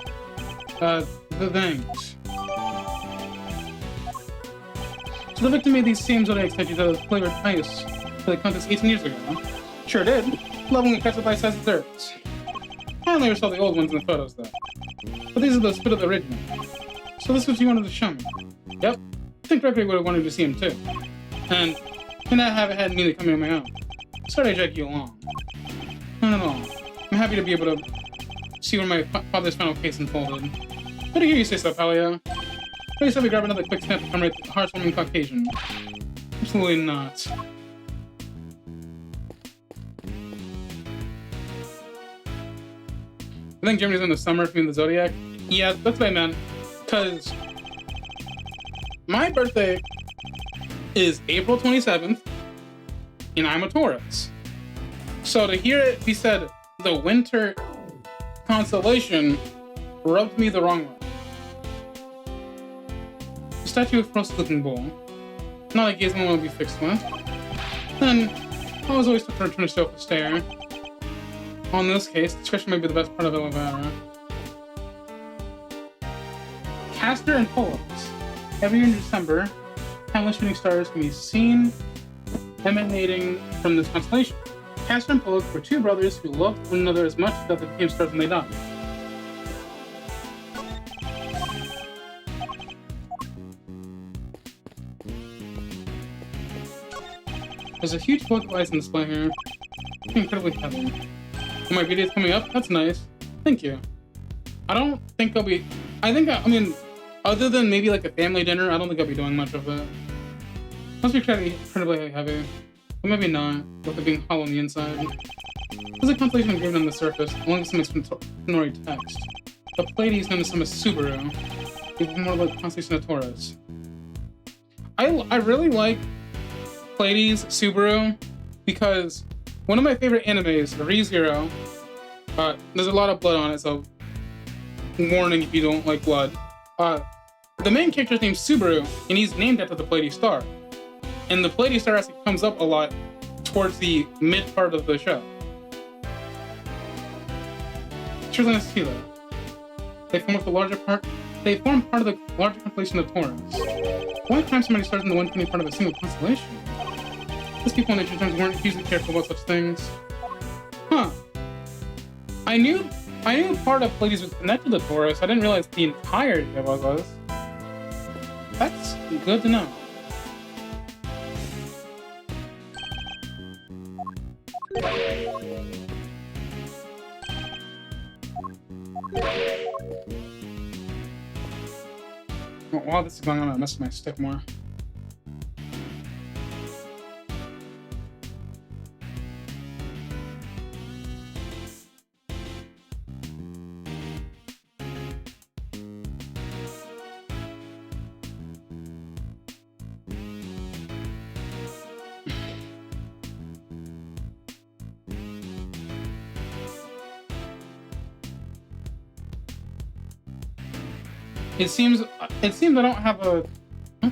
The things. So the victim made these same Zodiac statues out of flavored ice for the contest 18 years ago. Sure did. Lovingly kept by size desserts. I only ever saw the old ones in the photos, though. But these are the spit of the original. So this is what you wanted to show me. Yep. I think Gregory would have wanted to see him, too. And I haven't had me coming on my own. Sorry I dragged you along. Not at all. I'm happy to be able to see where my father's final case unfolded. Good to hear you say so, Palio. Please help me grab another quick snap to commemorate the heartwarming Caucasian. Absolutely not. I think Germany's in the summer between the Zodiac. Yeah, that's what I meant. Because my birthday is April 27th, and I'm a Taurus. So to hear it be said, the winter constellation rubbed me the wrong way. The statue of Frost's looking bull. Not like Gizmo will be fixed with. Then, I was always took to return to show for stare. On this case, discretion may be the best part of Elevera. Castor and Polos. Every year in December, countless shooting stars can be seen emanating from this constellation. Castor and Polos were two brothers who loved one another as much that they became stars when they died. There's a huge book of ice on display here. Incredibly heavy. My video is coming up? That's nice. Thank you. I don't think I'll be... I mean, other than maybe like a family dinner, I don't think I'll be doing much of it. Must be incredibly heavy. But maybe not, with it being hollow on the inside. There's a constellation engraved on the surface, along with some explanatory text. The Pleiades known as some as Subaru. It's more like constellation of Taurus. I really like Pleiades, Subaru, because one of my favorite animes, ReZero, there's a lot of blood on it, so warning if you don't like blood. The main character's name's Subaru, and he's named after the Pleiades star. And the Pleiades star actually comes up a lot towards the mid part of the show. It's really nice to see that. They form part of the larger constellation of Taurus. Why climb so many stars in the one tiny part of a single constellation? These people in nature terms weren't hugely careful about such things. Huh. I knew part of Pleiades was connected to Taurus. I didn't realize the entirety of it was. That's good to know. While this is going on, I mess with my stick more. It seems I don't have a... Huh?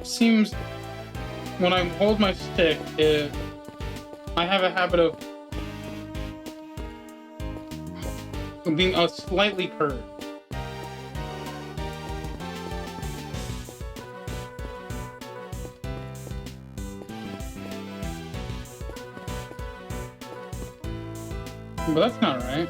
Seems when I hold my stick, I have a habit of being slightly curved. But that's not right.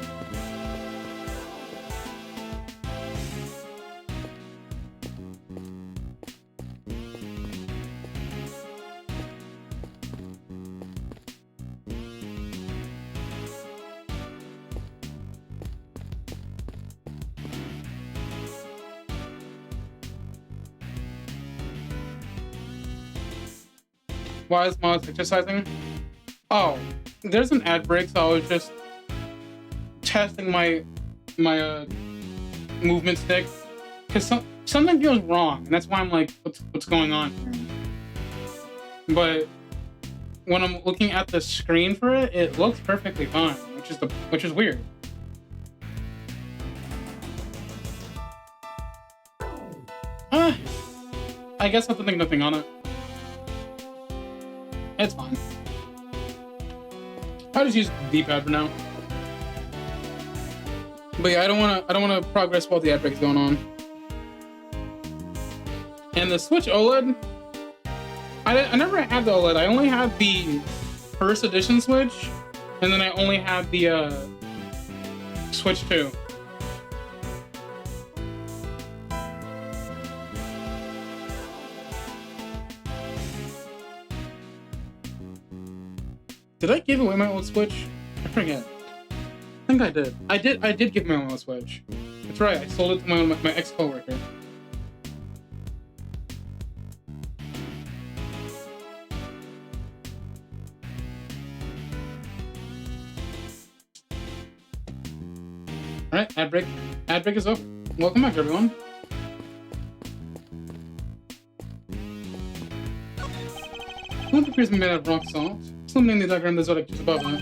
Why is Miles exercising? Oh, there's an ad break, so I was just testing my movement stick because something feels wrong, and that's why I'm like, what's going on here? But when I'm looking at the screen for it, it looks perfectly fine, which is weird. I guess I have to think nothing on it. It's fine. I'll just use the D-pad for now. But yeah, I don't wanna progress while the ad break's going on. And the Switch OLED, I never had the OLED. I only had the first edition Switch, and then I only had the Switch 2. Did I give away my old Switch? I forget. I think I did. I did give my old Switch. That's right. I sold it to my ex-coworker. All right, ad break. Ad break is over. Welcome back, everyone. One appears to be made out of rock salt. Slimming the diagram, the zodiac just above it.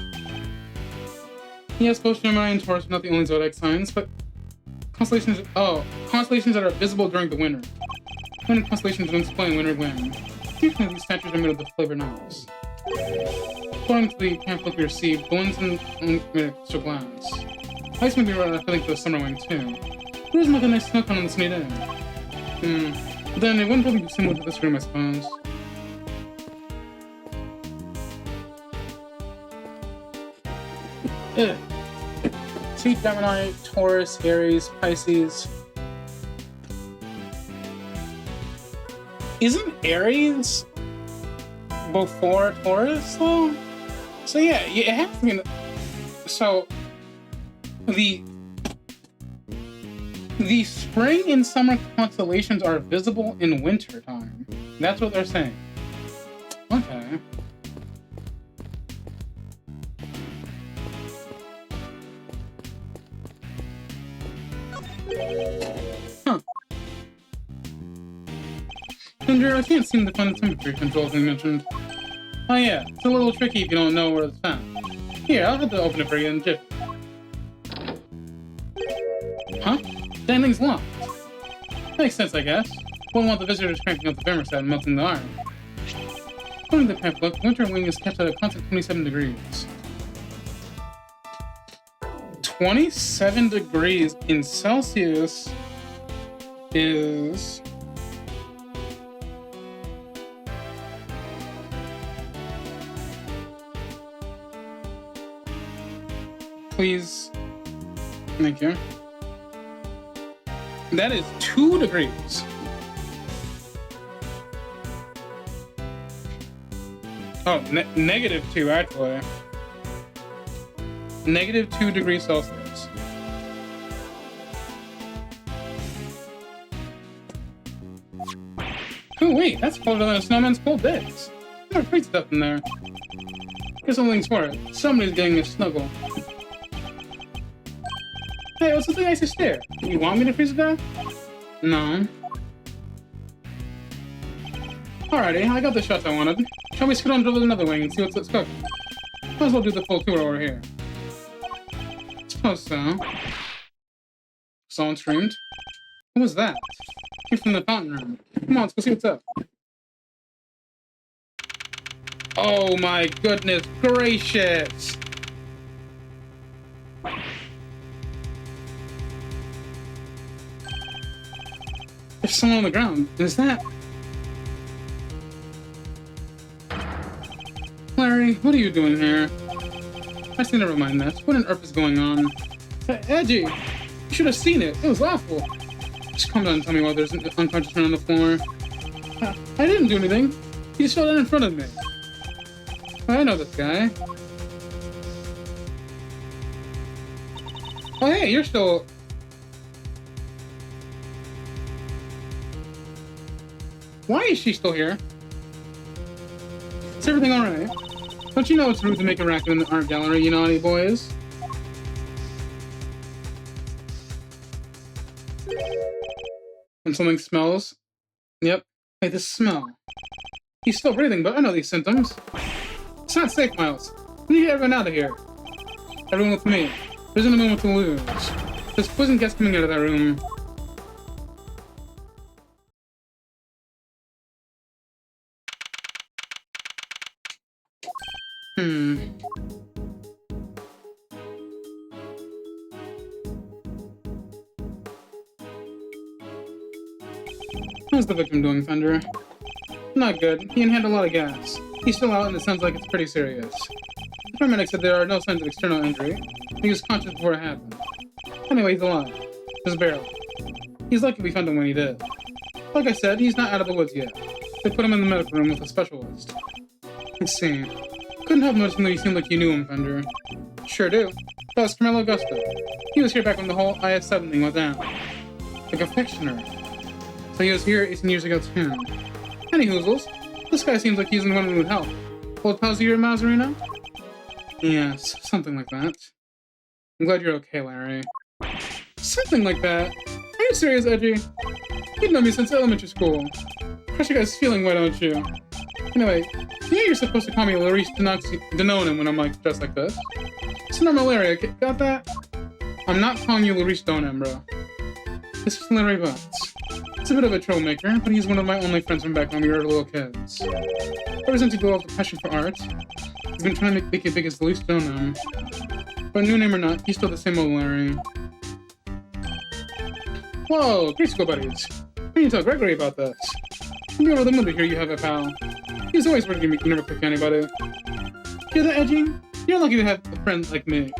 Yes, both Gemini and Taurus are not the only zodiac signs, but constellations that are visible during the winter. Winter constellations don't explain winter when. Usually these statues are made of the flavored ice. According to the pamphlet we received, balloons are made of crystal glass. Ice may be filling for the summer wing too. There isn't like a nice snow cone on the sunny day. But then it wouldn't really be similar to this room, I suppose. Ugh. See, Gemini, Taurus, Aries, Pisces. Isn't Aries before Taurus though? So yeah, it has to be. So the spring and summer constellations are visible in winter time. That's what they're saying. Okay. Huh. Ginger, I can't seem to find the temperature control thing mentioned. Oh yeah, it's a little tricky if you don't know where it's found. Here, I'll have to open it for you in a jiffy. Huh? Dang thing's locked. Makes sense, I guess. Wouldn't want the visitors cranking up the thermostat and melting the iron. According to the pamphlet, winter wing is kept at a constant 27 degrees. 27 degrees in Celsius is... Please. Thank you. That is 2 degrees. Oh, -2 actually. -2 degrees Celsius. Oh wait, that's colder than a snowman's cold days. There's free stuff in there. Guess something's for it. Somebody's getting a snuggle. Hey, what's something nice to stare? You want me to freeze it down? No. Alrighty, I got the shots I wanted. Shall we scoot on to another wing and see what's cooking? Might as well do the full tour over here. Suppose so. Someone screamed. What was that? Came from the fountain room. Come on, let's go see what's up. Oh my goodness gracious! There's someone on the ground. Is that... Larry, what are you doing here? Actually, never mind that. What on earth is going on? Edgy! You should have seen it. It was awful. Just come down and tell me why there's an unconscious man on the floor. I didn't do anything. He just fell down in front of me. I know this guy. Oh, hey, you're still... Why is she still here? Is everything alright? Don't you know it's rude to make a racket in the art gallery, you naughty boys? And something smells? Yep. Hey, this smell. He's still breathing, but I know these symptoms. It's not safe, Miles. We need everyone out of here. Everyone with me. There isn't a moment to lose. There's poison gas coming out of that room. How's the victim doing, Fender? Not good. He inhaled a lot of gas. He's still out and it sounds like it's pretty serious. The paramedic said there are no signs of external injury. He was conscious before it happened. Anyway, he's alive. Just barely. He's lucky we found him when he did. Like I said, he's not out of the woods yet. They put him in the medical room with a specialist. I see. Couldn't help noticing that you seemed like you knew him, Fender. Sure do. That was Carmelo Augusto. He was here back when the whole IS-7 thing went down. The confectioner. So he was here 18 years ago too. Any hoozles. This guy seems like he's in one who would help. Old palsy your Mazarino? Yes, something like that. I'm glad you're okay, Larry. Something like that? Are you serious, Edgy? You've known me since elementary school. Crush your guys' feeling, why don't you? Anyway, you know you're supposed to call me Larice Denonem when I'm like dressed like this. It's a normal area, got that? I'm not calling you Larice Donem, bro. This is Larry Butts. He's a bit of a troublemaker, but he's one of my only friends from back when we were little kids. Ever since he developed a passion for art, he's been trying to make it big as Larice Donem. But new name or not, he's still the same old Larry. Whoa, great school buddies. I need to tell Gregory about this. I'm going over the moon to hear you have a pal. He's always working to never click anybody. Hear that, Edgy? You're lucky to have a friend like me.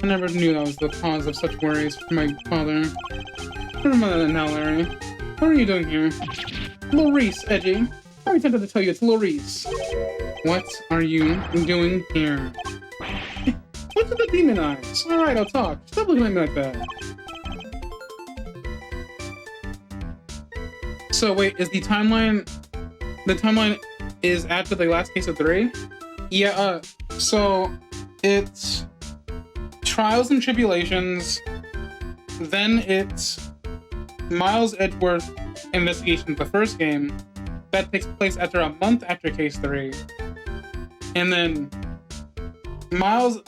I never knew that was the cause of such worries for my father. Never mind that now, Larry. What are you doing here? Larice, Edgy. I'm tempted to tell you it's Larice. What are you doing here? What's with the demon eyes? Alright, I'll talk. Stop looking at me like that. So wait, is the timeline... The timeline is after the last case of 3? Yeah, so it's Trials and Tribulations, then it's Miles Edgeworth Investigation, the first game. That takes place after a month after case 3. And then Miles,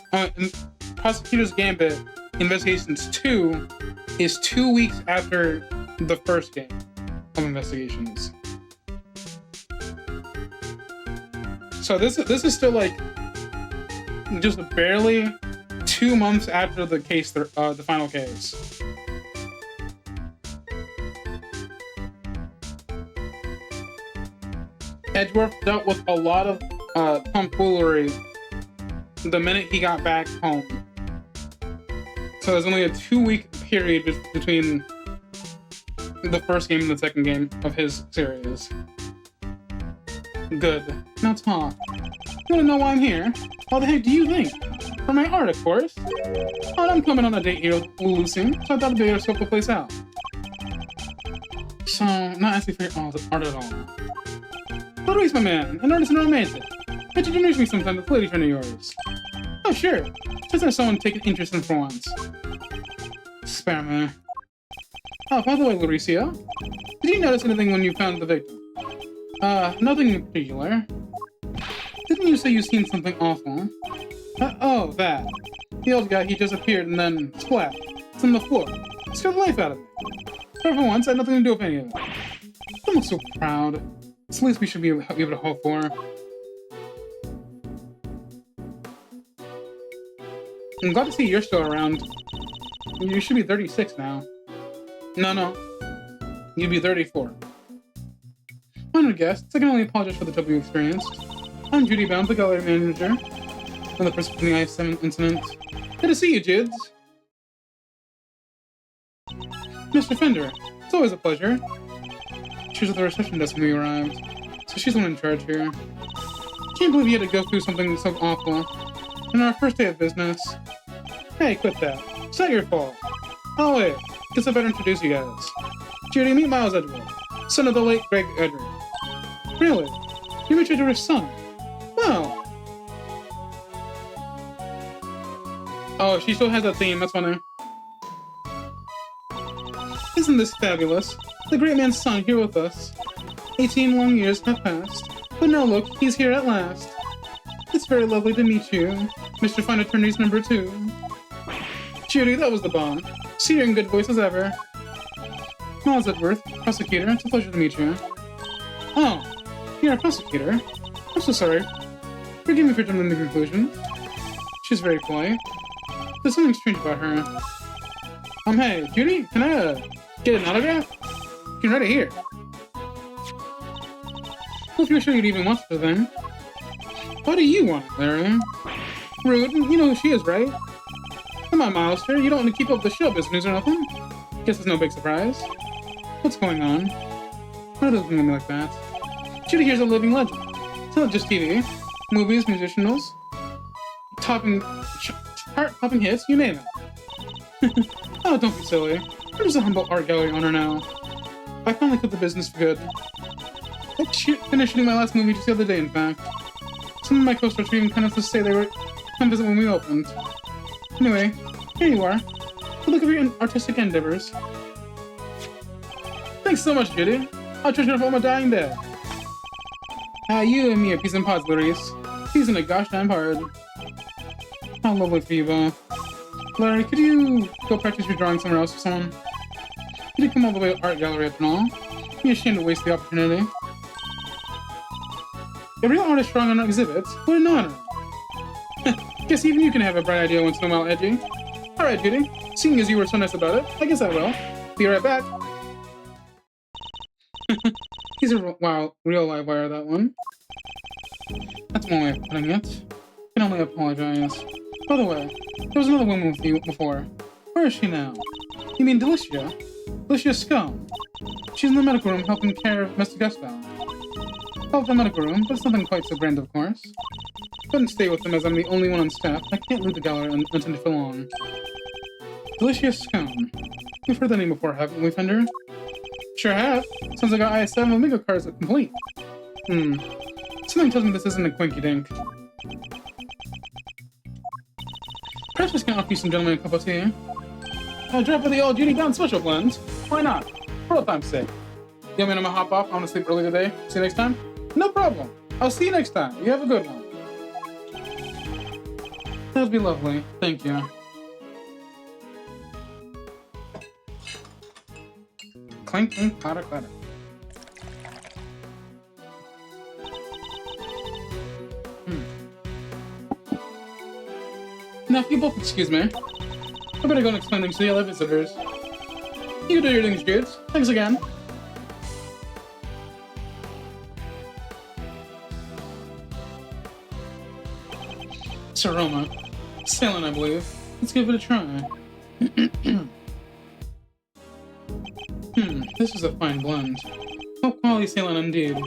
Prosecutor's Gambit Investigations 2 is 2 weeks after the first game of Investigations. So this is still like just barely 2 months after the case, the final case. Edgeworth dealt with a lot of tomfoolery the minute he got back home. So there's only a 2-week period between the first game and the second game of his series. Good. Now talk. You wanna know why I'm here? What the heck do you think? For my art, of course. Oh, I'm coming on a date here with Lucy, so I thought it'd be able to scope the place out. So, not asking for your art at all. But wait, my man, an artist and romantic. Why don't you introduce me sometime to this lady friend of yours? Oh, sure. Just have someone take an interest in for once. Spare me. Oh, by the way, Lauricio, did you notice anything when you found the victim? Nothing in particular. Didn't you say you seen something awful? Oh, that. The old guy, he just appeared and then splat. It's on the floor. Scared the life out of me. But for once, I had nothing to do with any of it. I'm not so proud. It's the least we should be able to hope for. I'm glad to see you're still around. You should be 36 now. No. You'd be 34. Honored guests, I can only apologize for the trouble you experienced. I'm Judy Bound, the gallery manager, and the person from the IS-7 incident. Good to see you, Jids. Mr. Fender, it's always a pleasure. She was at the reception desk when we arrived, so she's the one in charge here. Can't believe you had to go through something so awful on our first day of business. Hey, quit that. It's not your fault. Oh wait, guess I better introduce you guys. Judy, meet Miles Edgeworth, son of the late Gregory. Really? You're Richard Edgeworth's son? Wow. Oh, she still has that theme, that's funny. Isn't this fabulous? The great man's son here with us. 18 long years have passed, but now look, he's here at last. It's very lovely to meet you, Mr. Fine Attorney's number 2. Judy, that was the bomb. See you in good voice as ever. Miles Edgeworth, Prosecutor, it's a pleasure to meet you. Oh, you're a prosecutor? I'm so sorry. Forgive me for jumping to the conclusion. She's very polite. There's something strange about her. Hey, Judy, can I, get an autograph? You can write it here. Well, if you're sure you'd even want the thing. Why do you want it, Larry? Rude, you know who she is, right? Come on, Miles, sir, you don't want to keep up the showbiz news or nothing? Guess it's no big surprise. What's going on? Why does it me like that? Judy here's a living legend. It's not just TV. Movies, musicians, chart-topping hits, you name it. Oh, don't be silly. I'm just a humble art gallery owner now. I finally quit the business for good. I finished shooting my last movie just the other day, in fact. Some of my co-stars were even kind enough to say they were come visit when we opened. Anyway, here you are. Good luck with your artistic endeavors. Thanks so much, Judy. I'll treasure it for my dying day. You and me are peas and pods, Clarice. Peas in a gosh damn hard. How lovely for you both. Larry, could you go practice your drawing somewhere else with someone? You did come all the way to art gallery after all. You're ashamed to waste the opportunity. A real artist drawing on an exhibit? What an honor. Guess even you can have a bright idea once in a while, Edgy. Alright, Judy. Seeing as you were so nice about it, I guess I will. Be right back. He's a real live wire, that one. That's one way of putting it. I can only apologize. By the way, there was another woman with you before. Where is she now? You mean Delicia? Delicia Scum. She's in the medical room helping care of Mr. Gustav. Help the medical room, but it's nothing quite so grand, of course. Couldn't stay with them as I'm the only one on staff. I can't leave the gallery unattended for long. Delicia Scum. We've heard that name before, haven't we, Fender? Sure have. Sounds like our IS-7 Omega cards are complete. Something tells me this isn't a quinky-dink. Perhaps I can offer you some gentlemen a cup of tea. Drop of the old Judy Down special blend. Why not? For old time's sake. You want me to hop off? I want to sleep early today. See you next time? No problem. I'll see you next time. You have a good one. That would be lovely. Thank you. Clink, clink, clatter, clatter. Now, if you both excuse me, I better go and explain things to the other visitors. You do your things, dudes. Thanks again. It's aroma. Saline, I believe. Let's give it a try. This is a fine blend. Top quality saline indeed.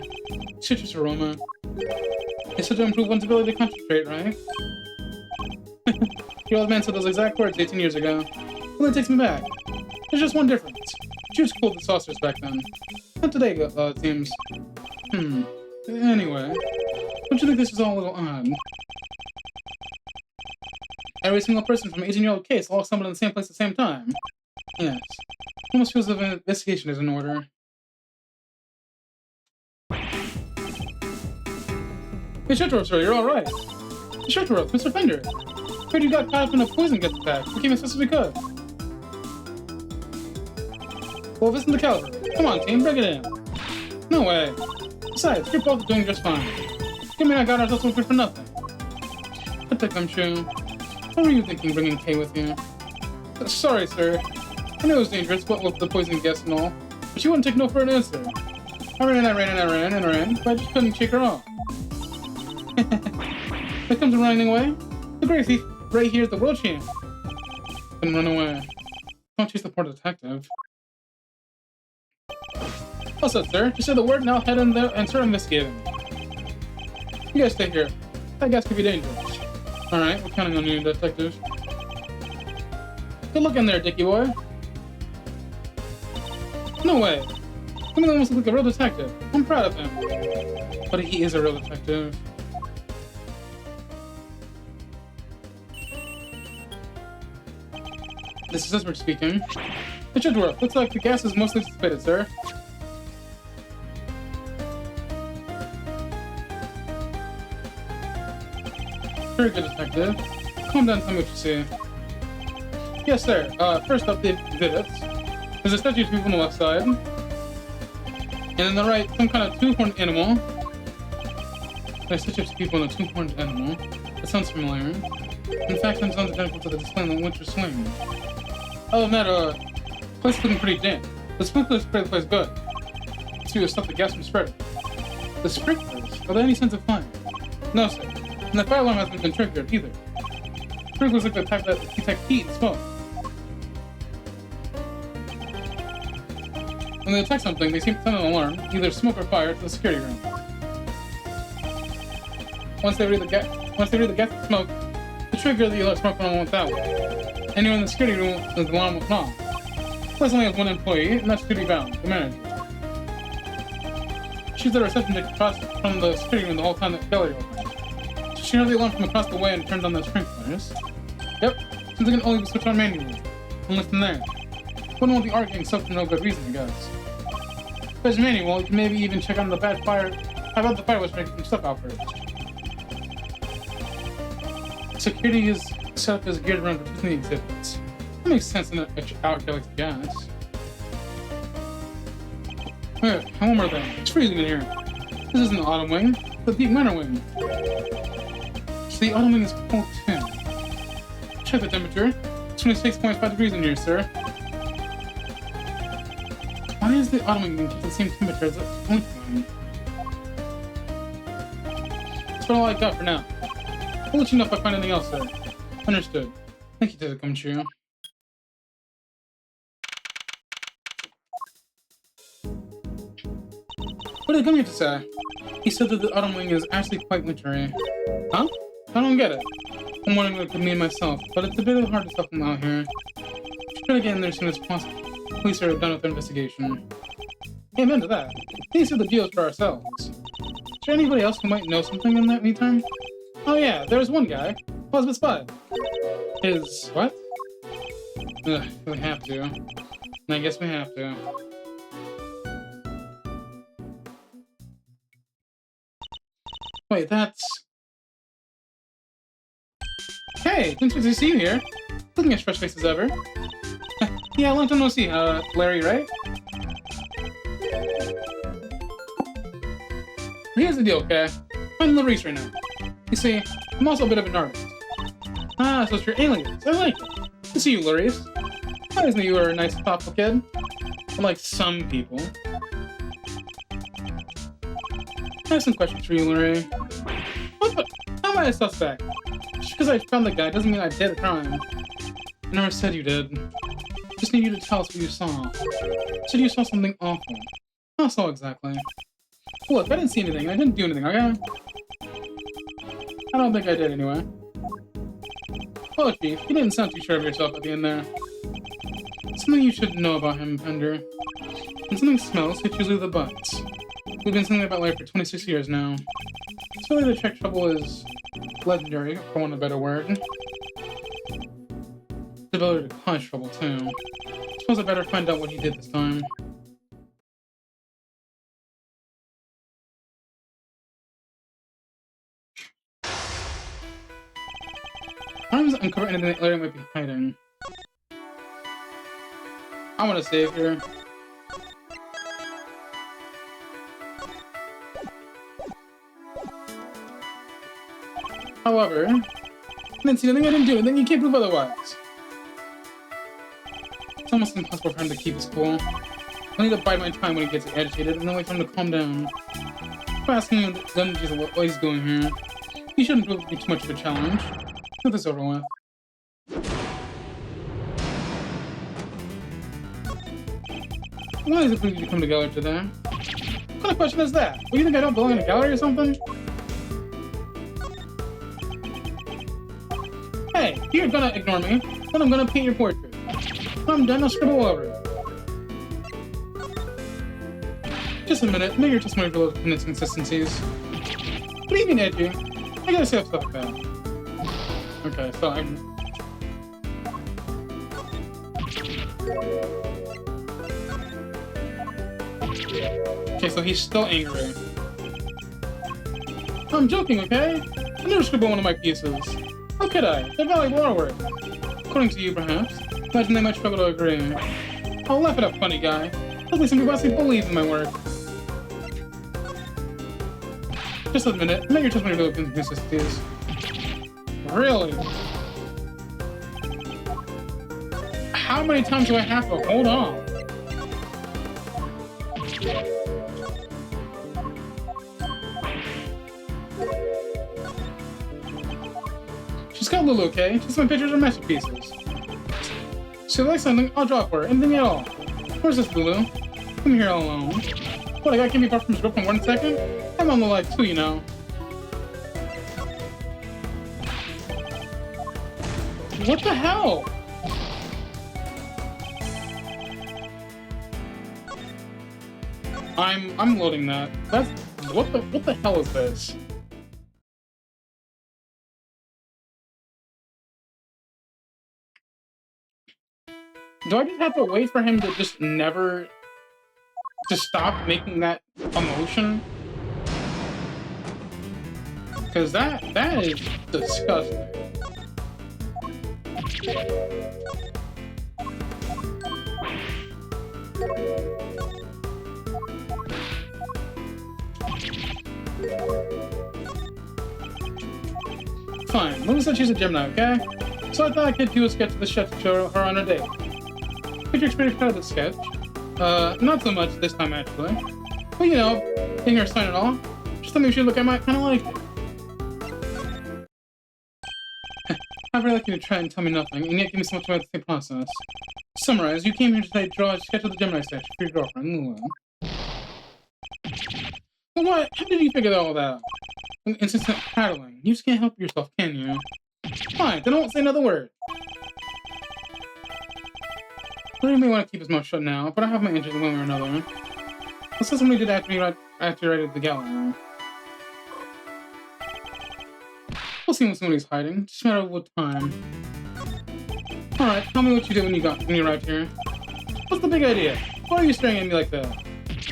Citrus aroma. It's said to improve one's ability to concentrate, right? Your old man said those exact words 18 years ago. Well, that takes me back. There's just one difference. She was cool with saucers back then. Not today, it seems. Anyway. Don't you think this is all a little odd? Every single person from an 18-year-old case all summoned in the same place at the same time. Yes. Almost feels as if an investigation is in order. Hey, Shuttleworth, sir, you're alright. Shuttleworth, Mr. Fender. Heard you got caught up in a poison gas attack. We came as fast as we could. Well, this is the caliber. Come on, team, bring it in. No way. Besides, you're both doing just fine. You mean I got ourselves so good for nothing? I think I'm true. What were you thinking bringing Kay with you? Sorry, sir. I know it was dangerous, what with the poison gas and all, but she wouldn't take no for an answer. I ran, but I just couldn't shake her off. That comes running away. The great thief right here is the world champ. Then run away. Don't chase the poor detective. What's up, sir? Just say the word and I'll head in there and start investigating. You guys stay here. That gas could be dangerous. Alright, we're counting on you, detective. Good luck in there, Dickie boy. No way. Some of them almost look like a real detective. I'm proud of him. But he is a real detective. This is Edgeworth speaking. It's Edgeworth. Looks like the gas is mostly dissipated, sir. Very good, detective. Calm down and tell me what you see. Yes, sir. First up, the exhibits. There's a statue of people on the left side. And on the right, some kind of two-horned animal. There's such a people in a two-horned animal. That sounds familiar. In fact, it sounds identical to the display in the winter swing. Other than that, the place is looking pretty damp. The sprinklers spray the place good. So you stop the gas from spreading. The sprinklers? Are there any sense of fire? No, sir. And the fire alarm hasn't been triggered either. Sprinklers look like the type that detect heat and smoke. When they detect something, they seem to send an alarm, either smoke or fire, to the security room. Once they read the gas and smoke, the trigger the alert smoke alarm went that way. Anyone in the security room, the alarm will not. The place only has one employee, and that's duty bound, the manager. She's at a reception desk across from the security room the whole time that gallery opened. So she heard the alarm from across the way and turned on the sprinklers. Yep, seems like it can only be switched on manually. Unless in there. Wouldn't want the arguing stuff for no good reason, I guess. If there's manual, you can maybe even check on the bad fire. How about the fire was making some stuff out first? Security is set up as geared around Disney exhibits. That makes sense in an outgoing gas. Hey, how warm are they? It's freezing in here. This isn't the autumn wing, the deep winter wing. So the autumn wing is cold too. Check the temperature. It's 26.5 degrees in here, sir. Why is the autumn wing keep the same temperature as the winter wing? That's all I got for now. I'll let you know if I find anything else, sir. Understood. Thank you, Takakomchu. What did Gambit have to say? He said that the autumn wing is actually quite wintry. Huh? I don't get it. I'm wondering what it could mean myself, but it's a bit hard to stop them out here. Should try to get in there as soon as possible. Police are done with their investigation. Amen to that. These are the deals for ourselves. Is there anybody else who might know something in that meantime? Oh yeah, there's one guy. Husband spy. His what? Ugh, we have to. I guess we have to. Wait, that's... Hey, didn't expect to see you here. Looking as fresh face as ever. Yeah, long time no see, Larry, right? Here's the deal, okay? I'm in the race right now. You see, I'm also a bit of an artist. Ah, so it's your aliens. I like it. To see you, Lurius. I always knew you were a nice, thoughtful kid. Unlike some people. I have some questions for you, Lurie. What? How am I a suspect? Just because I found the guy doesn't mean I did the crime. I never said you did. Just need you to tell us what you saw. Said you saw something awful. How so exactly? Look, I didn't see anything. I didn't do anything, okay? I don't think I did anyway. Oh, Chief, you didn't sound too sure of yourself at the end there. Something you should know about him, Fender. When something smells, it's usually the butts. We've been saying about Larry for 26 years now. It's really the check trouble is legendary, for want of a better word. The ability to punish trouble, too. Suppose I better find out what he did this time. I don't uncover anything that Larry might be hiding. I want to save here. However, I didn't see anything, I didn't do anything, you can't prove otherwise. It's almost impossible for him to keep his cool. I need to bide my time when he gets agitated and then wait for him to calm down. I'm asking him what he's doing here. He shouldn't prove to be too much of a challenge. Get this over with. Why is it for you to come to gallery today? What kind of question is that? Well, you think I don't belong in a gallery or something? Hey, you're gonna ignore me, then I'm gonna paint your portrait. When I'm done, I'll scribble over it. Just a minute, maybe your testimony for those inconsistencies. What do you mean, edgy? I gotta say stuff about it. Okay, so Okay, so he's still angry. I'm joking, okay? I never scribble one of my pieces. How could I? They're valuable artwork. According to you, perhaps. Imagine they might struggle to agree. I'll laugh it up, funny guy. Hopefully some people actually believe in my work. Just admit it. Admit your testimony revealed inconsistencies. Really? How many times do I have to hold on? She's got Lulu, okay? She's my pictures are masterpieces. She likes something, I'll drop her. Anything at all. Where's this Lulu? Come here all alone. What, a guy can't be apart from his girlfriend 1 second? I'm on the life too, you know. What the hell? I'm loading that. That's what the hell is this? Do I just have to wait for him to just never to stop making that emotion? Because that is disgusting. Fine, Lulu said she's a Gemini, okay? So I thought I could do a sketch of the sketch to show her on her date. Could you experience part of the sketch? Not so much this time actually. But you know, taking her sign and all, just something she look I might kinda like it. I'd really like you to try and tell me nothing, and yet give me so much about the process. Summarize, you came here to draw a sketch of the Gemini statue for your girlfriend, Lulu. But what? How did you figure all that out? Insistent paddling. You just can't help yourself, can you? Fine, then I won't say another word. Larry may want to keep his mouth shut now, but I have my interest in one way or another. This is something we did after you raided the gallery. We'll see when somebody's hiding. Just a matter of what time. Alright, tell me what you did when you arrived here. What's the big idea? Why are you staring at me like that?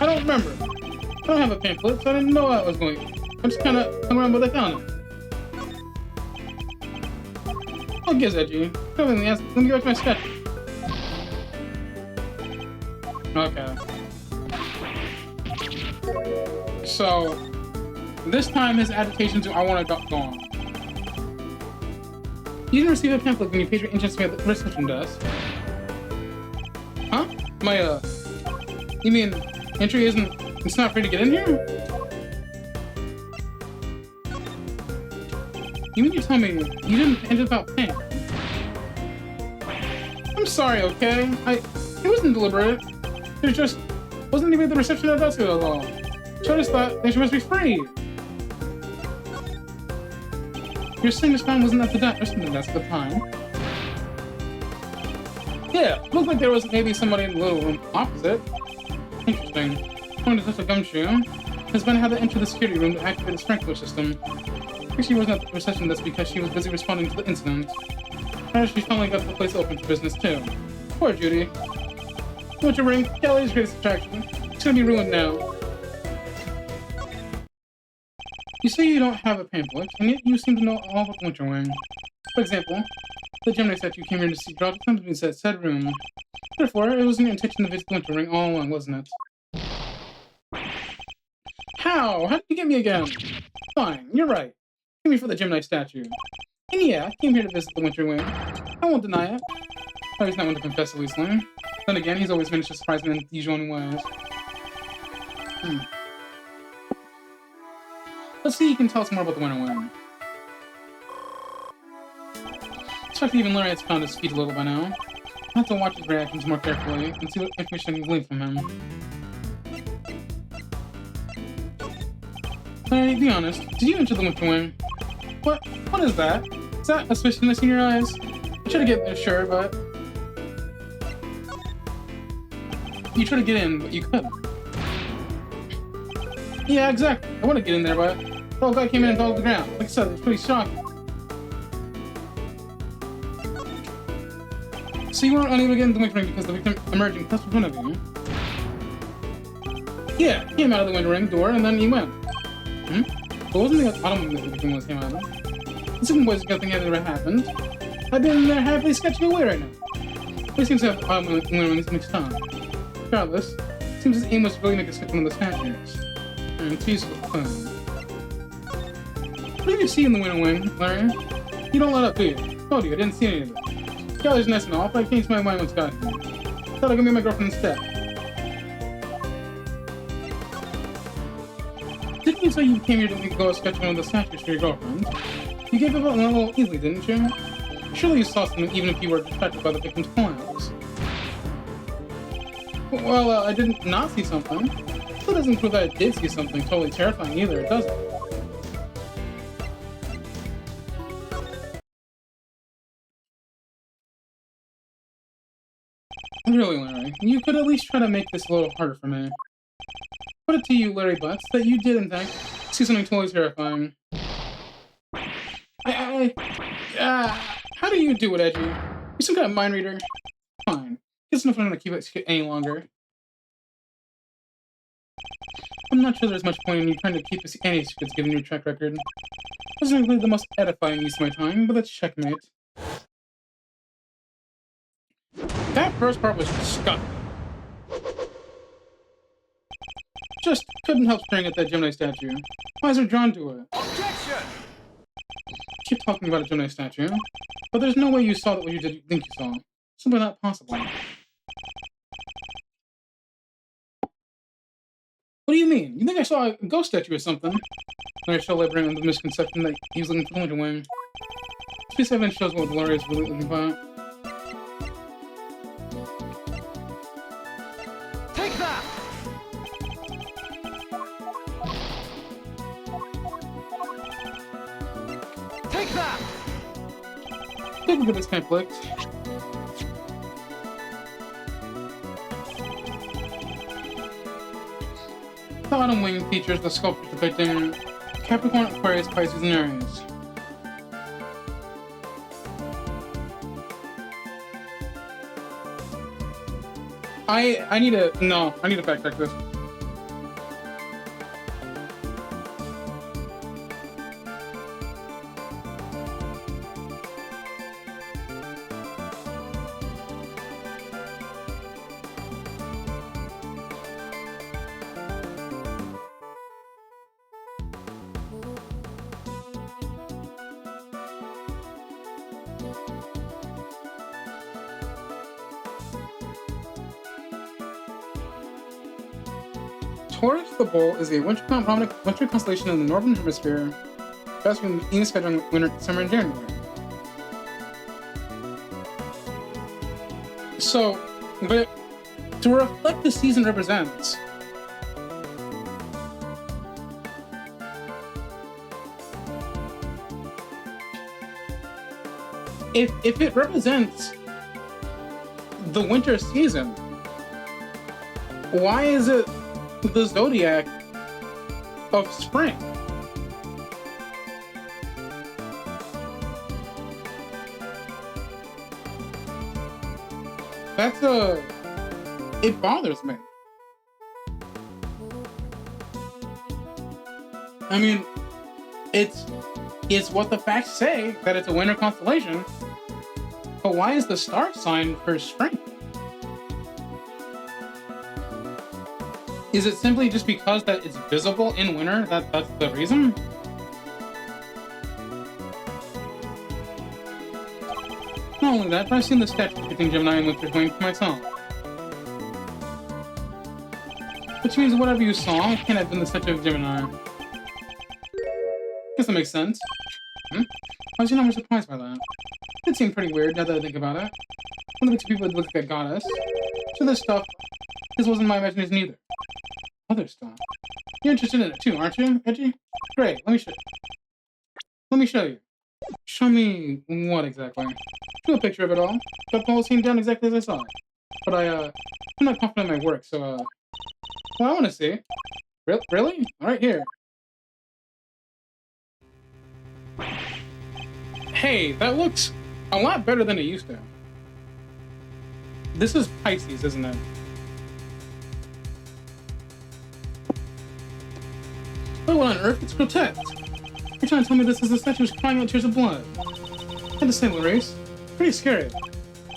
I don't remember. I don't have a pamphlet, so I didn't know I was going. I'm just kinda hung around, but I found it. What gives, Edgy? Let me go back to my sketch. Okay. So, this time his adaptation to I Want to gone. You didn't receive a pamphlet when you paid your entrance to me at the reception desk. Huh? My, you mean entry isn't, it's not free to get in here? You mean you tell me you didn't enter without paying? I'm sorry, okay? It wasn't deliberate. It just wasn't even the reception of desk at all. So I just thought they must be free. You're saying this man wasn't at the desk at the time? Yeah, it looked like there was maybe somebody in the little room opposite. Interesting. According to Mr. Gumshoe, his man had to enter the security room to activate the sprinkler system. I think she wasn't at the reception desk because she was busy responding to the incident. And she finally got the place open for business too. Poor Judy. Winter Ring, Kelly's greatest attraction. It's gonna be ruined now. You say you don't have a pamphlet, and yet you seem to know all about Winter Wing. For example, the Gemini statue came here to see draw something at said room. Therefore, it was your intention to visit the Winter Ring all along, wasn't it? How? How did you get me again? Fine, you're right. Came here for the Gemini statue. And yeah, I came here to visit the Winter Wing. I won't deny it. Oh, he's not one to confess so easily. Then again, he's always managed to surprise me in the usual ways. Let's see if you can tell us more about the Winter Wing. Expect even Larry has found his feet a little by now. I have to watch his reactions more carefully and see what information I can glean from him. Larry, be honest, did you enter the Winter Wing? What is that? Is that a suspiciousness in your eyes? I try to get there, sure, but... You try to get in, but you couldn't. Yeah, exactly. I want to get in there, but the old guy came in and fell to the ground. Like I said, it's pretty shocking. So you weren't unable to get into the Winter Ring because the victim emerging just in front of you? Yeah, he came out of the Winter Ring door and then he went. But wasn't the automobile the victim was came out of? The second boy's good thing had ever happened. I've been there happily sketching away right now. He seems to have the automobile when this mixed on. Regardless, it seems his aim was to really make a sketch one of the statues. And it's useful. What did you see in the window wing, Larry? You don't let up, do you? Told you, I didn't see any of it. Kelly's nice and all, but I changed my mind once got here. Thought I could be my girlfriend instead. Didn't you say you came here to go sketch one of the statues for your girlfriend? You gave up a little easily, didn't you? Surely you saw something even if you were distracted by the victim's crimes. Well, I didn't not see something. That doesn't prove that I did see something totally terrifying either, does it? Really, Larry, you could at least try to make this a little harder for me. Put it to you, Larry Butts, that you did, in fact, see something totally terrifying. How do you do it, Edgy? You some kind of mind reader? Fine. It's no fun to keep it any longer. I'm not sure there's much point in you trying to keep any secrets given your track record. Wasn't really the most edifying use of my time, but that's checkmate. That first part was disgusting. Just couldn't help staring at that Gemini statue. My eyes are drawn to it. Objection! Keep talking about a Gemini statue, but there's no way you saw what you did think you saw. Simply not possible. What do you mean? You think I saw a ghost statue or something? Then I show laboring under the misconception that he was looking for the winter wing. This piece of evidence shows what Laurie is really looking for. Take that! Take that! Take a look at this conflict. The autumn wing features the sculpture depicting Capricorn, Aquarius, Pisces, and Aries. I need to fact check this. Taurus the Bull is a winter constellation in the northern hemisphere, passing between the sky during winter, summer, and January. So, but to reflect the season represents, if it represents the winter season, why is it the zodiac of spring? It bothers me. I mean, it's what the facts say, that it's a winter constellation, but why is the star sign for spring? Is it simply just because that it's visible in winter? That's the reason? Not only that, but I've seen the statue depicting Gemini and Winter's wing for myself. Which means whatever you saw can't have been the statue of Gemini. Guess that makes sense. Why was you not more surprised by that? It seemed pretty weird now that I think about it. One of the two people would look like a goddess. So this wasn't my imagination either. Other stuff. You're interested in it too, aren't you, Edgy? Great, let me show you. Show me what exactly? Show a picture of it all. Got the whole scene down exactly as I saw it. But I'm not confident in my work, so well, I want to see. Really? Alright, here. Hey, that looks a lot better than it used to. This is Pisces, isn't it? But what on earth? It's grotesque. You're trying to tell me this is the statue crying out tears of blood. I had to say, Larice, pretty scary,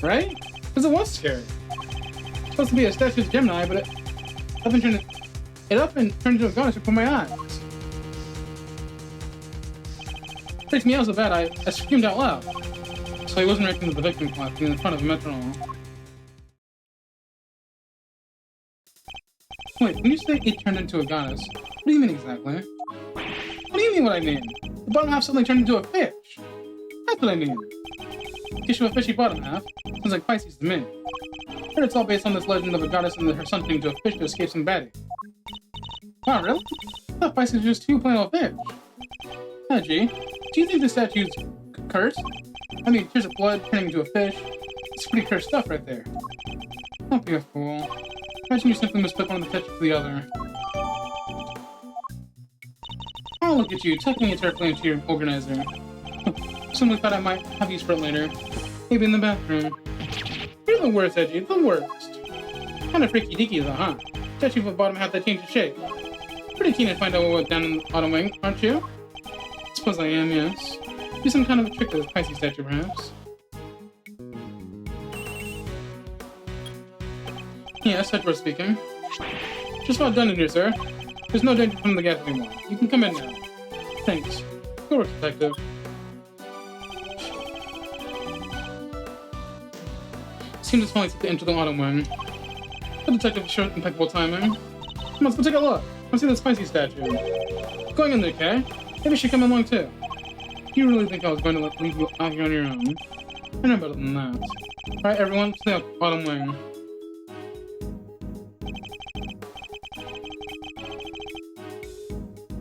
right? Because it was scary. It's supposed to be a statue of Gemini, but it up and turned into a goddess before my eyes. Freaked me out so bad I screamed out loud. So he wasn't reacting to the victim collapsing in front of a metronome. Wait, when you say it turned into a goddess, what do you mean exactly? What do you mean what I mean? The bottom half suddenly turned into a fish. That's what I mean. Gives you a fishy bottom half. Sounds like Pisces to me. But it's all based on this legend of a goddess and her son turning into a fish to escape some baddie. Wow, really? I thought Pisces was just too plain old fish. Huh, gee. Do you think the statue's cursed? I mean, tears of blood turning into a fish. It's pretty cursed stuff right there. Don't be a fool. Imagine you simply mistook one of the statues for the other. Oh, look at you, tucking it directly into your organizer. Simply thought I might have use for it later. Maybe in the bathroom. You're the worst, Edgy, the worst. Kinda freaky deaky though, huh? Statue with the bottom half that changed its shape. Pretty keen to find out what went down in the autumn wing, aren't you? Suppose I am, yes. Do some kind of a trick with this Pisces statue, perhaps. Yes, Edgeworth speaking. Just about done in here, sir. There's no danger from the gas anymore. You can come in now. Thanks. Good work, detective. Seems it's finally set to enter the autumn wing. The detective showed impeccable timing. Come on, let's go take a look. Let's see the spicy statue. Going in there, Kay? Maybe you should come along too. You really think I was going to leave you out here on your own? I know better than that. Alright, everyone, to the autumn wing.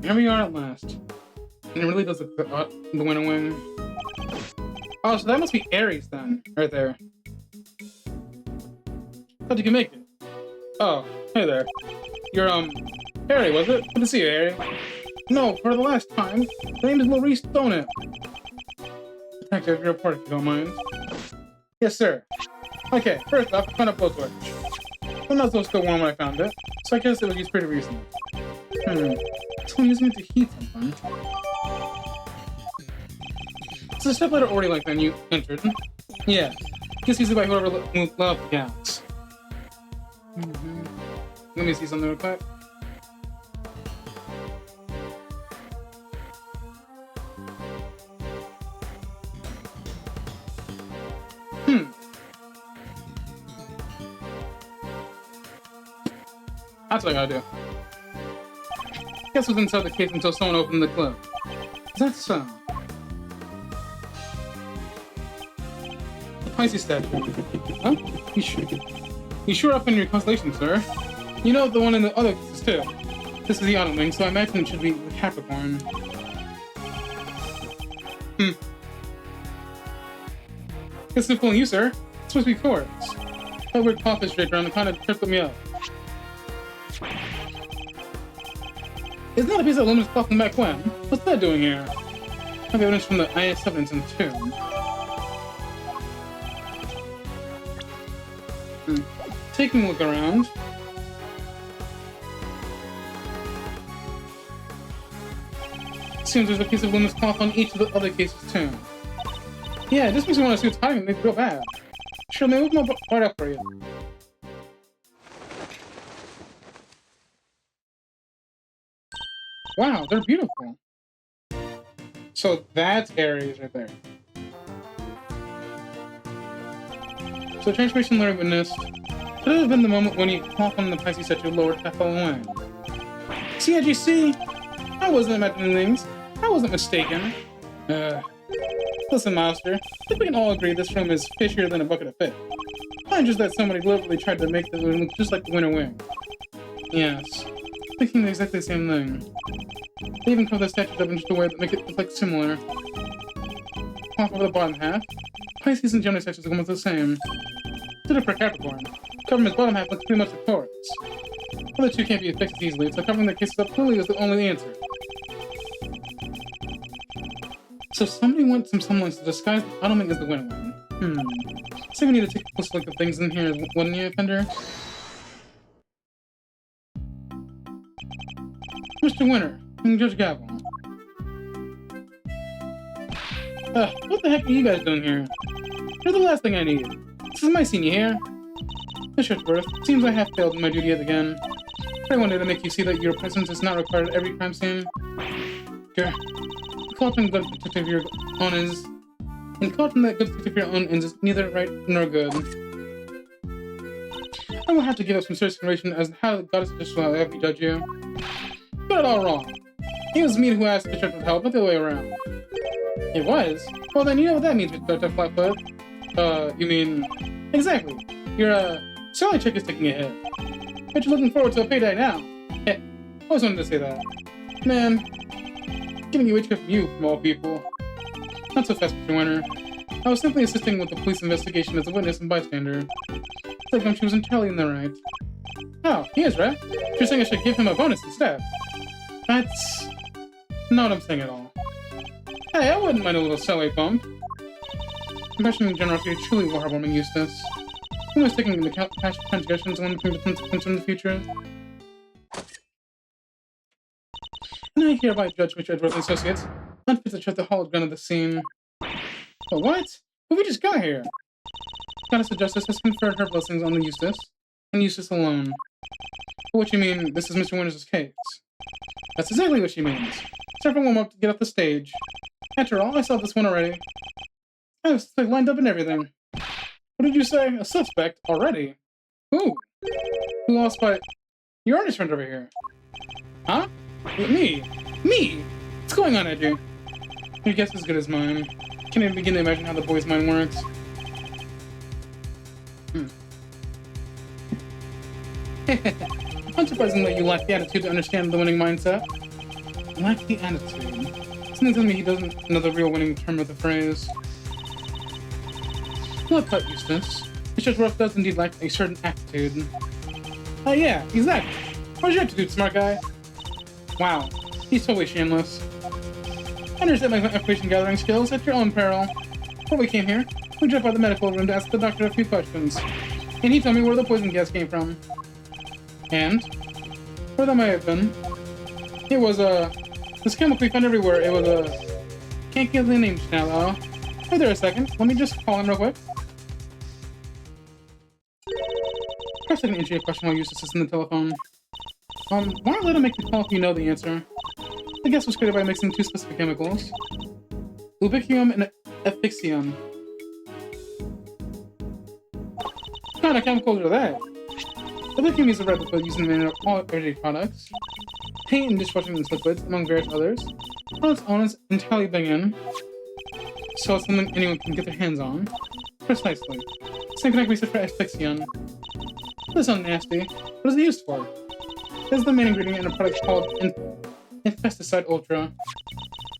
Here we are at last. And it really does look the winter wing. Oh, so that must be Aries then, right there. Thought you could make it. Oh, hey there. You're, Harry, was it? Good to see you, Harry. No, for the last time. The name is Maurice Donut. Detective, your report if you don't mind. Yes, sir. Okay, first off, I found a blowtorch. The nozzle was still warm when I found it, so I guess it was used pretty recently. Someone using it to heat something. It's a step ladder already like when you entered. Yeah, gets used by whoever moved the gas. Let me see something real quick. That's what I gotta do. Guess was inside the case until someone opened the clip. Is that so? The Pisces statue. Huh? You sure up in your constellation, sir? You know the one in the other cases too. This is the autumn wing, so I imagine it should be the Capricorn. Guess I'm fooling you, sir. It's supposed to be quartz. That weird crawfish drake around the kind of tripped me up. Isn't that a piece of aluminum cloth from back when? What's that doing here? I have evidence from the IS evidence in the tomb. Taking a look around. Seems there's a piece of aluminum cloth on each of the other cases too. Yeah, it just makes me want to see what's hiding and make it real bad. Sure, maybe we'll come right up for you. Wow, they're beautiful. So that's Aries right there. So transformation Larry witnessed could have been the moment when he clocked on the Pisces statue lowered half a wing. See, as you see, I wasn't imagining things. I wasn't mistaken. Listen, Master, I think we can all agree this room is fishier than a bucket of fish. Mine just that somebody deliberately tried to make the room look just like the winter wing. Yes, thinking exactly the same thing. They even cover the statues up in just a way that make it look like similar. Off over the bottom half, Pisces and Gemini statues are almost the same. Did it for Capricorn. Covering his bottom half looks pretty much like Taurus. The other two can't be fixed easily, so covering their cases up clearly is the only answer. So somebody went some semblance to disguise the autumn wing as the winter wing. So we need to take a close look at things in here, wouldn't you, Fender? Mr. Winter, and Judge Gavel. What the heck are you guys doing here? You're the last thing I need. This is my senior here. Miss Edgeworth, seems I have failed in my duty yet again. I wanted to make you see that your presence is not required at every crime scene. Culting good detective your own is... And culting that good detective your own is neither right nor good. I will have to give up some serious consideration as to how the goddess just will have you judge you. Got it all wrong. It was me who asked the church for help, not the other way around. It was? Well then, you know what that means, Dr. Flatfoot. You mean... Exactly. Your, salary check is taking a hit. But you're looking forward to a payday now. Heh. I always wanted to say that. Man, getting a wage cut from you, from all people. Not so fast, Mr. Winter. I was simply assisting with the police investigation as a witness and bystander. It's like she was entirely in the right. Oh, he is, right? You're saying I should give him a bonus instead. That's... not what I'm saying at all. Hey, I wouldn't mind a little salary bump. Compassion and generosity are truly heartwarming, Eustace. Who is taking into account past transgressions and limiting the consequences in the future? And I hereby judge Mr. Edgeworth and Associates unfit to trust the hologram of the scene. But what? Who we just got here? Goddess of Justice has conferred her blessings on the Eustace, and Eustace alone. But what you mean, this is Mr. Winters' case? That's exactly what she means. Several warm up to get off the stage. After all, I saw this one already. I was lined up and everything. What did you say? A suspect? Already? Who? Who lost by... Your artist friend over here. Huh? Me? Me? What's going on, Edgy? Your guess is as good as mine. Can't even begin to imagine how the boy's mind works. Unsurprising that you lack the attitude to understand the winning mindset. Lack the attitude. Something tells me he doesn't know the real winning term of the phrase. Well put, Eustace. Mr. Edgeworth does indeed lack a certain aptitude. Yeah, exactly. What's your attitude, smart guy? Wow, he's totally shameless. I understand my information gathering skills at your own peril. Before we came here, we dropped by the medical room to ask the doctor a few questions. And he told me where the poison gas came from. And? Where that may have been. It was, this chemical we found everywhere, it was, can't give the name just now, though. Wait there a second, let me just call him real quick. Perhaps I can answer your question while Eustace is in the telephone. Why not let him make the call if you know the answer? The gas was created by mixing two specific chemicals. Ubicium and Effixium. What kind of chemicals are they? Ubicium is a red liquid used in all everyday products. Paint and dishwashing liquids, among various others. On its own, it's entirely banging. So it's something anyone can get their hands on. Precisely. Same connect research for Effixium. This sounds nasty. What is it used for? This is the main ingredient in a product called Infesticide Ultra.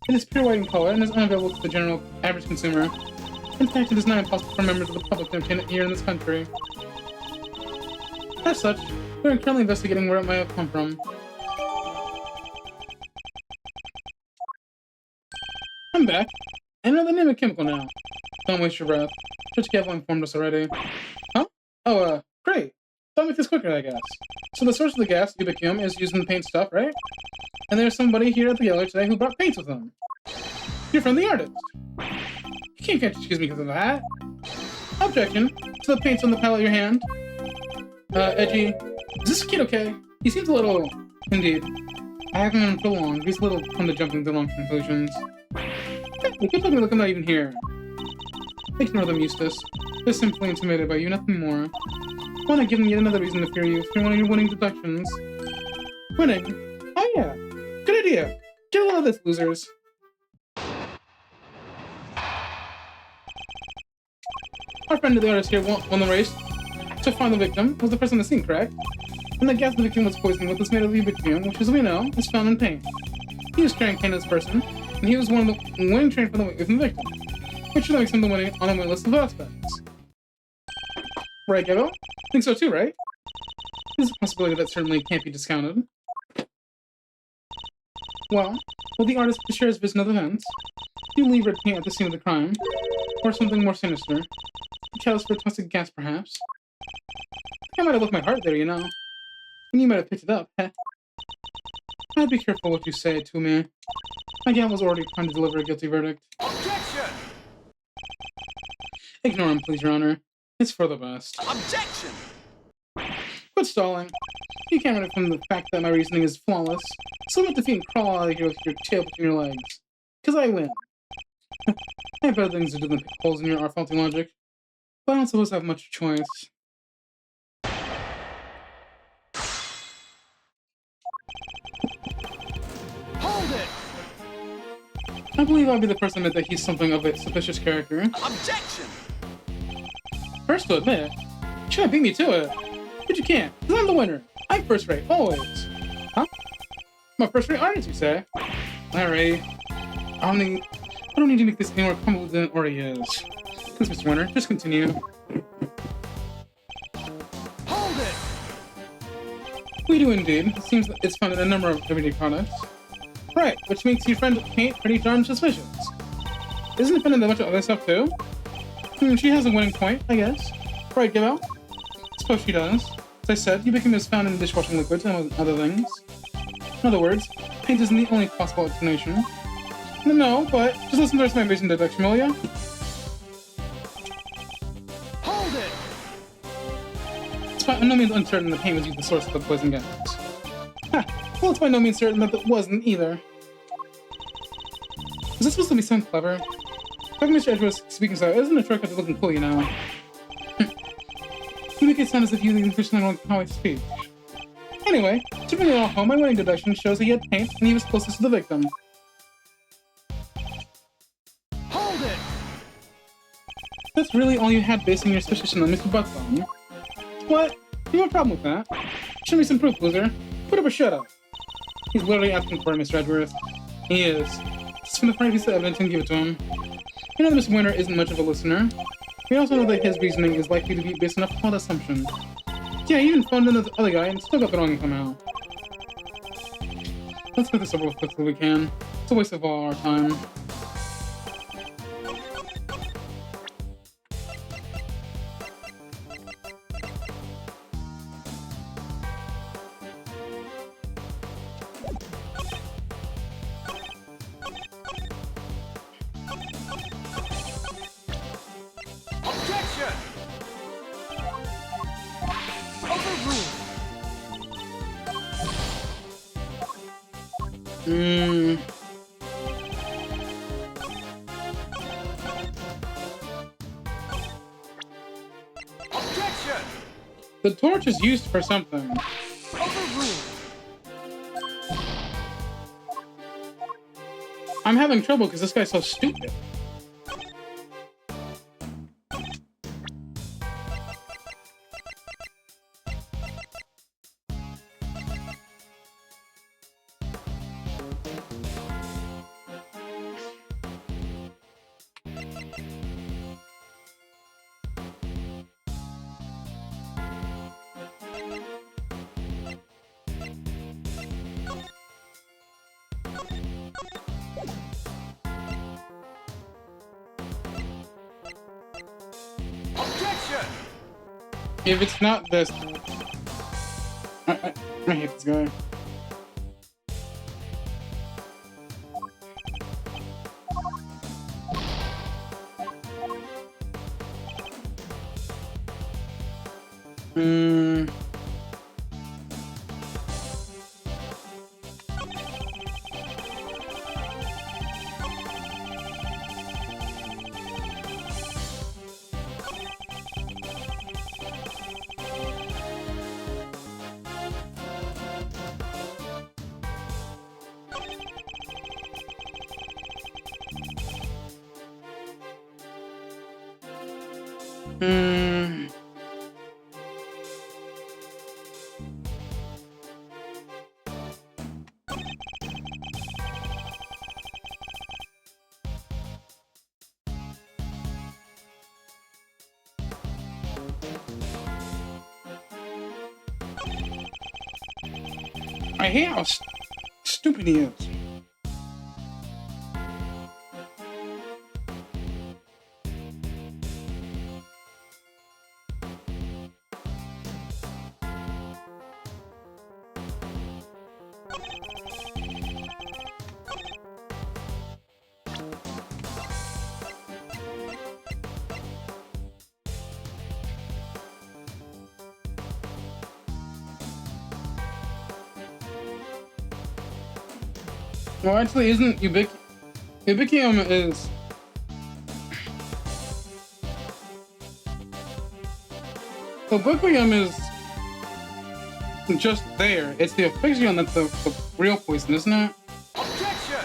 It is pure white in color and is unavailable to the general average consumer. In fact, it is not impossible for members of the public to obtain it here in this country. As such, we are currently investigating where it might have come from. I'm back. I know the name of the chemical now. Don't waste your breath. Judge Gavel informed us already. Huh? Oh, great. Thought make this quicker, I guess. So the source of the gas, Ubicium, is used in the paint stuff, right? And there's somebody here at the Yeller today who brought paints with them. You're from the artist. You can't excuse me because of that. Objection to the paints on the palette of your hand. Edgy, is this kid okay? He seems a little... Indeed. I haven't known him for long. He's a little prone to jumping to long conclusions. You keep looking like I'm not even here. Ignore them, Eustace. They're simply intimidated by you, nothing more. Why not give them yet another reason to fear you for one of your winning deductions? Winning? Oh yeah. Good idea. Get a load of this, losers. Our friend of the artist here won the race to find the victim. Was the person on the scene, correct? And the gas the victim was poisoned with is made of Ubicium, which, as we know, is found in paint. He was carrying paint as person, and he was one of the winning trained for the victim, which should make him the winning on the win list of suspects. Right, Gabriel? Think so too, right? There's a possibility that certainly can't be discounted. Well, will the artist share his vision of events? Do you leave red paint at the scene of the crime? Or something more sinister? A callus for toxic gas, perhaps? I might have left my heart there, you know. And you might have picked it up, heh? I'd be careful what you say to me. My gal was already trying to deliver a guilty verdict. Objection! Ignore him, please, Your Honor. It's for the best. Objection! Quit stalling. You can't run it from the fact that my reasoning is flawless. So let the fiend crawl out of here with your tail between your legs. Because I win. I have better things to do than pick holes in your faulty logic. But I don't suppose I have much choice. Hold it! I believe I'll be the first to admit that he's something of a suspicious character. Objection! First to admit, you try to beat me to it. But you can't, because I'm the winner. I'm first rate, always. Huh? I'm a first rate artist, you say? Alright. I don't need to make this any more convoluted than it already is. Please, Mr. Winner, just continue. Hold it! We do indeed. It seems that it's found in a number of everyday products. Right, which makes your friend Paint pretty darn suspicious. Isn't it found in a bunch of other stuff too? She has a winning point, I guess. Right, give out? Suppose she does. As I said, ubiquity is found in dishwashing liquids and other things. In other words, paint isn't the only possible explanation. No, but just listen to the rest of my vision deduction, will ya? Hold it! It's by no means uncertain that paint was the source of the poison gas. Ha! Well, it's by no means certain that it wasn't either. Is this supposed to be something clever? Like Mr. Edgeworth's speaking style isn't a shortcut to looking cool, you know. You make it sound as if you intentionally wrong how I speak. Anyway, to bring it all home, my winning deduction shows that he had paint and he was closest to the victim. Hold it! That's really all you had basing your suspicion on Mr. Buttbone. What? You have a problem with that? Show me some proof, loser. Put up or shut up. He's literally asking for it, Mr. Edgeworth. He is. Just from the front piece of evidence and give it to him. You know that Mr. Winter isn't much of a listener. We also know that his reasoning is likely to be based on a flawed assumption. Yeah, he even phoned in the other guy and still got the wrong somehow. Let's get this over with quickly we can. It's a waste of all our time. Objection! Overruled! Objection! The torch is used for something. Overruled! I'm having trouble because this guy's so stupid. Objection! If it's not this... I hate this guy. I hate how stupid he is. Well, actually, isn't Ubiquium is... Ubiquium is just there. It's the Asphyxion that's the real poison, isn't it? Objection!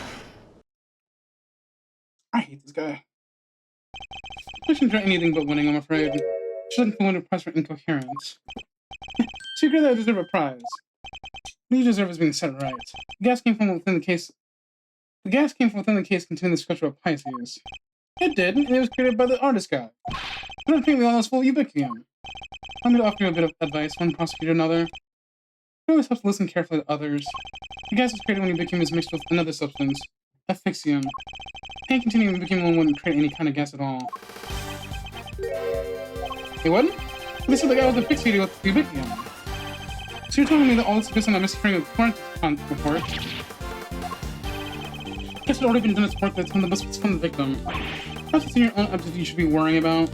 I hate this guy. I shouldn't try anything but winning, I'm afraid. She's looking for one prize for incoherence. Secretly, I deserve a prize. What you deserve is being set right. The gas came from within the case. The gas came from within the case containing the sculpture of Pisces. It did, and it was created by the artist guy. Don't think we all this full Ubiquium. I'm going to offer you a bit of advice, one prosecutor another. It always helps to listen carefully to others. The gas is created when Ubiquium is mixed with another substance, Asphyxion. Paint containing Ubiquium wouldn't create any kind of gas at all. It wouldn't? They said the guy was asphyxiated with Ubiquium. So you're telling me that all this based on that mishearing of the Conundrum report? Guess it already been done its work that's from the victim. That's what's in your own aptitude you should be worrying about.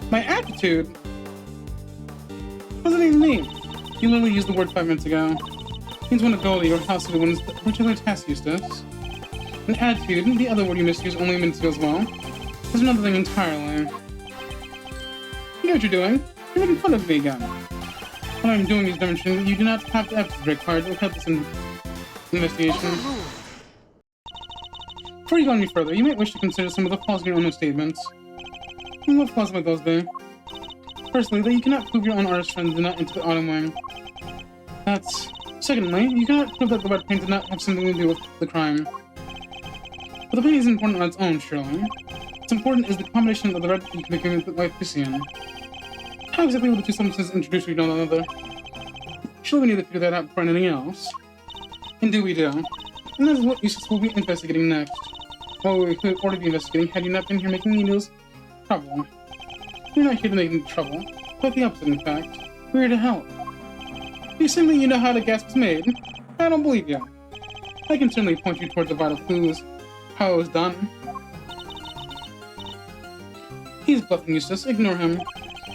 My aptitude? What does it even mean? You literally used the word 5 minutes ago. It means one ability or how to do one's particular task, Eustace. An attitude, the other word you misused only minutes ago as well, is another thing entirely. You know what you're doing? You're making fun of me again. What I'm doing is demonstrating that you do not have to aptitude card to help this investigation. Before you go any further, you might wish to consider some of the flaws in your own statements. And what flaws might those be? Firstly, that you cannot prove your own artist friend did not enter the autumn wing. That's... Secondly, you cannot prove that the red paint did not have something to do with the crime. But the paint isn't important on its own, surely. What's important is the combination of the red ink making with the white Piscian. How exactly will the two substances introduce you to one another? Surely we need to figure that out before anything else. Indeed we do. And that is what Eustace will be investigating next. Well, we could already be investigating had you not been here making needles trouble. We're not here to make any trouble. Quite the opposite, in fact. We're here to help. You saying that you know how the gas was made? I don't believe you. I can certainly point you towards the vital clues. How it was done. He's bluffing, Eustace. Ignore him.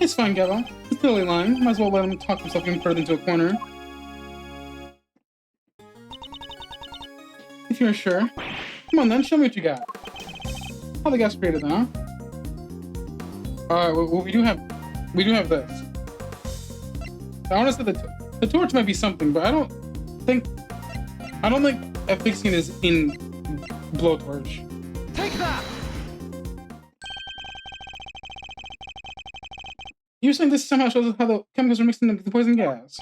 It's fine, Gabbo. He's clearly lying. Might as well let him talk himself even further into a corner. If you're sure. Come on then, show me what you got. How the gas created then, huh? Well, we do have this. I want to say the torch might be something, but I don't think Asphyxion is in blowtorch. Take that! You're saying this somehow shows us how the chemicals are mixed in the poison gas?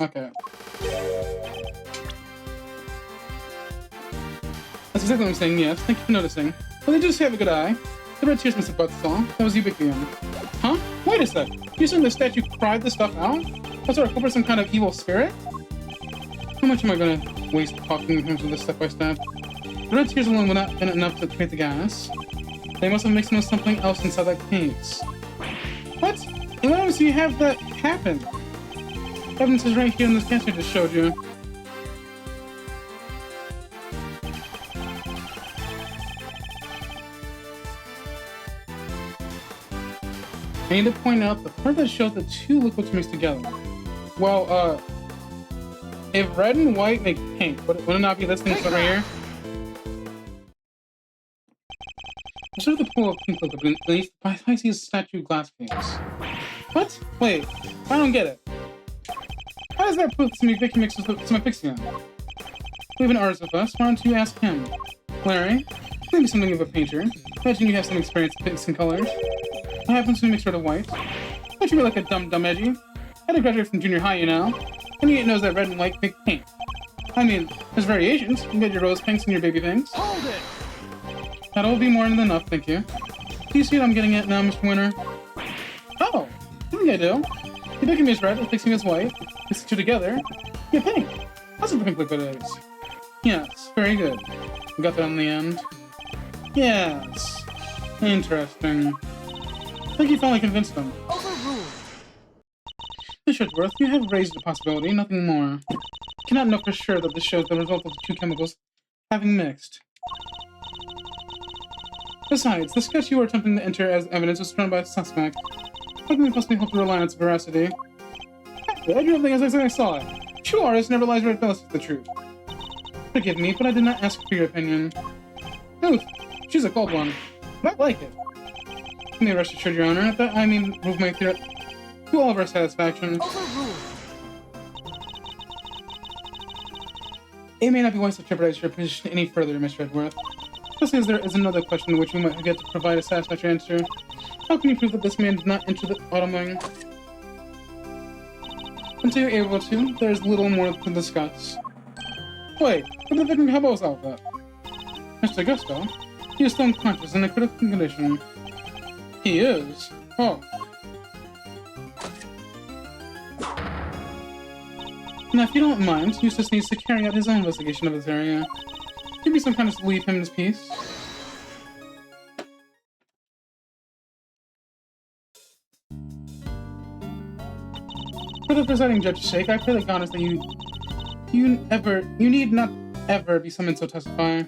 Okay. That's exactly what I'm saying, yes. Thank you for noticing. Well, they just have a good eye. The red tears must have brought this all. That was Ubiquium. Huh? Wait a sec. You saying the statue cried this stuff out? Was there a culprit, some kind of evil spirit? How much am I gonna waste talking in terms of this step by step? The red tears alone would not have been enough to create the gas. They must have mixed in with something else inside that case. What? And when else do you have that happen? Evidence is right here in this case I just showed you. I need to point out the part that shows the two liquids mixed together. Well, if red and white make pink, would it not be this thing right here? Observe the pool of pink liquid beneath Pisces' statue glass case. What? Wait, I don't get it. How does that prove some Ubiquium mixed with some Asphyxion? We have an artist with us, why don't you ask him? Larry, maybe something of a painter. Imagine you have some experience with pinks and colors. What happens when you mix red and white? Don't you be like a dumb edgy? I had to graduate from junior high, you know. And you knows that red and white make pink. I mean, there's variations. You can get your rose pinks and your baby pinks. Hold it! That'll be more than enough, thank you. Do you see what I'm getting at now, Mr. Winter? Oh, I think I do. Ubiquium is red, Asphyxion is white. Mix the two together, you get pink. That's what the pink liquid is. Yes, very good. We got that on the end. Yes. Interesting. I think you finally convinced them. Overruled. Miss Edgeworth, you have raised a possibility, nothing more. You cannot know for sure that this shows the result of the two chemicals having mixed. Besides, the sketch you were attempting to enter as evidence was drawn by a suspect. How can we possibly hope to rely on its veracity? I don't think I saw it. True artist never lies or rebels with the truth. Forgive me, but I did not ask for your opinion. Oof, she's a cold one. But I like it. You may rest assured, Your Honor, that I mean move my theory to all of our satisfaction. Overruled. It may not be wise to jeopardize your position any further, Mr. Edgeworth. Especially as there is another question to which we might get to provide a satisfactory answer. How can you prove that this man did not enter the autumn wing? Until you're able to, there's little more to discuss. Wait, what the fucking hell was all that? Mr. Gusto? He is still unconscious in a critical condition. He is? Oh. Now, if you don't mind, Eustace needs to carry out his own investigation of this area. Give me some kind of leave him in his peace. For the presiding judge's sake, I pray to God that you need not ever be summoned to testify.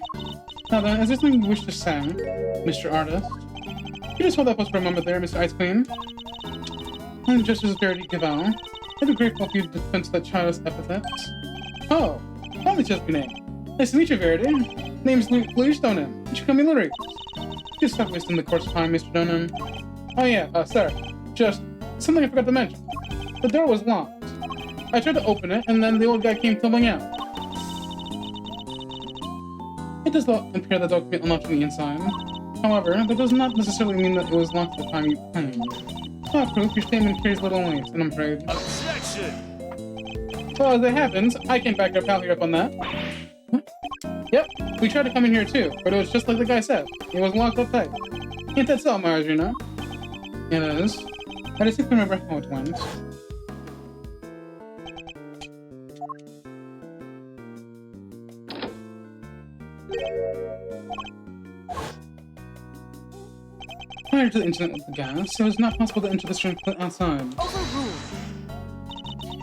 Now then, is there something you wish to say, Mr. Artist? You just hold up us for a moment there, Mr. Ice Queen. I'm Justice Verity Gaval. I'd be grateful if you'd dispense that childish epithets. Oh, let me just be named. Nice to meet you, Verity. Name's Louis Stoneham. You should call me Lurie. Just stop wasting the course of time, Mr. Stoneham. Oh yeah, sir. Just something I forgot to mention. The door was locked. I tried to open it, and then the old guy came tumbling out. It does not appear the door could be unlocked from the inside. However, that does not necessarily mean that it was locked at the time you claimed. Not proof, your statement carries little weight, and I'm afraid. Objection! Well, as it happens, I can back our pal here up on that. What? Yep, we tried to come in here too, but it was just like the guy said. It was locked up tight. Ain't that so, Mars, you know? It is. I just can't remember how it went. Prior to the incident with the gas, it was not possible to enter this room from outside. Overruled.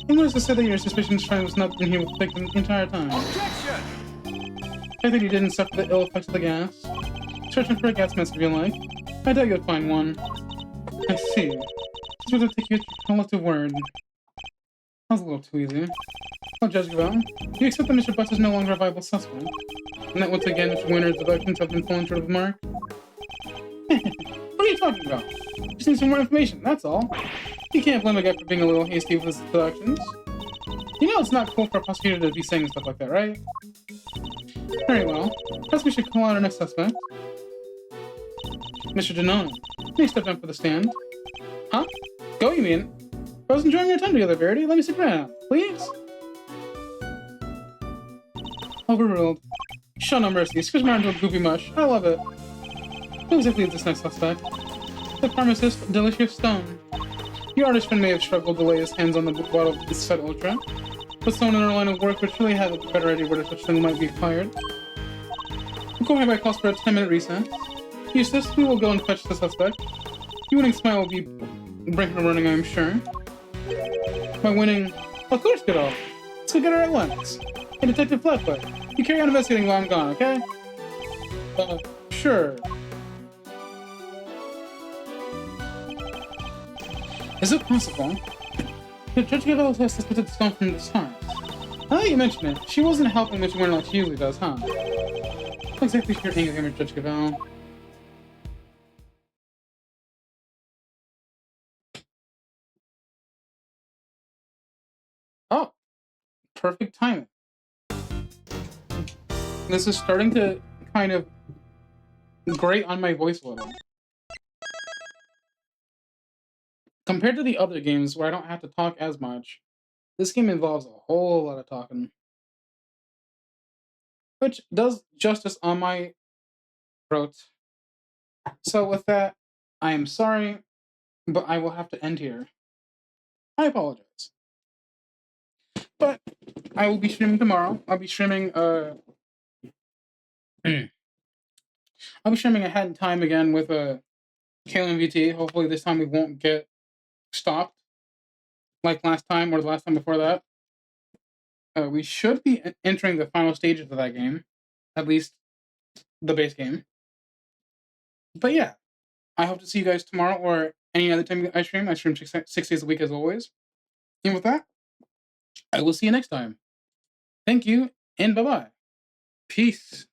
And what is to say that your suspicions Shrine was not in here with the victim the entire time? Objection! I think you didn't suffer the ill effects of the gas. Searching for a gas mask if you like. I doubt you'll find one. I see. Just want to take your collective word. That was a little too easy. Well, Judge Gavel, you accept that Mr. Butts is no longer a viable suspect? And that once again, Mr. Winter's deductions have been falling short of the mark? What are you talking about? Just need some more information, that's all. You can't blame a guy for being a little hasty with his deductions. You know it's not cool for a prosecutor to be saying stuff like that, right? Very well. Perhaps we should call out our next suspect. Mr. Denone, please step down for the stand. Huh? Go, you mean? I was enjoying our time together, Verity. Let me sit down, please. Overruled. Show no mercy. Scratch my arm into a goopy mush. I love it. Who exactly is this next suspect? The pharmacist, Delicious Stone. Your artist friend may have struggled to lay his hands on the bottle of this Set Ultra, but someone in our line of work would surely have a better idea where such thing might be acquired. We'll go hereby calls for a 10-minute recess. Eustace, we will go and fetch the suspect. Your winning smile will be breaking and running, I'm sure. My winning... Of course, Godot. Let's go get her at once. Hey, Detective Flatfoot, you carry on investigating while I'm gone, okay? Sure. Is it possible? Did Judge Gavel have suspected Stone from the start? Now that you mention it, she wasn't helping Mr. Winter like she usually does, huh? What exactly is your anger here, Judge Gavel? Oh, perfect timing. This is starting to kind of grate on my voice a little. Compared to the other games where I don't have to talk as much, this game involves a whole lot of talking. Which does justice on my throat. So with that, I am sorry, but I will have to end here. I apologize. But I will be streaming tomorrow. I'll be streaming I'll be streaming ahead in time again with KLMVT. Hopefully this time we won't get stopped like last time or the last time before that. We should be entering the final stages of that game, at least the base game. But yeah, I hope to see you guys tomorrow or any other time I stream. I stream 6 days a week as always. And with that, I will see you next time. Thank you, and bye-bye. Peace.